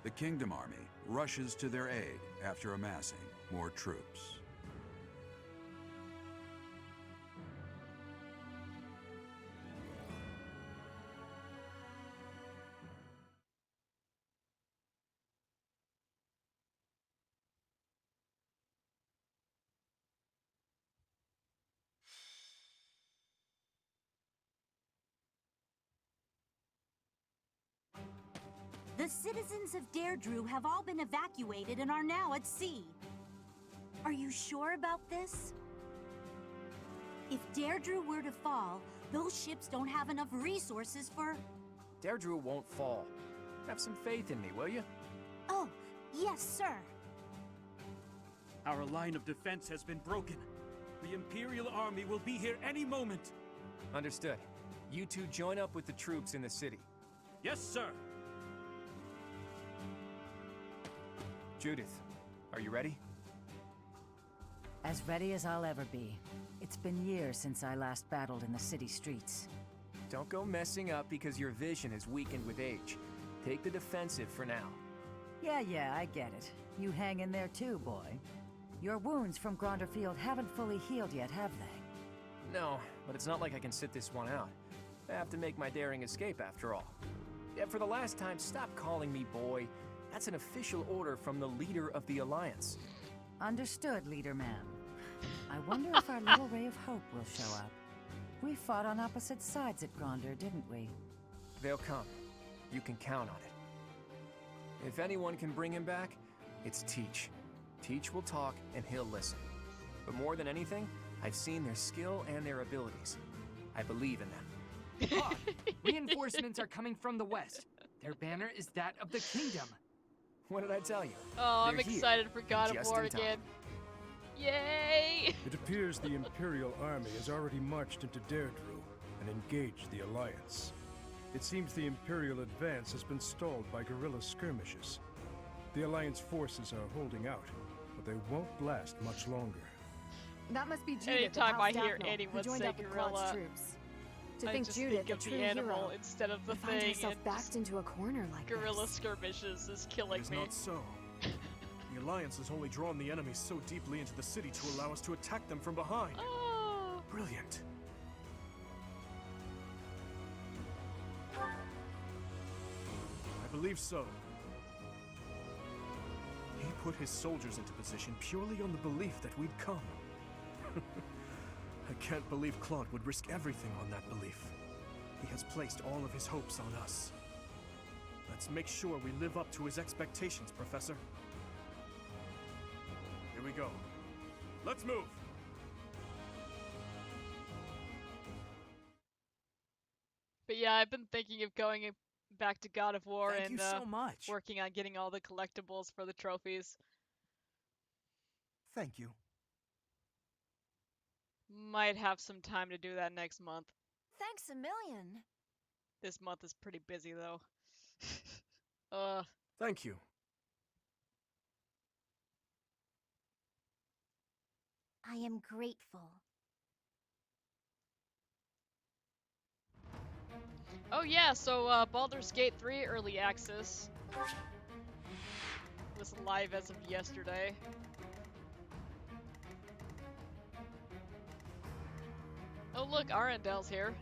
The Kingdom Army rushes to their aid after amassing more troops. The citizens of Deirdre have all been evacuated and are now at sea. Are you sure about this? If Deirdre were to fall, those ships don't have enough resources for... Deirdre won't fall. Have some faith in me, will you? Oh, yes, sir. Our line of defense has been broken. The Imperial Army will be here any moment. Understood. You two join up with the troops in the city. Yes, sir. Judith, are you ready? As ready as I'll ever be. It's been years since I last battled in the city streets. Don't go messing up because your vision is weakened with age. Take the defensive for now. Yeah, I get it. You hang in there too, boy. Your wounds from Gronderfield haven't fully healed yet, have they? No, but it's not like I can sit this one out. I have to make my daring escape after all. Yeah, for the last time, stop calling me boy. That's an official order from the leader of the Alliance. Understood, Leader Man. I wonder if our little ray of hope will show up. We fought on opposite sides at Gronder, didn't we? They'll come. You can count on it. If anyone can bring him back, it's Teach. Teach will talk and he'll listen. But more than anything, I've seen their skill and their abilities. I believe in them. Ah, reinforcements are coming from the west. Their banner is that of the kingdom. What did I tell you? Oh, I'm They're here, excited for God of just War in time. again. Yay! It appears the Imperial Army has already marched into Deirdre and engaged the Alliance. It seems the Imperial advance has been stalled by guerrilla skirmishes. The Alliance forces are holding out, but they won't last much longer. That must be Judith, Anytime the I House hear Dagnall, anyone who joined say up with Claude's gorilla, troops. To I think just Judith, think a of true the animal hero, instead of the would find thing. herself and backed into a corner like guerrilla this. skirmishes is killing It is me. not so. The Alliance has only drawn the enemy so deeply into the city to allow us to attack them from behind. Oh. Brilliant. I believe so. He put his soldiers into position purely on the belief that we'd come. I can't believe Claude would risk everything on that belief. He has placed all of his hopes on us. Let's make sure we live up to his expectations, Professor. Here we go. Let's move! But yeah, I've been thinking of going back to God of War Thank and you so much. working on getting all the collectibles for the trophies. Thank you. Might have some time to do that next month. Thanks a million. This month is pretty busy though. Thank you. I am grateful. Oh yeah, so Baldur's Gate 3 Early Access was live as of yesterday. Oh look, Arendel's here.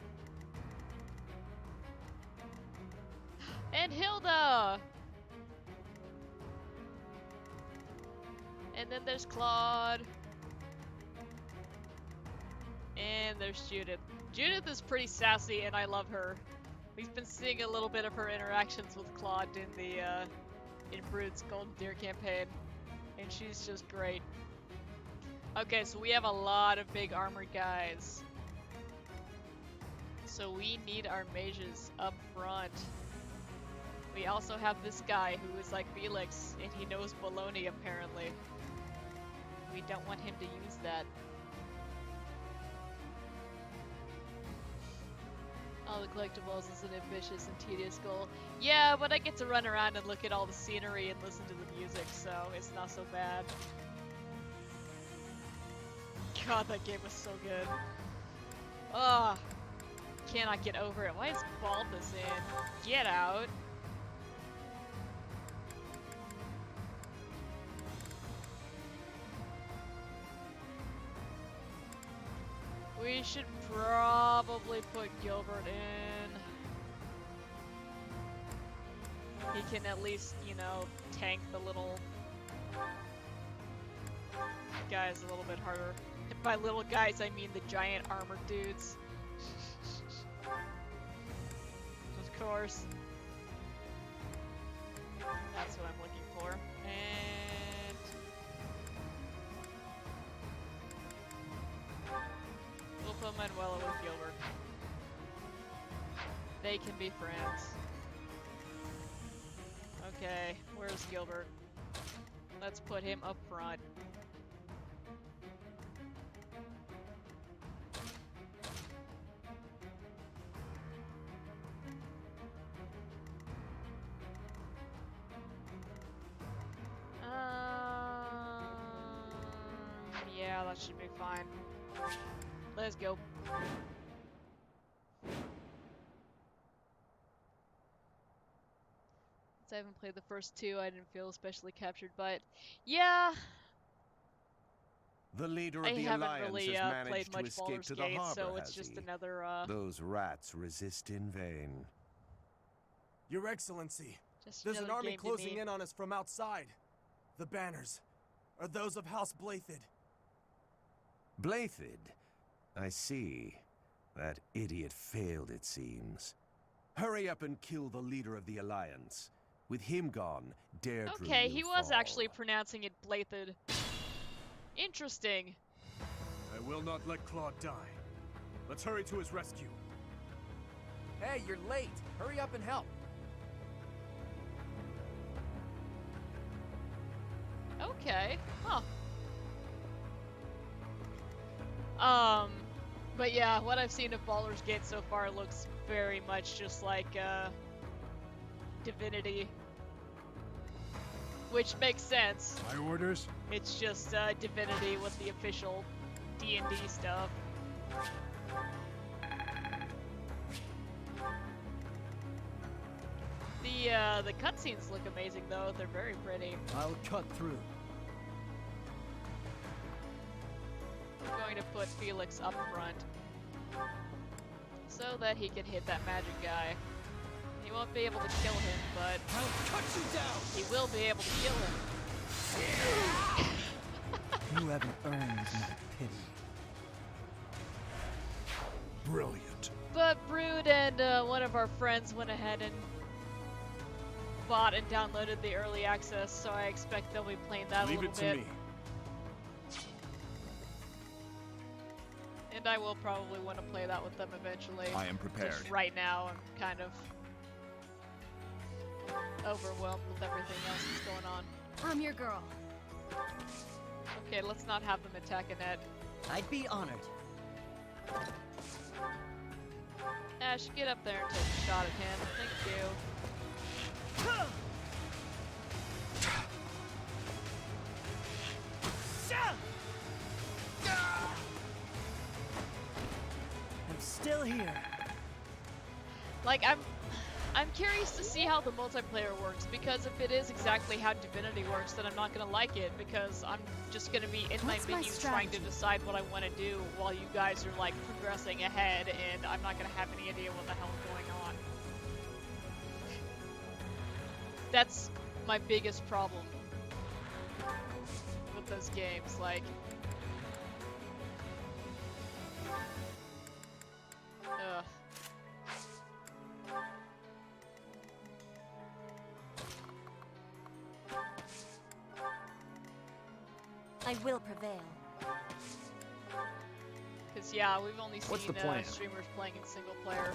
And Hilda! And then there's Claude. And there's Judith. Judith is pretty sassy and I love her. We've been seeing a little bit of her interactions with Claude in the in Brood's Golden Deer campaign. And she's just great. Okay, so we have a lot of big armored guys. So we need our mages up front. We also have this guy who is like Felix, and he knows baloney apparently. We don't want him to use that. All the collectibles is an ambitious and tedious goal. Yeah, but I get to run around and look at all the scenery and listen to the music, so it's not so bad. God, that game was so good. Ugh. Cannot get over it. Why is Balthus in? Get out. We should probably put Gilbert in. He can at least, you know, tank the little guys a little bit harder. And by little guys, I mean the giant armored dudes. Of course. That's what I'm looking for. And we'll put Manuela with Gilbert. They can be friends. Okay, where's Gilbert? Let's put him up front. Yeah, that should be fine. Let's go. Since I haven't played the first two, I didn't feel especially captured by it. Yeah, The leader of I the haven't Alliance really has played managed to much escape Baldur's to the Gate, harbor, so it's has just he? another, Those rats resist in vain. Your Excellency, just there's an another army game to closing me. in on us from outside. The banners are those of House Blathid. Blathid? I see. That idiot failed, it seems. Hurry up and kill the leader of the Alliance. With him gone, Deirdre Okay, will he was fall. actually pronouncing it Blathid. Interesting. I will not let Claude die. Let's hurry to his rescue. Hey, you're late. Hurry up and help. Okay. Huh. But yeah, what I've seen of Baldur's Gate so far looks very much just like, Divinity. Which makes sense. My orders? It's just, Divinity with the official D&D stuff. The cutscenes look amazing though, they're very pretty. I'll cut through. I'm going to put Felix up front. So that he can hit that magic guy. He won't be able to kill him, but I'll cut you down. he will be able to kill him. You haven't earned my pity. Brilliant. But Brood and one of our friends went ahead and bought and downloaded the early access, so I expect they'll be playing that Leave a little it to bit. me. And I will probably want to play that with them eventually. I am prepared. Just right now, I'm kind of overwhelmed with everything else that's going on. I'm your girl. Okay, let's not have them attack Annette. I'd be honored. Ash, get up there and take a shot at him. Thank you. still here. Like, I'm curious to see how the multiplayer works, because if it is exactly how Divinity works, then I'm not gonna like it, because I'm just gonna be in my What's my menu trying to strategy? decide what I want to do while you guys are like progressing ahead, and I'm not gonna have any idea what the hell is going on. That's my biggest problem with those games, like... Ugh. I will prevail. Because, yeah, we've only What's seen the plan? streamers playing in single player.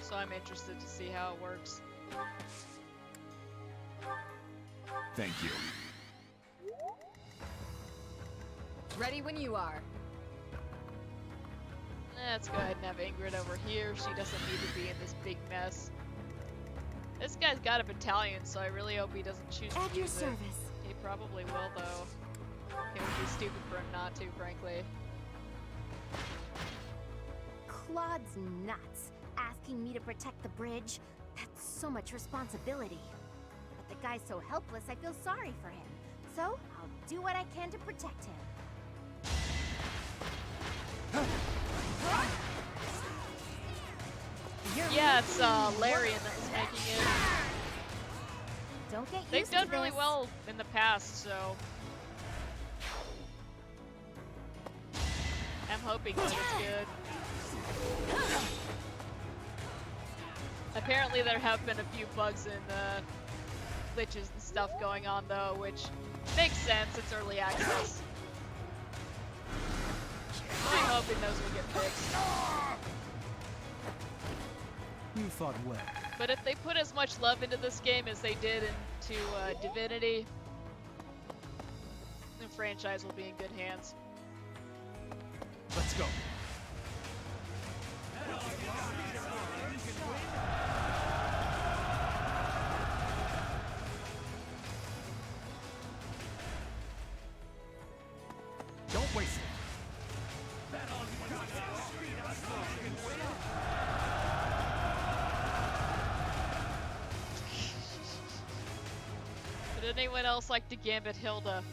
So I'm interested to see how it works. Thank you. Ready when you are. Let's go ahead and have Ingrid over here. She doesn't need to be in this big mess. This guy's got a battalion, so I really hope he doesn't choose to At your use it. service. He probably will, though. It would be stupid for him not to, frankly. Claude's nuts. Asking me to protect the bridge. That's so much responsibility. But the guy's so helpless, I feel sorry for him. So, I'll do what I can to protect him. Yeah, it's Larian that was making it. Don't get used They've to done really this. well in the past, so... I'm hoping that it's good. Apparently there have been a few bugs and glitches and stuff going on, though, which makes sense. It's early access. I'm hoping those will get fixed. You fought well. But if they put as much love into this game as they did into Divinity, the franchise will be in good hands. Let's go. Don't waste it. Would anyone else like to gambit Hilda?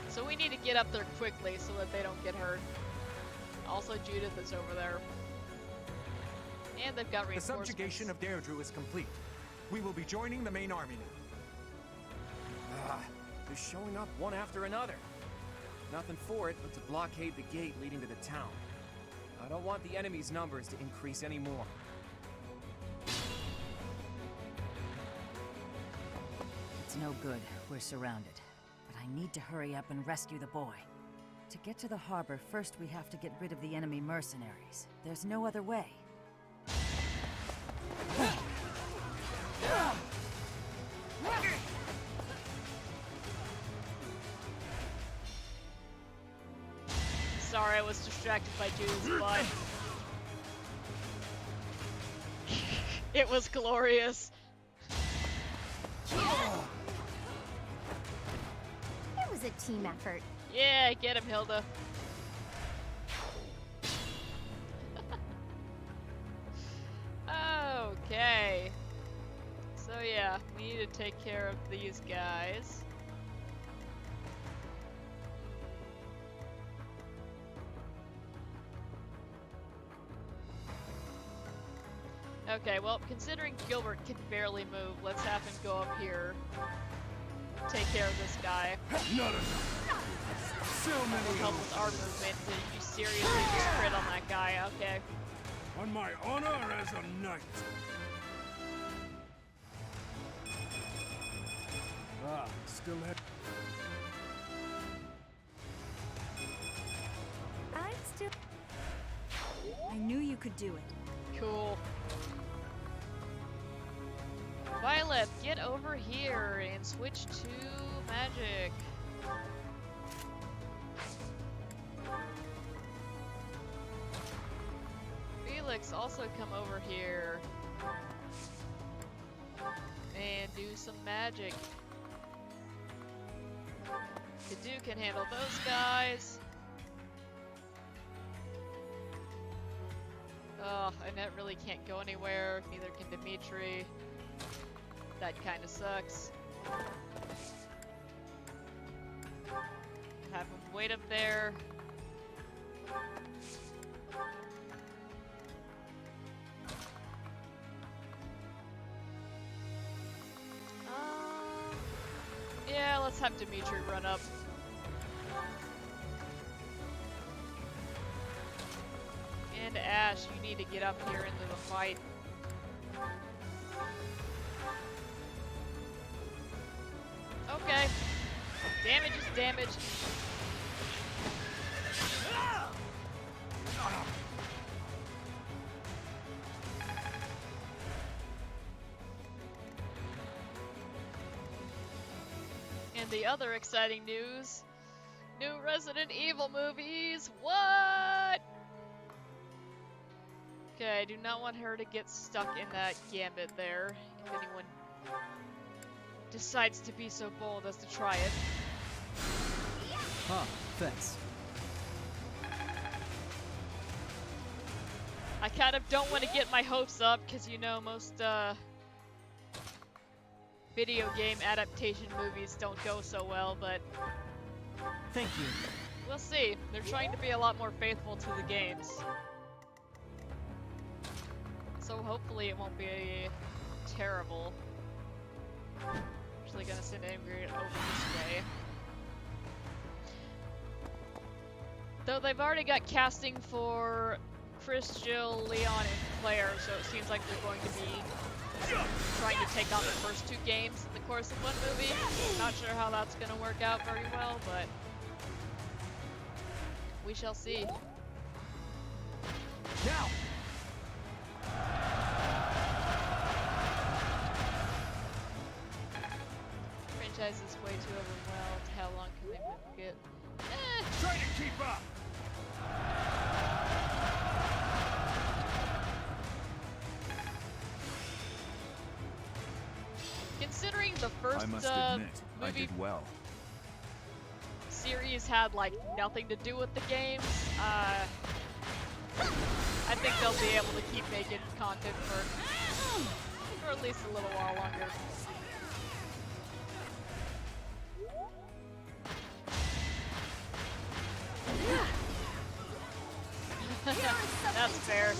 So we need to get up there quickly so that they don't get hurt. Also, Judith is over there. And they've got The reinforcements. subjugation of Deirdre is complete. We will be joining the main army now. They're showing up one after another. Nothing for it but to blockade the gate leading to the town. I don't want the enemy's numbers to increase anymore. It's no good. We're surrounded. But I need to hurry up and rescue the boy. To get to the harbor, first we have to get rid of the enemy mercenaries. There's no other way. Sorry, I was distracted by Judith's butt. It was glorious. It was a team effort. Yeah, get him, Hilda. Okay. So yeah, we need to take care of these guys. Okay, well, considering Gilbert can barely move, let's have him go up here. Take care of this guy. Not enough. So Will many help with our movement. Did you seriously just crit on that guy? Okay. On my honor as a knight. Ah, still have. I'm still. I knew you could do it. Cool. Violet, get over here and switch to magic. Felix, also come over here and do some magic. Kadu can handle those guys. Oh, Annette really can't go anywhere. Neither can Dimitri. That kind of sucks. Have him wait up there. Yeah, let's have Dimitri run up. And Ash, you need to get up here into the fight. Okay. Damage is damage. And the other exciting news, new Resident Evil movies. What? Okay, I do not want her to get stuck in that gambit there. If anyone decides to be so bold as to try it. Huh, thanks. I kind of don't want to get my hopes up, because you know most video game adaptation movies don't go so well, but Thank you. we'll see. They're trying to be a lot more faithful to the games. So hopefully it won't be terrible. Actually gonna send Ingrid over this way. Though they've already got casting for Chris, Jill, Leon, and Claire, so it seems like they're going to be trying to take on the first two games in the course of one movie. Not sure how that's gonna work out very well, but we shall see. Now! Franchise is way too overwhelmed. How long can they milk it? Try to keep up! Considering the first I must admit, I movie did well. series had like nothing to do with the games, I think they'll be able to keep making content for at least a little while longer. That's fair.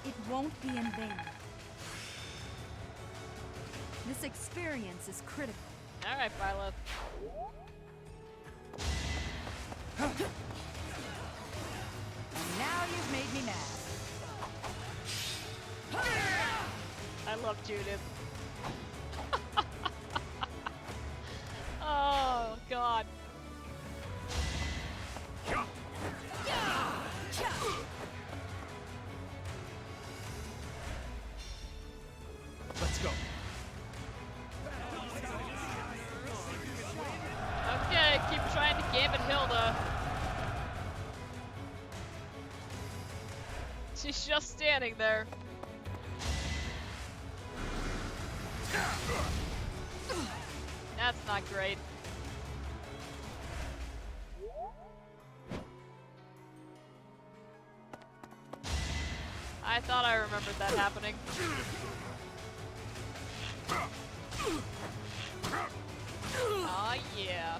It won't be in vain. This experience is critical. Alright, Philo. And now you've made me mad. I love Judith. Oh, God. Let's go. Okay, keep trying to gambit Hilda. She's just standing there. That's not great. I thought I remembered that happening. Aw, yeah.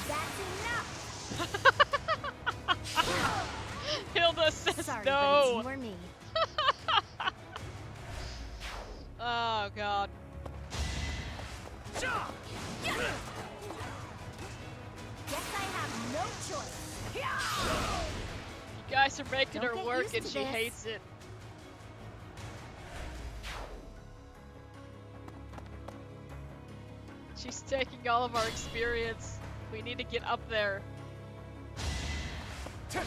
That's enough! Hilda says Sorry, no! but it's you or me. Oh, God. Guess I have no choice. You guys are making Don't her get work used and to she this. hates it. She's taking all of our experience. We need to get up there. How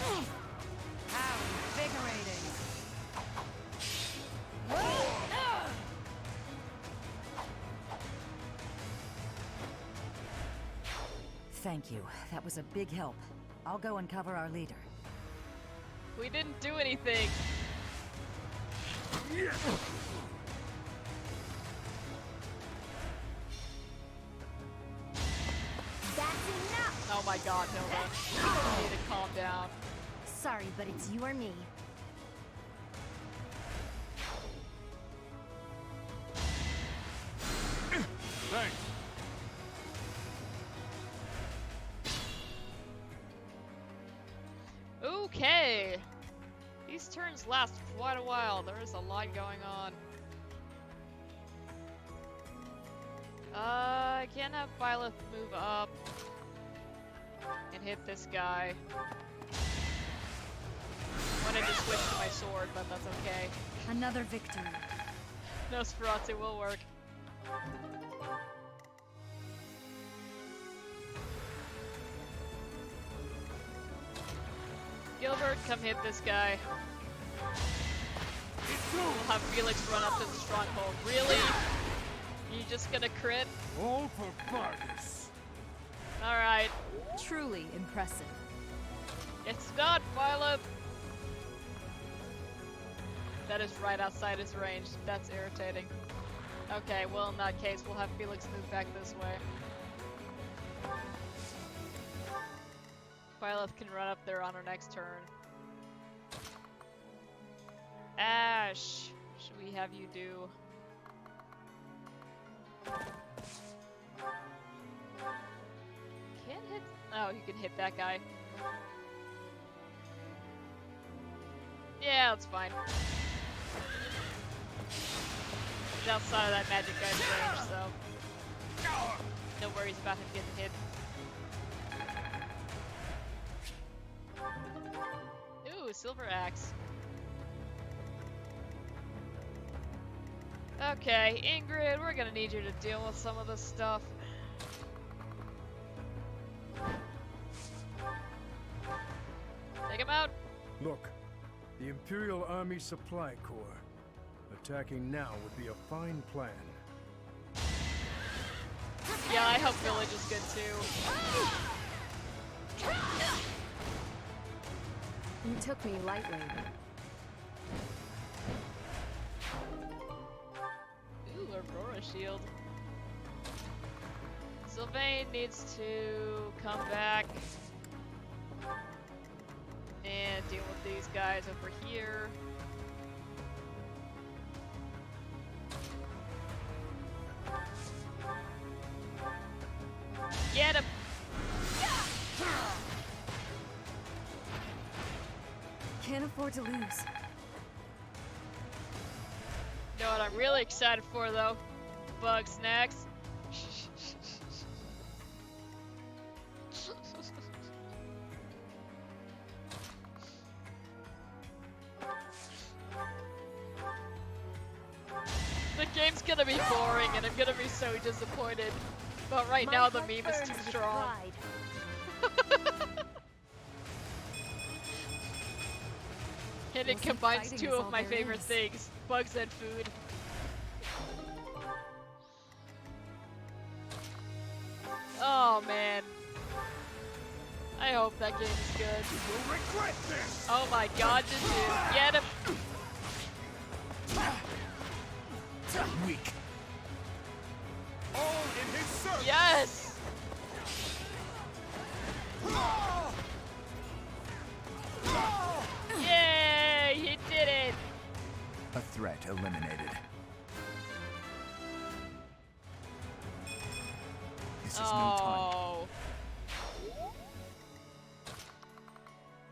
invigorating. Thank you. That was a big help. I'll go and cover our leader. We didn't do anything. That's enough! Oh my god, Nova. You need to calm down. Sorry, but it's you or me. Thanks. Okay. These turns last quite a while. There is a lot going on. I can have Byleth move up and hit this guy. Wanted to switch to my sword, but that's okay. Another victory. Nosferatu will work. Gilbert, come hit this guy. We'll have Felix run up to the stronghold. Really? You just gonna crit? All for Vargas. Alright. Truly impressive. It's not Violet! That is right outside his range. That's irritating. Okay, well in that case, we'll have Felix move back this way. Violet can run up there on her next turn. Ash, what should we have you do? Can't hit. Oh, you can hit that guy. Yeah, that's fine. He's outside of that magic guy's range, so no worries about him getting hit. Ooh, silver axe. Okay, Ingrid, we're gonna need you to deal with some of this stuff. Take him out. Look, the Imperial Army Supply Corps. Attacking now would be a fine plan. Yeah, I hope Village is good too. You took me lightly. Ooh, Aurora Shield. Sylvain needs to come back and deal with these guys over here. Get him! Can't afford to lose. You know what I'm really excited for though? Bug snacks. The game's gonna be boring and I'm gonna be so disappointed. But right now the meme is too strong. And it combines two of my favorite things, bugs and food. Oh man. I hope that game is good. You'll regret this. Oh my god, did you get him? Weak. All in his service. Yes! Yay! He did it! A threat eliminated. This is no time. Oh.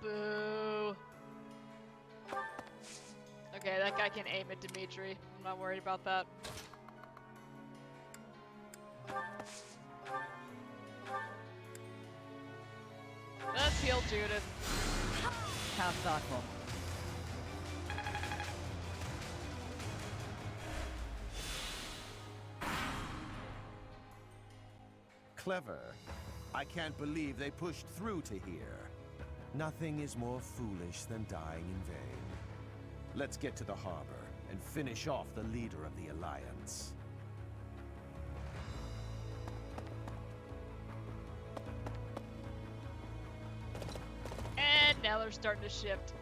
Boo. Okay, that guy can aim at Dimitri. I'm not worried about that. Let's heal Judith. How thoughtful. Clever. I can't believe they pushed through to here. Nothing is more foolish than dying in vain. Let's get to the harbor and finish off the leader of the Alliance. Now they're starting to shift.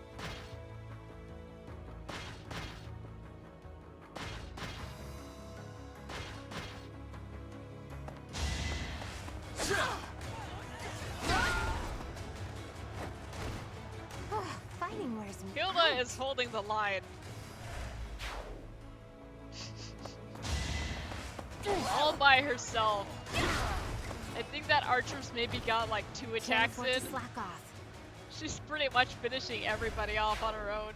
Fighting wears me Hilda out. is holding the line. All by herself. I think that archer's maybe got like 2 Can't attacks afford to in. slack off. She's pretty much finishing everybody off on her own.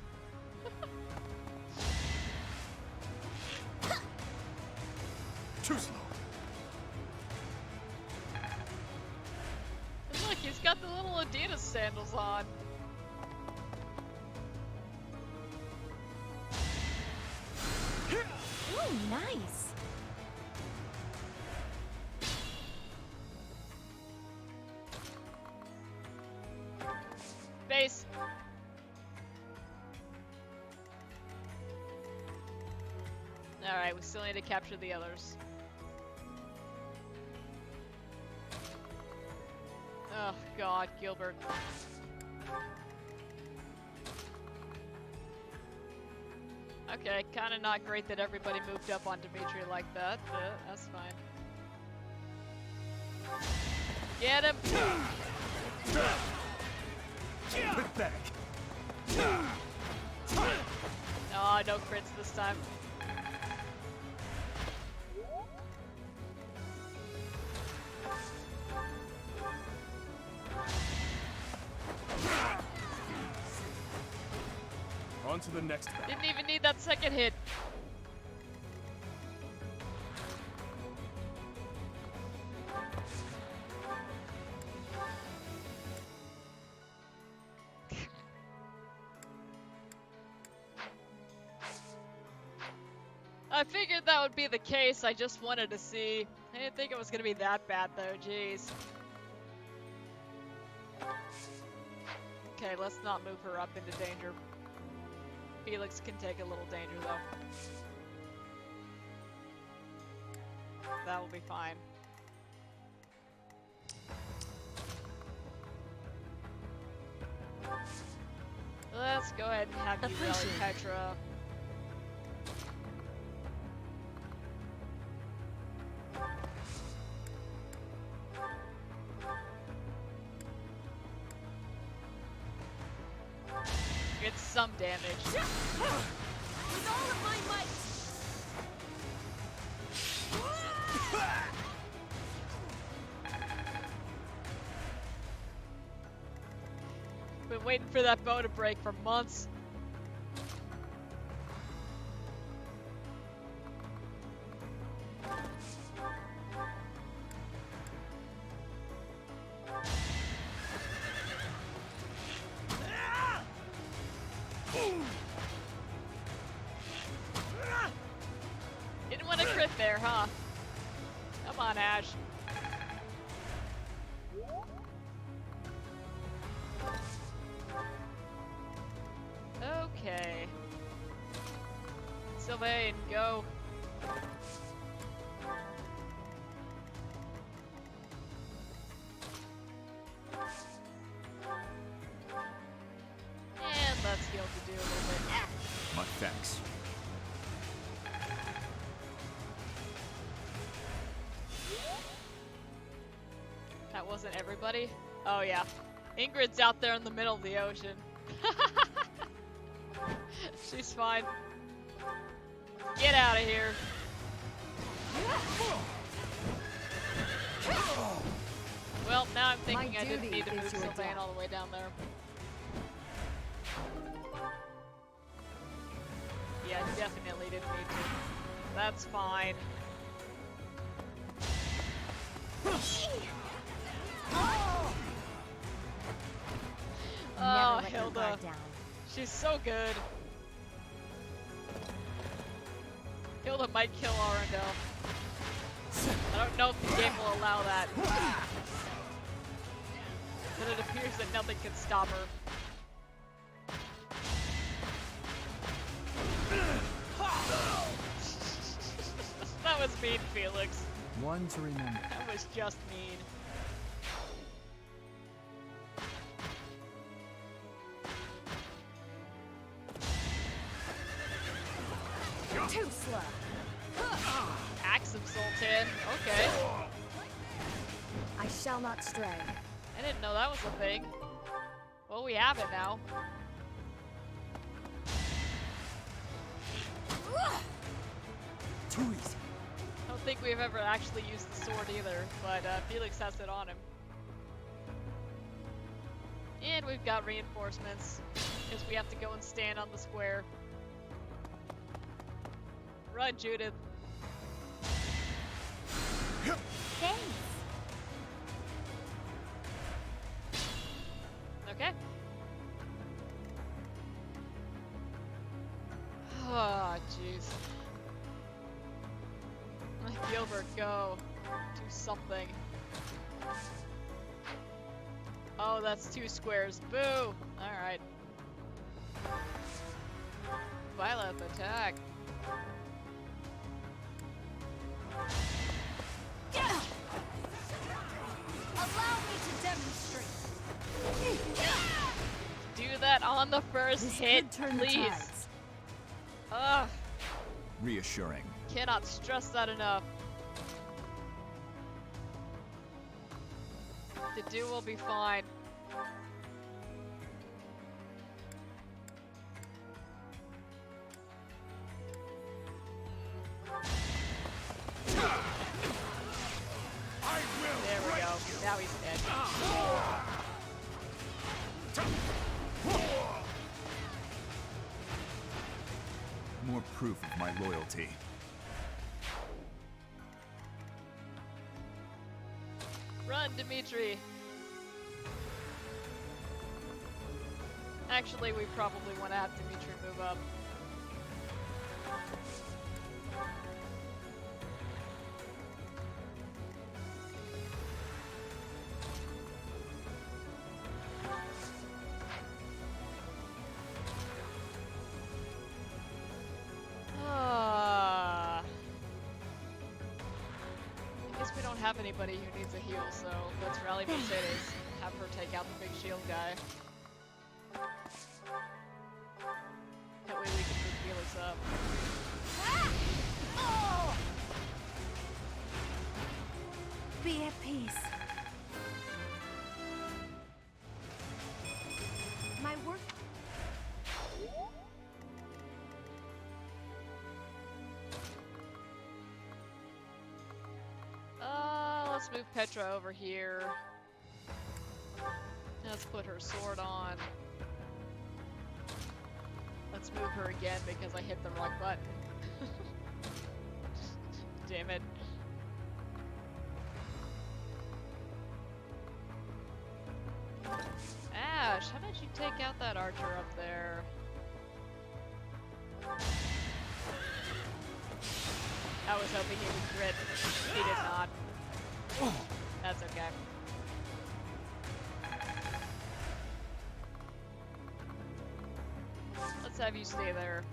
Too slow. And look, he's got the little Adidas sandals on. Ooh, nice. Base. Alright, we still need to capture the others. Oh god, Gilbert. Okay, kinda not great that everybody moved up on Dimitri like that, but that's fine. Get him! Pathetic. Oh, no crits this time. On to the next battle. Didn't even need that second hit. I figured that would be the case, I just wanted to see. I didn't think it was gonna be that bad though, jeez. Okay, let's not move her up into danger. Felix can take a little danger though. That will be fine. Let's go ahead and have you rally Petra. Get some damage. With all of my might. Been waiting for that bow to break for months. Didn't want to crit there, huh? Come on, Ash. Okay. Sylvain, go. And let's heal to do a little bit. My thanks. That wasn't everybody? Oh yeah. Ingrid's out there in the middle of the ocean. She's fine. Get out of here. Well, now I'm thinking I didn't need to move Sylvain all the way down there. Yeah, definitely didn't need to. That's fine. Oh, Hilda. She's so good. Hilda might kill Arundel. I don't know if the game will allow that. But it appears that nothing can stop her. That was mean, Felix. One to remember. That was just mean. again. Okay. I shall not stray. I didn't know that was a thing. Well, we have it now. Too easy. I don't think we've ever actually used the sword either, but Felix has it on him. And we've got reinforcements, because we have to go and stand on the square. Run, Judith. Thanks. Okay. Oh, jeez. Gilbert, go. Do something. Oh, that's 2 squares. Boo! Alright. Violent attack. Allow me to demonstrate. Do that on the first hit, could turn the please. tides. Ugh. Reassuring. Cannot stress that enough. The duel will be fine. There we go. Now he's dead. More proof of my loyalty. Run, Dimitri! Actually, we probably want to have Dimitri move up. Have anybody who needs a heal, so let's rally Mercedes. Have her take out the big shield guy. That way we can move Felix up. Be at peace. My work. Let's move Petra over here. Let's put her sword on. Let's move her again because I hit the wrong button. Damn it. Ash, how did you take out that archer up there? I was hoping he would crit. He did not. That's okay. Let's have you stay there.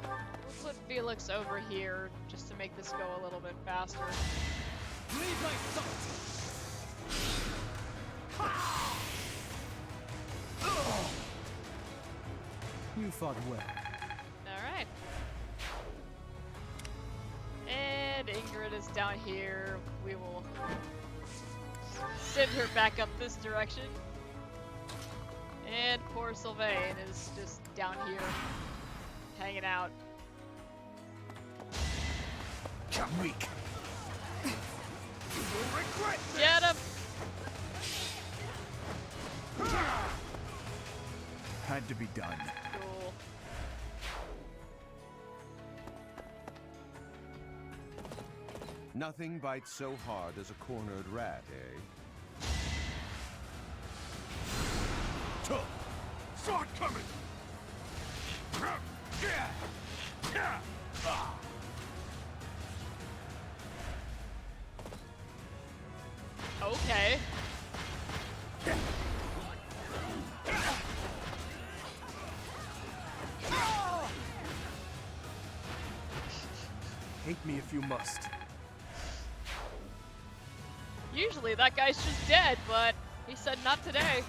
We'll put Felix over here just to make this go a little bit faster. Leave my thoughts. You fought well. Alright. And Ingrid is down here. We will send her back up this direction. And poor Sylvain is just down here, hanging out. Come weak. You'll regret this. Get him! Had to be done. Cool. Nothing bites so hard as a cornered rat, eh? Sword coming. Okay. Hate me if you must. Usually that guy's just dead, but he said not today.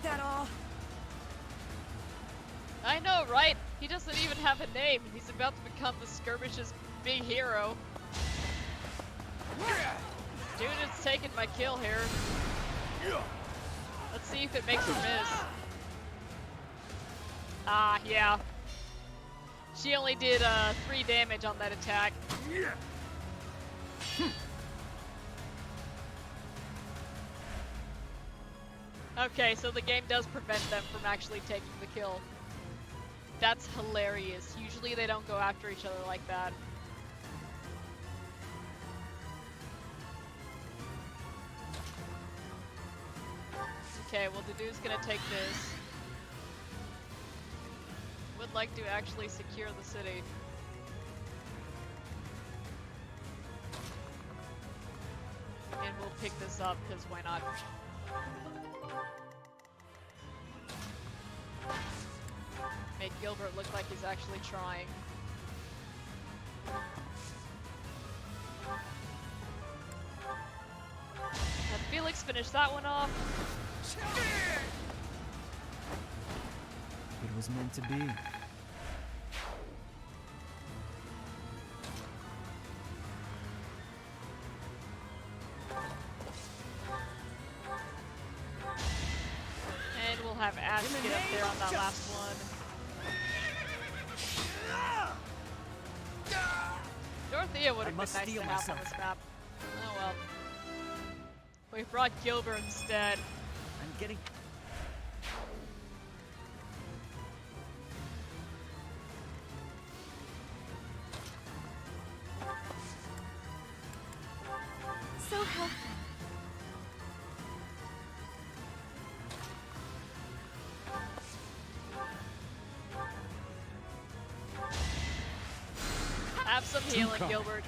that all? I know, right? He doesn't even have a name. He's about to become the skirmish's big hero. Dude is taking my kill here. Let's see if it makes her miss. Ah, yeah. She only did 3 damage on that attack. Okay, so the game does prevent them from actually taking the kill. That's hilarious. Usually they don't go after each other like that. Okay, well the dude's gonna take this. Would like to actually secure the city. And we'll pick this up, because why not? Make Gilbert look like he's actually trying. Had Felix finish that one off. It was meant to be. And we'll have Ash get up there on that last one. Dorothea would have been nice to have on this map. Oh well. We brought Gilbert instead. I'm getting... So helpful. Have some healing, Gilbert.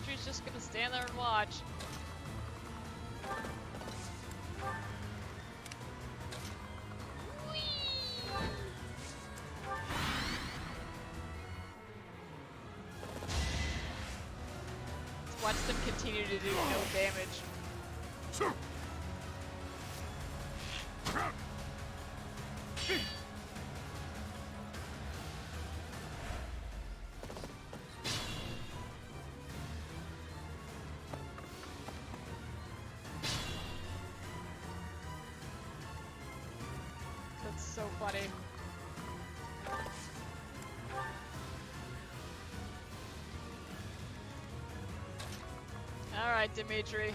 Dimitri's just gonna stand there and watch. Let's watch them continue to do no damage. That's so funny. Alright, Dimitri.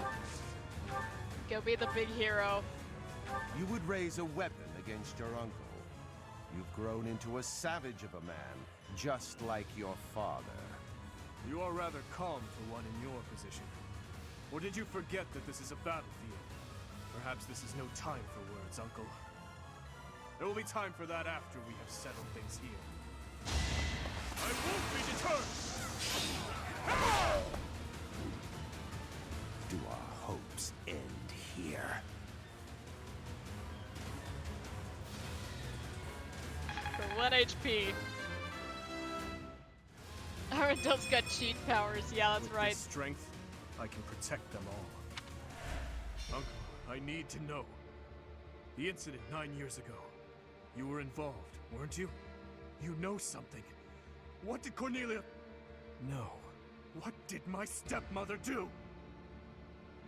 Go be the big hero. You would raise a weapon against your uncle. You've grown into a savage of a man, just like your father. You are rather calm for one in your position. Or did you forget that this is a battlefield? Perhaps this is no time for words, Uncle. There will be time for that after we have settled things here. I won't be deterred! Do our hopes end here? For 1 HP. Arendel's got cheat powers, yeah, that's right. With this strength, I can protect them all. Uncle, I need to know. The incident 9 years ago. You were involved, weren't you? You know something. What did Cornelia... No. What did my stepmother do?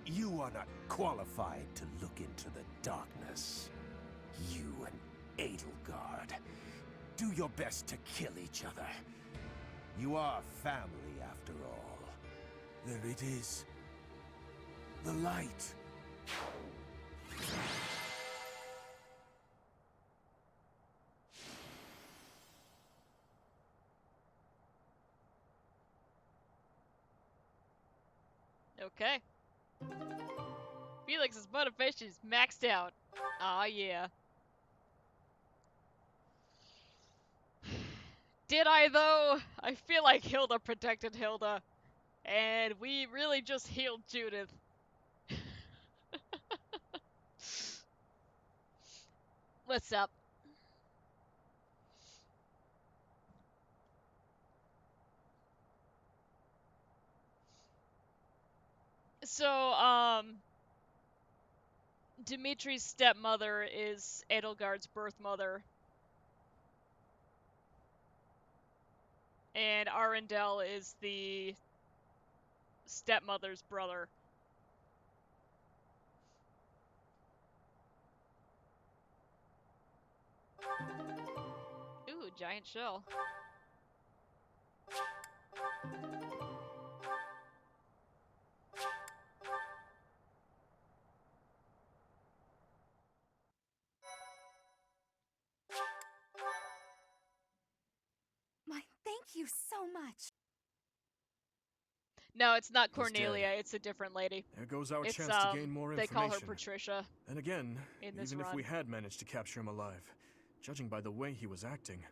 You are not qualified to look into the darkness. You and Edelgard. Do your best to kill each other. You are family, after all. There it is. The light. Okay. Felix's motivation is maxed out. Aw, yeah. Did I, though? I feel like Hilda protected Hilda. And we really just healed Judith. What's up? So, Dimitri's stepmother is Edelgard's birth mother. And Arundel is the stepmother's brother. Ooh, giant shell. My, thank you so much. No, it's not He's Cornelia, dead. it's a different lady. There goes our It's, chance to gain more they information. call her Patricia. And again, in this even if we run. had managed to capture him alive, judging by the way he was acting.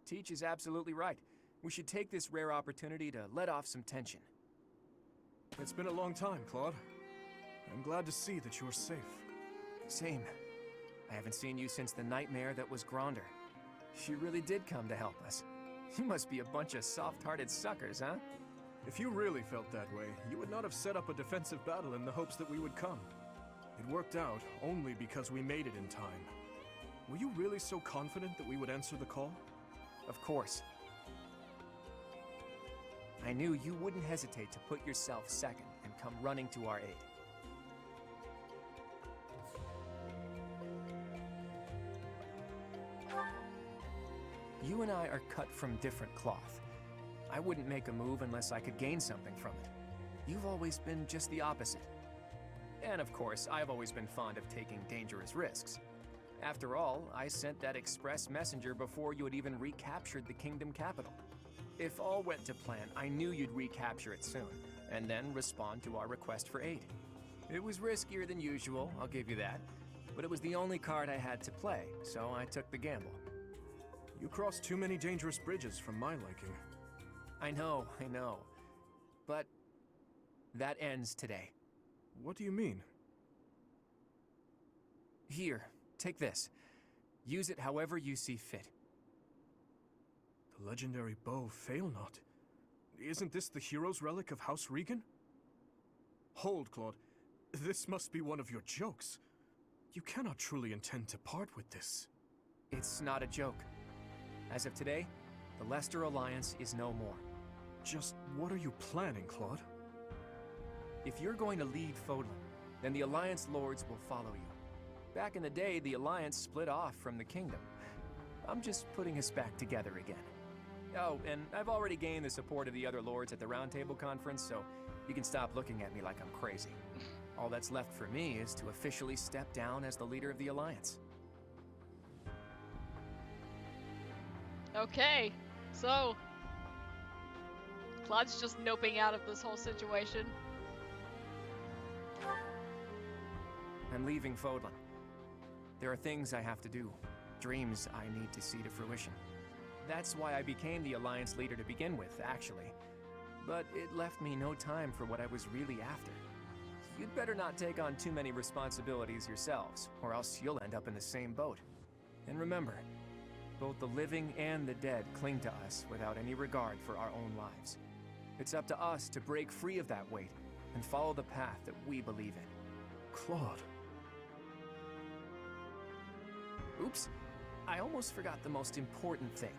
Teach is absolutely right. We should take this rare opportunity to let off some tension. It's been a long time, Claude. I'm glad to see that you're safe. Same. I haven't seen you since the nightmare that was Gronder. She really did come to help us. You must be a bunch of soft-hearted suckers, huh? If you really felt that way, you would not have set up a defensive battle in the hopes that we would come. It worked out only because we made it in time. Were you really so confident that we would answer the call? Of course. I knew you wouldn't hesitate to put yourself second and come running to our aid. You and I are cut from different cloth. I wouldn't make a move unless I could gain something from it. You've always been just the opposite. And of course, I've always been fond of taking dangerous risks. After all, I sent that express messenger before you had even recaptured the kingdom capital. If all went to plan, I knew you'd recapture it soon, and then respond to our request for aid. It was riskier than usual, I'll give you that, but it was the only card I had to play, so I took the gamble. You crossed too many dangerous bridges for my liking. I know. But that ends today. What do you mean? Here, take this. Use it however you see fit. The legendary bow, Fail Not. Isn't this the hero's relic of House Regan? Hold, Claude. This must be one of your jokes. You cannot truly intend to part with this. It's not a joke. As of today, the Leicester Alliance is no more. Just what are you planning, Claude? If you're going to lead Fodlan, then the Alliance Lords will follow you. Back in the day, the Alliance split off from the Kingdom. I'm just putting us back together again. Oh, and I've already gained the support of the other Lords at the Roundtable Conference, so you can stop looking at me like I'm crazy. All that's left for me is to officially step down as the leader of the Alliance. Okay, so Claude's just noping out of this whole situation. I'm leaving Fodlan. There are things I have to do, dreams I need to see to fruition. That's why I became the Alliance leader to begin with, actually. But it left me no time for what I was really after. You'd better not take on too many responsibilities yourselves, or else you'll end up in the same boat. And remember, both the living and the dead cling to us without any regard for our own lives. It's up to us to break free of that weight and follow the path that we believe in. Claude. Oops, I almost forgot the most important thing.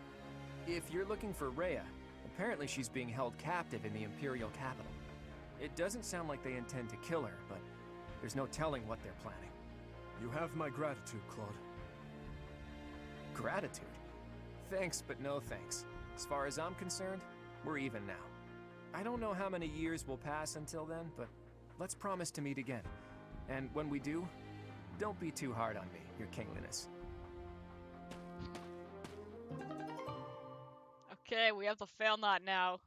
If you're looking for Rhea, apparently she's being held captive in the Imperial capital. It doesn't sound like they intend to kill her, but there's no telling what they're planning. You have my gratitude, Claude. Gratitude? Thanks, but no thanks. As far as I'm concerned, we're even now. I don't know how many years will pass until then, but let's promise to meet again. And when we do, don't be too hard on me, your kingliness. Okay, we have the Fail Not now,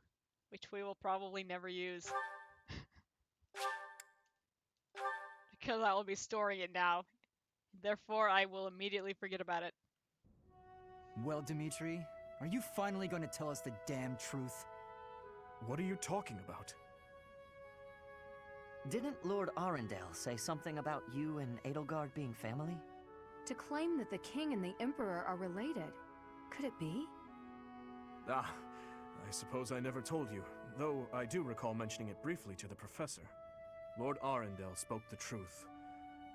which we will probably never use. because I will be storing it now. Therefore, I will immediately forget about it. Well, Dimitri, are you finally going to tell us the damn truth? What are you talking about? Didn't Lord Arundel say something about you and Edelgard being family? To claim that the king and the emperor are related. Could it be? Ah, I suppose I never told you, though I do recall mentioning it briefly to the professor. Lord Arundel spoke the truth.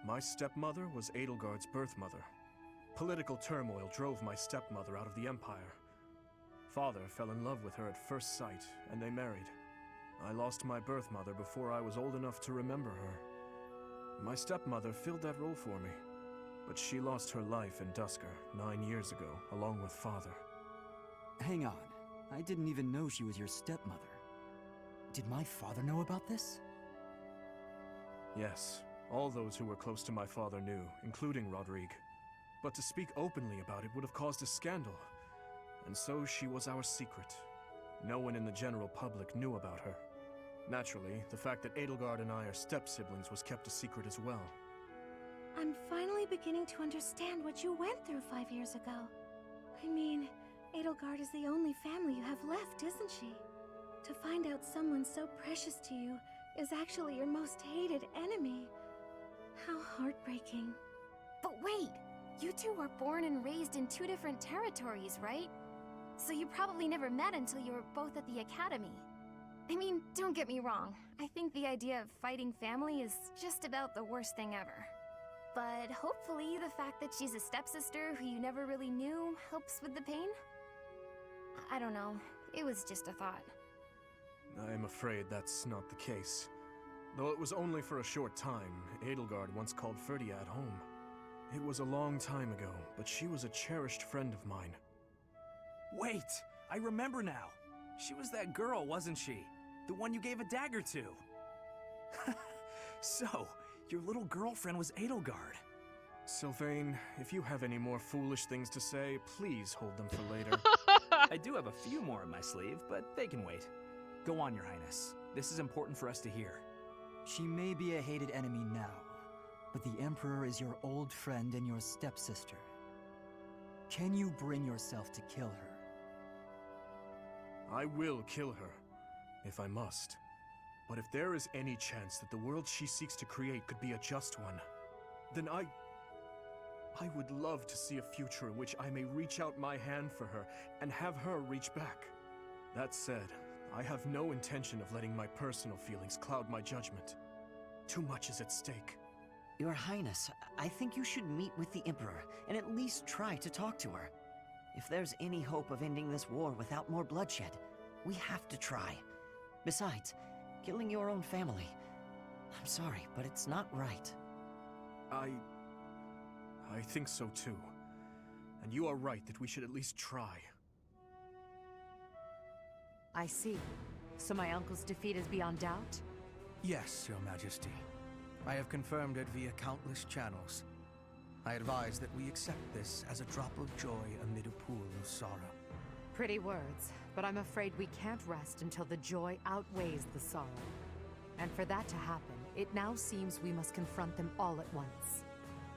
My stepmother was Edelgard's birth mother. Political turmoil drove my stepmother out of the Empire. Father fell in love with her at first sight, and they married. I lost my birth mother before I was old enough to remember her. My stepmother filled that role for me, but she lost her life in Dusker 9 years ago, along with Father. Hang on. I didn't even know she was your stepmother. Did my father know about this? Yes, all those who were close to my father knew, including Rodrigue. But to speak openly about it would have caused a scandal. And so she was our secret. No one in the general public knew about her. Naturally, the fact that Edelgard and I are step-siblings was kept a secret as well. I'm finally beginning to understand what you went through 5 years ago. I mean, Edelgard is the only family you have left, isn't she? To find out someone so precious to you is actually your most hated enemy. How heartbreaking. But wait! You two were born and raised in 2 different territories, right? So you probably never met until you were both at the academy. I mean, don't get me wrong. I think the idea of fighting family is just about the worst thing ever. But hopefully the fact that she's a stepsister who you never really knew helps with the pain? I don't know. It was just a thought. I am afraid that's not the case. Though it was only for a short time, Edelgard once called Ferdiad home. It was a long time ago, but she was a cherished friend of mine. Wait! I remember now! She was that girl, wasn't she? The one you gave a dagger to. So, your little girlfriend was Edelgard. Sylvain, if you have any more foolish things to say, please hold them for later. I do have a few more in my sleeve, but they can wait. Go on, Your Highness. This is important for us to hear. She may be a hated enemy now, but the Emperor is your old friend and your stepsister. Can you bring yourself to kill her? I will kill her, if I must. But if there is any chance that the world she seeks to create could be a just one, then I would love to see a future in which I may reach out my hand for her and have her reach back. That said, I have no intention of letting my personal feelings cloud my judgment. Too much is at stake. Your Highness, I think you should meet with the Emperor and at least try to talk to her. If there's any hope of ending this war without more bloodshed, we have to try. Besides, killing your own family, I'm sorry, but it's not right. I think so too. And you are right that we should at least try. I see. So my uncle's defeat is beyond doubt? Yes, Your Majesty. I have confirmed it via countless channels. I advise that we accept this as a drop of joy amid a pool of sorrow. Pretty words, but I'm afraid we can't rest until the joy outweighs the sorrow. And for that to happen, it now seems we must confront them all at once.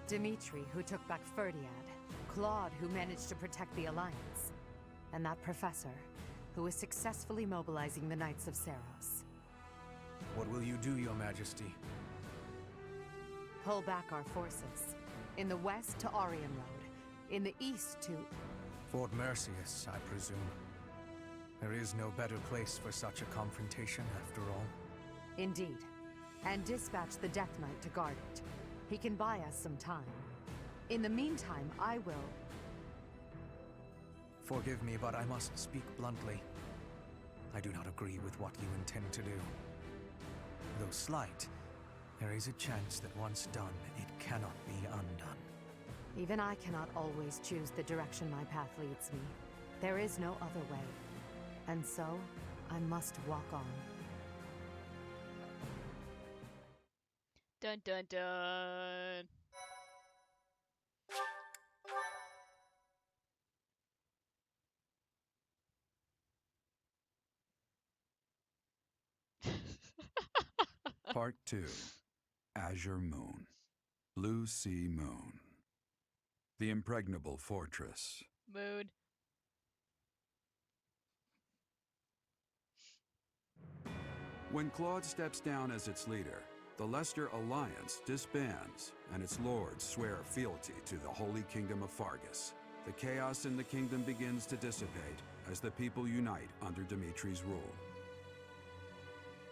Dimitri, who took back Ferdiad, Claude, who managed to protect the Alliance, and that professor, who is successfully mobilizing the Knights of Seiros. What will you do, Your Majesty? Pull back our forces. In the west to Arian Road. In the east to... Fort Mercius, I presume. There is no better place for such a confrontation, after all. Indeed. And dispatch the Death Knight to guard it. He can buy us some time. In the meantime, I will... Forgive me, but I must speak bluntly. I do not agree with what you intend to do. Though slight, there is a chance that once done, it cannot be undone. Even I cannot always choose the direction my path leads me. There is no other way. And so, I must walk on. Dun dun dun. Part 2. Azure Moon. Blue Sea Moon. The impregnable fortress. Mood. When Claude steps down as its leader, the Leicester Alliance disbands, and its lords swear fealty to the Holy Kingdom of Fargus. The chaos in the kingdom begins to dissipate as the people unite under Dimitri's rule.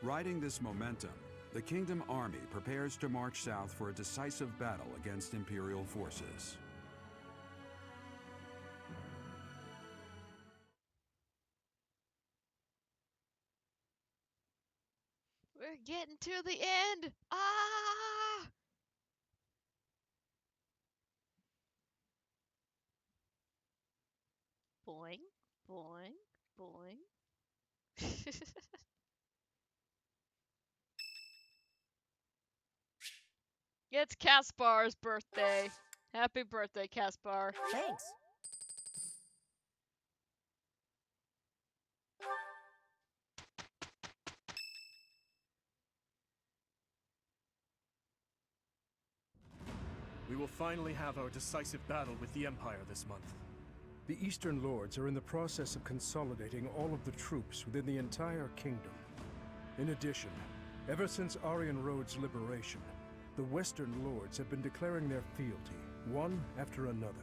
Riding this momentum, the Kingdom Army prepares to march south for a decisive battle against Imperial forces. We're getting to the end! Ah! Boing, boing, boing. It's Caspar's birthday. Happy birthday, Caspar. Thanks. We will finally have our decisive battle with the Empire this month. The Eastern Lords are in the process of consolidating all of the troops within the entire kingdom. In addition, ever since Aryan Road's liberation, the Western Lords have been declaring their fealty, one after another.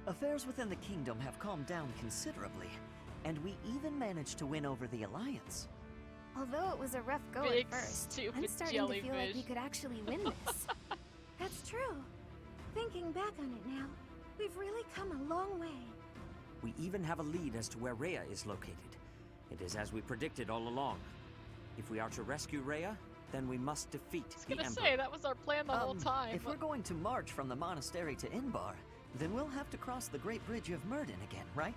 Affairs within the kingdom have calmed down considerably, and we even managed to win over the Alliance. Although it was a rough go Big, at first, stupid I'm starting to feel like jellyfish. we could actually win this. That's true. Thinking back on it now, we've really come a long way. We even have a lead as to where Rhea is located. It is as we predicted all along. If we are to rescue Rhea, then we must defeat I was the gonna Emperor. say, that was our plan the whole time. If we're going to march from the monastery to Inbar, then we'll have to cross the Great Bridge of Myrden again, right?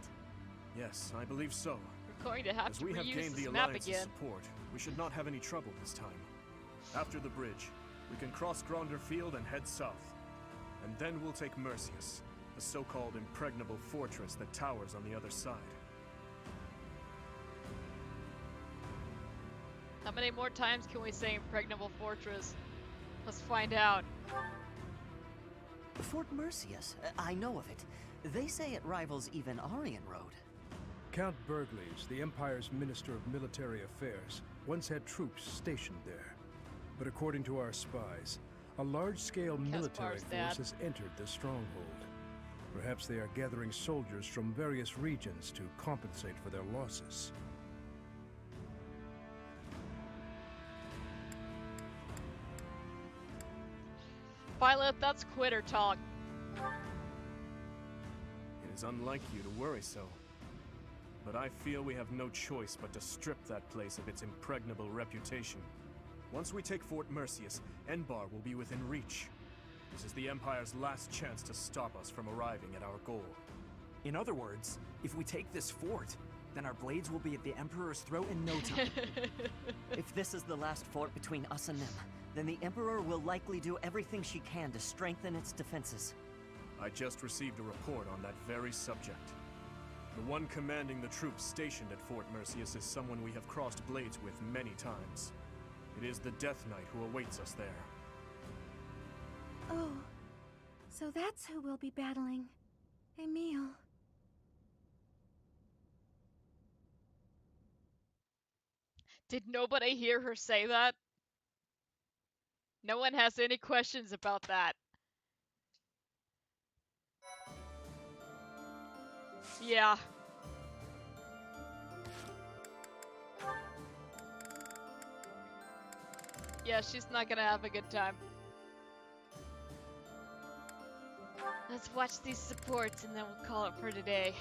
Yes, I believe so. We're going to have As to we have reuse gained this the map Alliance's again. support, we should not have any trouble this time. After the bridge, we can cross Gronder Field and head south. And then we'll take Mercius, the so-called impregnable fortress that towers on the other side. How many more times can we say impregnable fortress? Let's find out. Fort Mercius, I know of it. They say it rivals even Aryan Road. Count Burgleys, the Empire's Minister of Military Affairs, once had troops stationed there. But according to our spies, a large-scale military force has entered the stronghold. Perhaps they are gathering soldiers from various regions to compensate for their losses. Violet, that's quitter talk. It is unlike you to worry so. But I feel we have no choice but to strip that place of its impregnable reputation. Once we take Fort Mercius, Enbar will be within reach. This is the Empire's last chance to stop us from arriving at our goal. In other words, if we take this fort, then our blades will be at the Emperor's throat in no time. If this is the last fort between us and them, then the Emperor will likely do everything she can to strengthen its defenses. I just received a report on that very subject. The one commanding the troops stationed at Fort Mercius is someone we have crossed blades with many times. It is the Death Knight who awaits us there. Oh, so that's who we'll be battling. Emil. Did nobody hear her say that? No one has any questions about that. Yeah. Yeah, she's not gonna have a good time. Let's watch these supports and then we'll call it for today.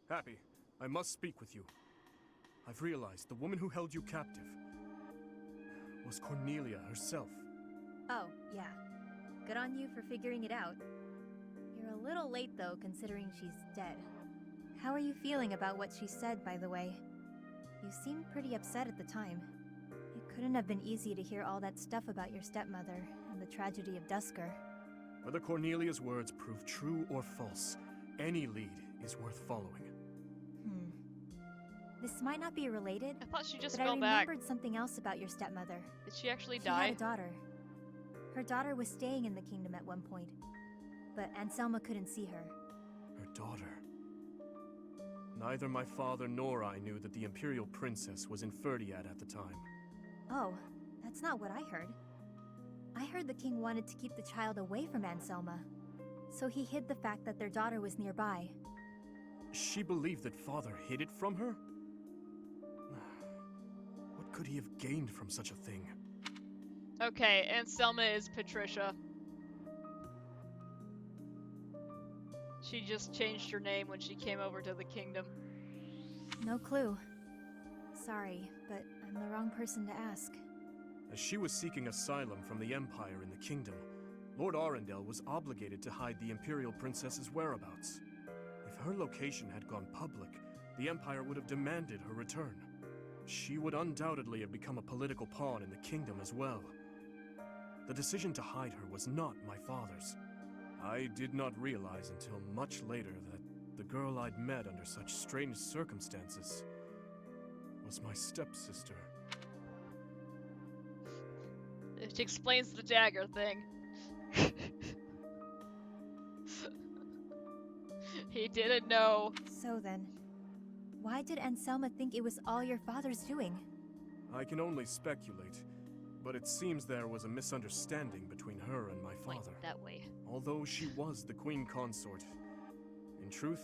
Happy, I must speak with you. I've realized the woman who held you captive was Cornelia herself. Oh, yeah. Good on you for figuring it out. You're a little late, though, considering she's dead. How are you feeling about what she said, by the way? You seemed pretty upset at the time. It couldn't have been easy to hear all that stuff about your stepmother and the tragedy of Dusker. Whether Cornelia's words prove true or false, any lead is worth following. This might not be related, I thought she just but I fell back. remembered something else about your stepmother. Did she actually She die? had a daughter. Her daughter was staying in the kingdom at one point, but Anselma couldn't see her. Her daughter. Neither my father nor I knew that the Imperial Princess was in Ferdiad at the time. Oh, that's not what I heard. I heard the king wanted to keep the child away from Anselma, so he hid the fact that their daughter was nearby. She believed that father hid it from her? What could he have gained from such a thing? Okay, Anselma is Patricia. She just changed her name when she came over to the kingdom. No clue. Sorry, but I'm the wrong person to ask. As she was seeking asylum from the Empire in the kingdom, Lord Arundel was obligated to hide the Imperial Princess's whereabouts. If her location had gone public, the Empire would have demanded her return. She would undoubtedly have become a political pawn in the kingdom as well. The decision to hide her was not my father's. I did not realize until much later that the girl I'd met under such strange circumstances was my stepsister. It explains the dagger thing. He didn't know. So then, why did Anselma think it was all your father's doing? I can only speculate, but it seems there was a misunderstanding between her and my father. That way. Although she was the queen consort, in truth,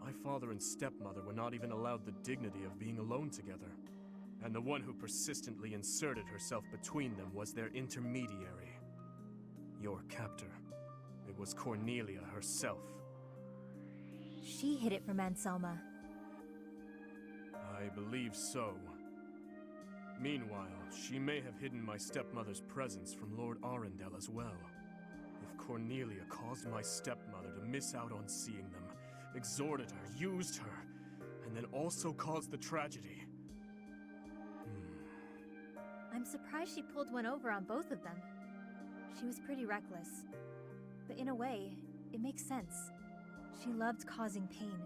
my father and stepmother were not even allowed the dignity of being alone together. And the one who persistently inserted herself between them was their intermediary. Your captor. It was Cornelia herself. She hid it from Anselma. I believe so. Meanwhile, she may have hidden my stepmother's presence from Lord Arundel as well. If Cornelia caused my stepmother to miss out on seeing them, exhorted her, used her, and then also caused the tragedy. I'm surprised she pulled one over on both of them. She was pretty reckless. But in a way, it makes sense. She loved causing pain.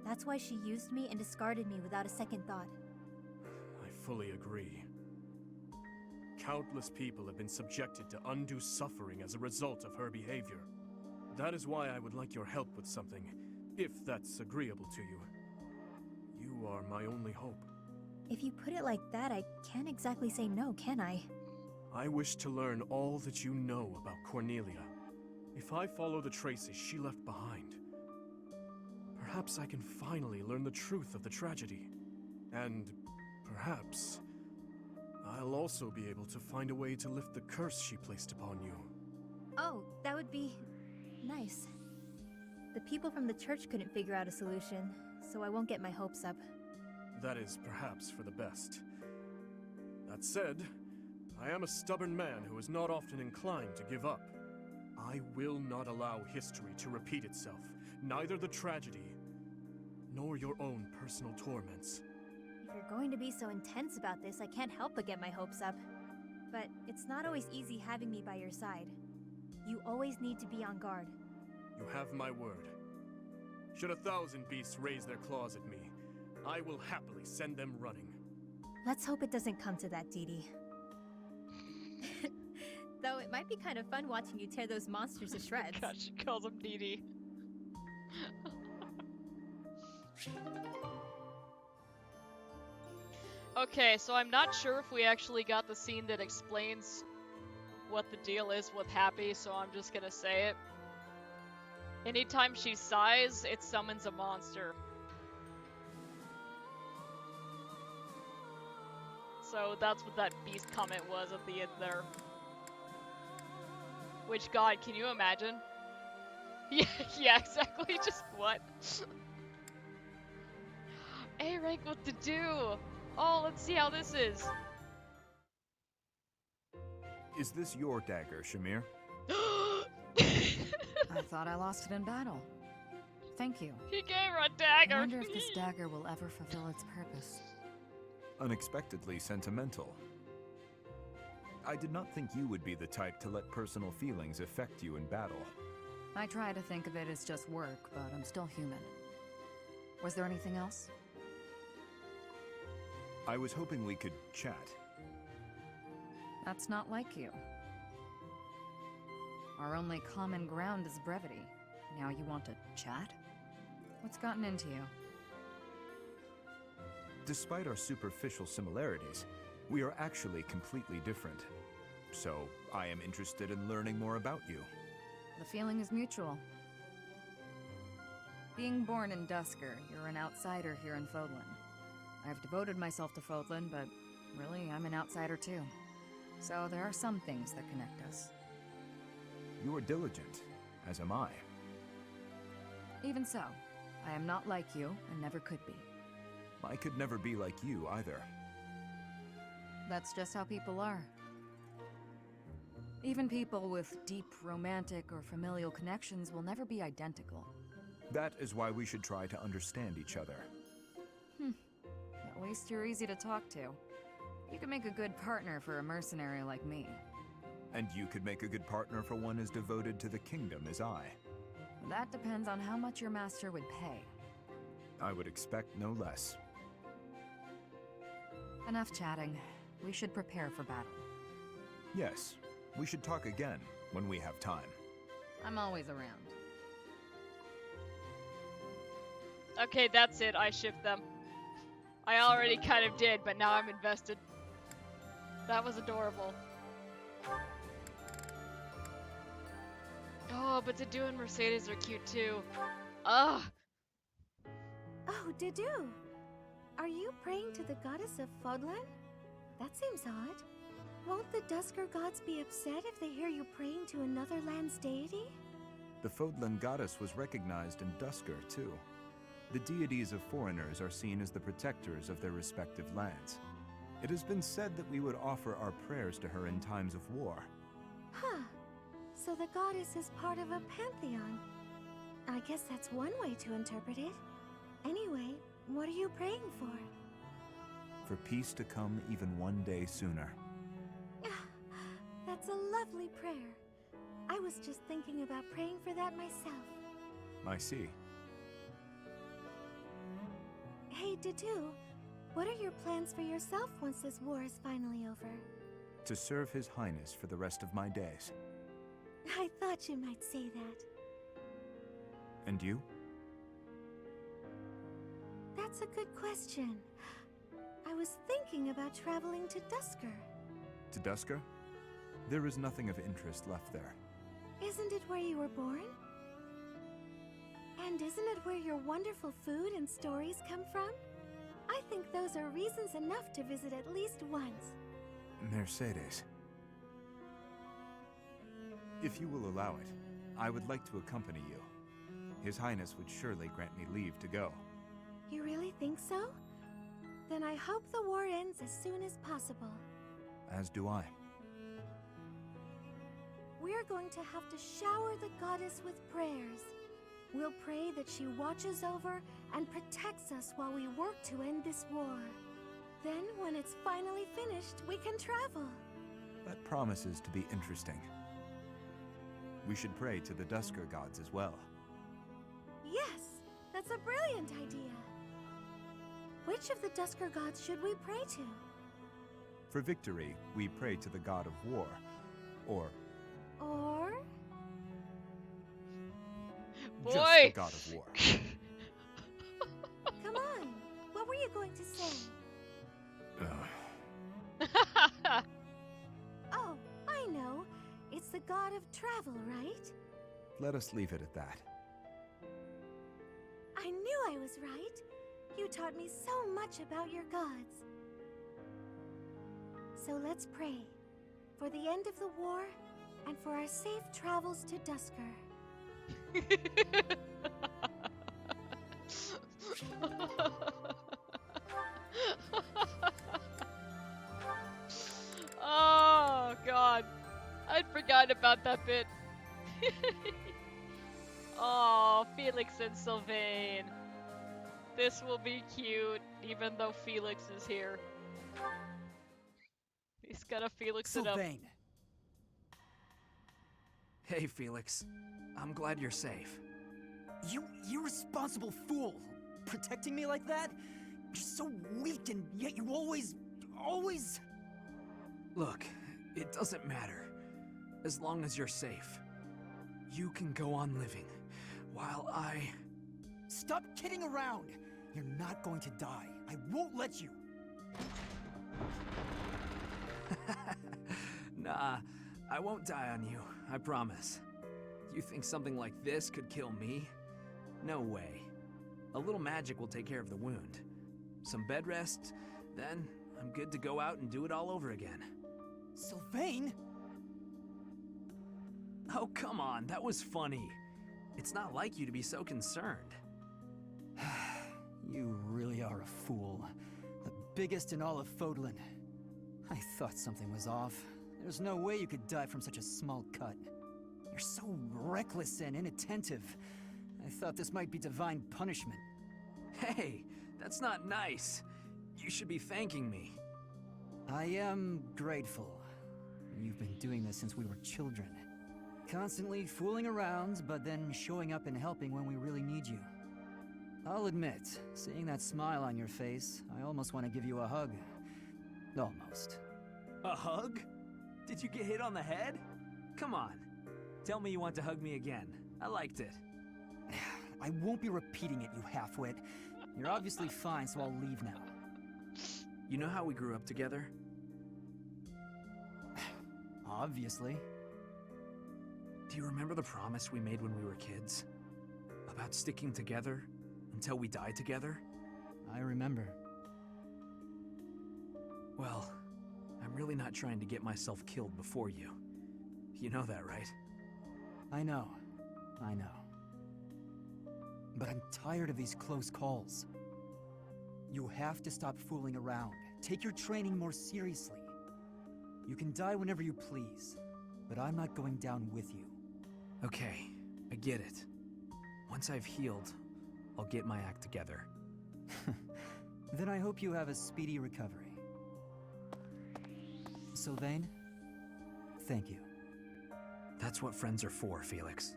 That's why she used me and discarded me without a second thought. I fully agree. Countless people have been subjected to undue suffering as a result of her behavior. That is why I would like your help with something, if that's agreeable to you. You are my only hope. If you put it like that, I can't exactly say no, can I? I wish to learn all that you know about Cornelia. If I follow the traces she left behind, perhaps I can finally learn the truth of the tragedy. And perhaps I'll also be able to find a way to lift the curse she placed upon you. Oh, that would be nice. The people from the church couldn't figure out a solution, so I won't get my hopes up. That is perhaps for the best. That said, I am a stubborn man who is not often inclined to give up. I will not allow history to repeat itself, neither the tragedy, nor your own personal torments. If you're going to be so intense about this, I can't help but get my hopes up. But it's not always easy having me by your side. You always need to be on guard. You have my word. Should 1,000 beasts raise their claws at me, I will happily send them running. Let's hope it doesn't come to that, Dee Dee. Though it might be kind of fun watching you tear those monsters to shreds. God, she calls him Dee Dee. Okay, so I'm not sure if we actually got the scene that explains what the deal is with Happy, so I'm just gonna say it. Anytime she sighs, it summons a monster. So that's what that beast comment was at the end there. Which, God, can you imagine? Yeah, exactly, just what? A rank, what to do? Oh, let's see how this is. Is this your dagger, Shamir? I thought I lost it in battle. Thank you. He gave her a dagger! I wonder if this dagger will ever fulfill its purpose. Unexpectedly sentimental. I did not think you would be the type to let personal feelings affect you in battle. I try to think of it as just work, but I'm still human. Was there anything else? I was hoping we could chat. That's not like you. Our only common ground is brevity. Now you want to chat? What's gotten into you? Despite our superficial similarities, we are actually completely different. So, I am interested in learning more about you. The feeling is mutual. Being born in Dusker, you're an outsider here in Fodlan. I've devoted myself to Fodlan, but really, I'm an outsider too. So there are some things that connect us. You are diligent, as am I. Even so, I am not like you, and never could be. I could never be like you, either. That's just how people are. Even people with deep romantic or familial connections will never be identical. That is why we should try to understand each other. At least you're easy to talk to. You could make a good partner for a mercenary like me. And you could make a good partner for one as devoted to the kingdom as I. That depends on how much your master would pay. I would expect no less. Enough chatting. We should prepare for battle. Yes, we should talk again when we have time. I'm always around. Okay, that's it. I shipped them. I already kind of did, but now I'm invested. That was adorable. Oh, but Dedue and Mercedes are cute too. Ugh! Oh, Dedue! Are you praying to the goddess of Fodlan? That seems odd. Won't the Dusker gods be upset if they hear you praying to another land's deity? The Fodlan goddess was recognized in Dusker, too. The deities of foreigners are seen as the protectors of their respective lands. It has been said that we would offer our prayers to her in times of war. Huh. So the goddess is part of a pantheon. I guess that's one way to interpret it. Anyway, what are you praying for? For peace to come even one day sooner. That's a lovely prayer. I was just thinking about praying for that myself. I see. Hey, Dedue, what are your plans for yourself once this war is finally over? To serve His Highness for the rest of my days. I thought you might say that. And you? That's a good question. I was thinking about traveling to Dusker. To Dusker? There is nothing of interest left there. Isn't it where you were born? And isn't it where your wonderful food and stories come from? I think those are reasons enough to visit at least once. Mercedes. If you will allow it, I would like to accompany you. His Highness would surely grant me leave to go. You really think so? Then I hope the war ends as soon as possible. As do I. We're going to have to shower the goddess with prayers. We'll pray that she watches over and protects us while we work to end this war. Then, when it's finally finished, we can travel. That promises to be interesting. We should pray to the Dusker gods as well. Yes, that's a brilliant idea. Which of the Dusker gods should we pray to? For victory, we pray to the god of war, or... Boy! Just the god of war. Come on, what were you going to say? Oh, I know. It's the god of travel, right? Let us leave it at that. I knew I was right. You taught me so much about your gods. So let's pray. For the end of the war, and for our safe travels to Dusker. Oh, God. I'd forgotten about that bit. Oh, Felix and Sylvain. This will be cute, even though Felix is here. He's gotta Felix it up. Sylvain. Hey, Felix. I'm glad you're safe. You irresponsible fool! Protecting me like that? You're so weak and yet you always... Look, it doesn't matter. As long as you're safe. You can go on living, while I... Stop kidding around! You're not going to die. I won't let you! Nah, I won't die on you, I promise. You think something like this could kill me? No way. A little magic will take care of the wound. Some bed rest, then I'm good to go out and do it all over again. Sylvain? Oh, come on, that was funny. It's not like you to be so concerned. You really are a fool. The biggest in all of Fodlan. I thought something was off. There's no way you could die from such a small cut. You're so reckless and inattentive. I thought this might be divine punishment. Hey, that's not nice. You should be thanking me. I am grateful. You've been doing this since we were children. Constantly fooling around, but then showing up and helping when we really need you. I'll admit, seeing that smile on your face, I almost want to give you a hug. Almost. A hug? Did you get hit on the head? Come on. Tell me you want to hug me again. I liked it. I won't be repeating it, you halfwit. You're obviously fine, so I'll leave now. You know how we grew up together? Obviously. Do you remember the promise we made when we were kids? About sticking together until we die together? I remember. Well, I'm really not trying to get myself killed before you. You know that, right? I know. But I'm tired of these close calls. You have to stop fooling around. Take your training more seriously. You can die whenever you please, but I'm not going down with you. Okay, I get it. Once I've healed, I'll get my act together. Then I hope you have a speedy recovery. Sylvain, thank you. That's what friends are for, Felix.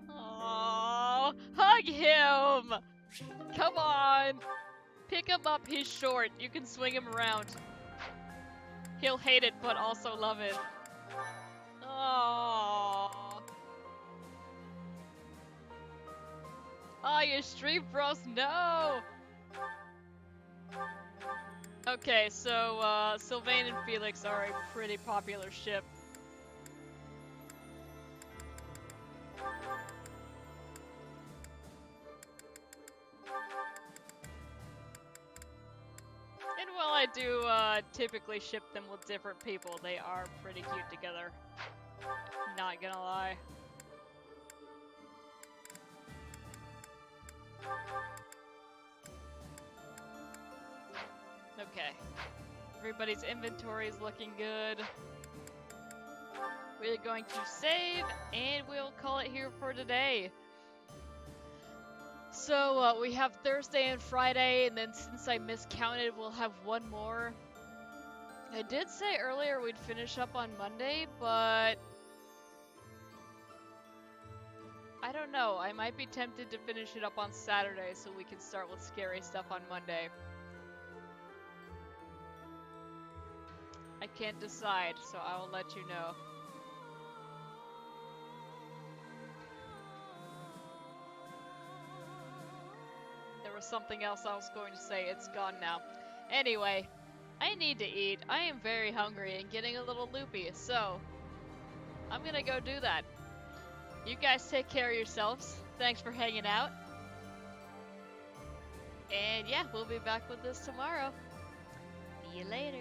Oh, hug him! Come on! Pick him up, he's short. You can swing him around. He'll hate it, but also love it. Oh. Oh, you street bros, no! Okay, so, Sylvain and Felix are a pretty popular ship. And while I do, typically ship them with different people, they are pretty cute together. Not gonna lie. Okay. Everybody's inventory is looking good. We're going to save, and we'll call it here for today. So, we have Thursday and Friday, and then since I miscounted, we'll have one more. I did say earlier we'd finish up on Monday, but I don't know. I might be tempted to finish it up on Saturday so we can start with scary stuff on Monday. I can't decide, so I will let you know. There was something else I was going to say. It's gone now. Anyway, I need to eat. I am very hungry and getting a little loopy, so I'm gonna go do that. You guys take care of yourselves. Thanks for hanging out. And yeah, we'll be back with this tomorrow. See you later.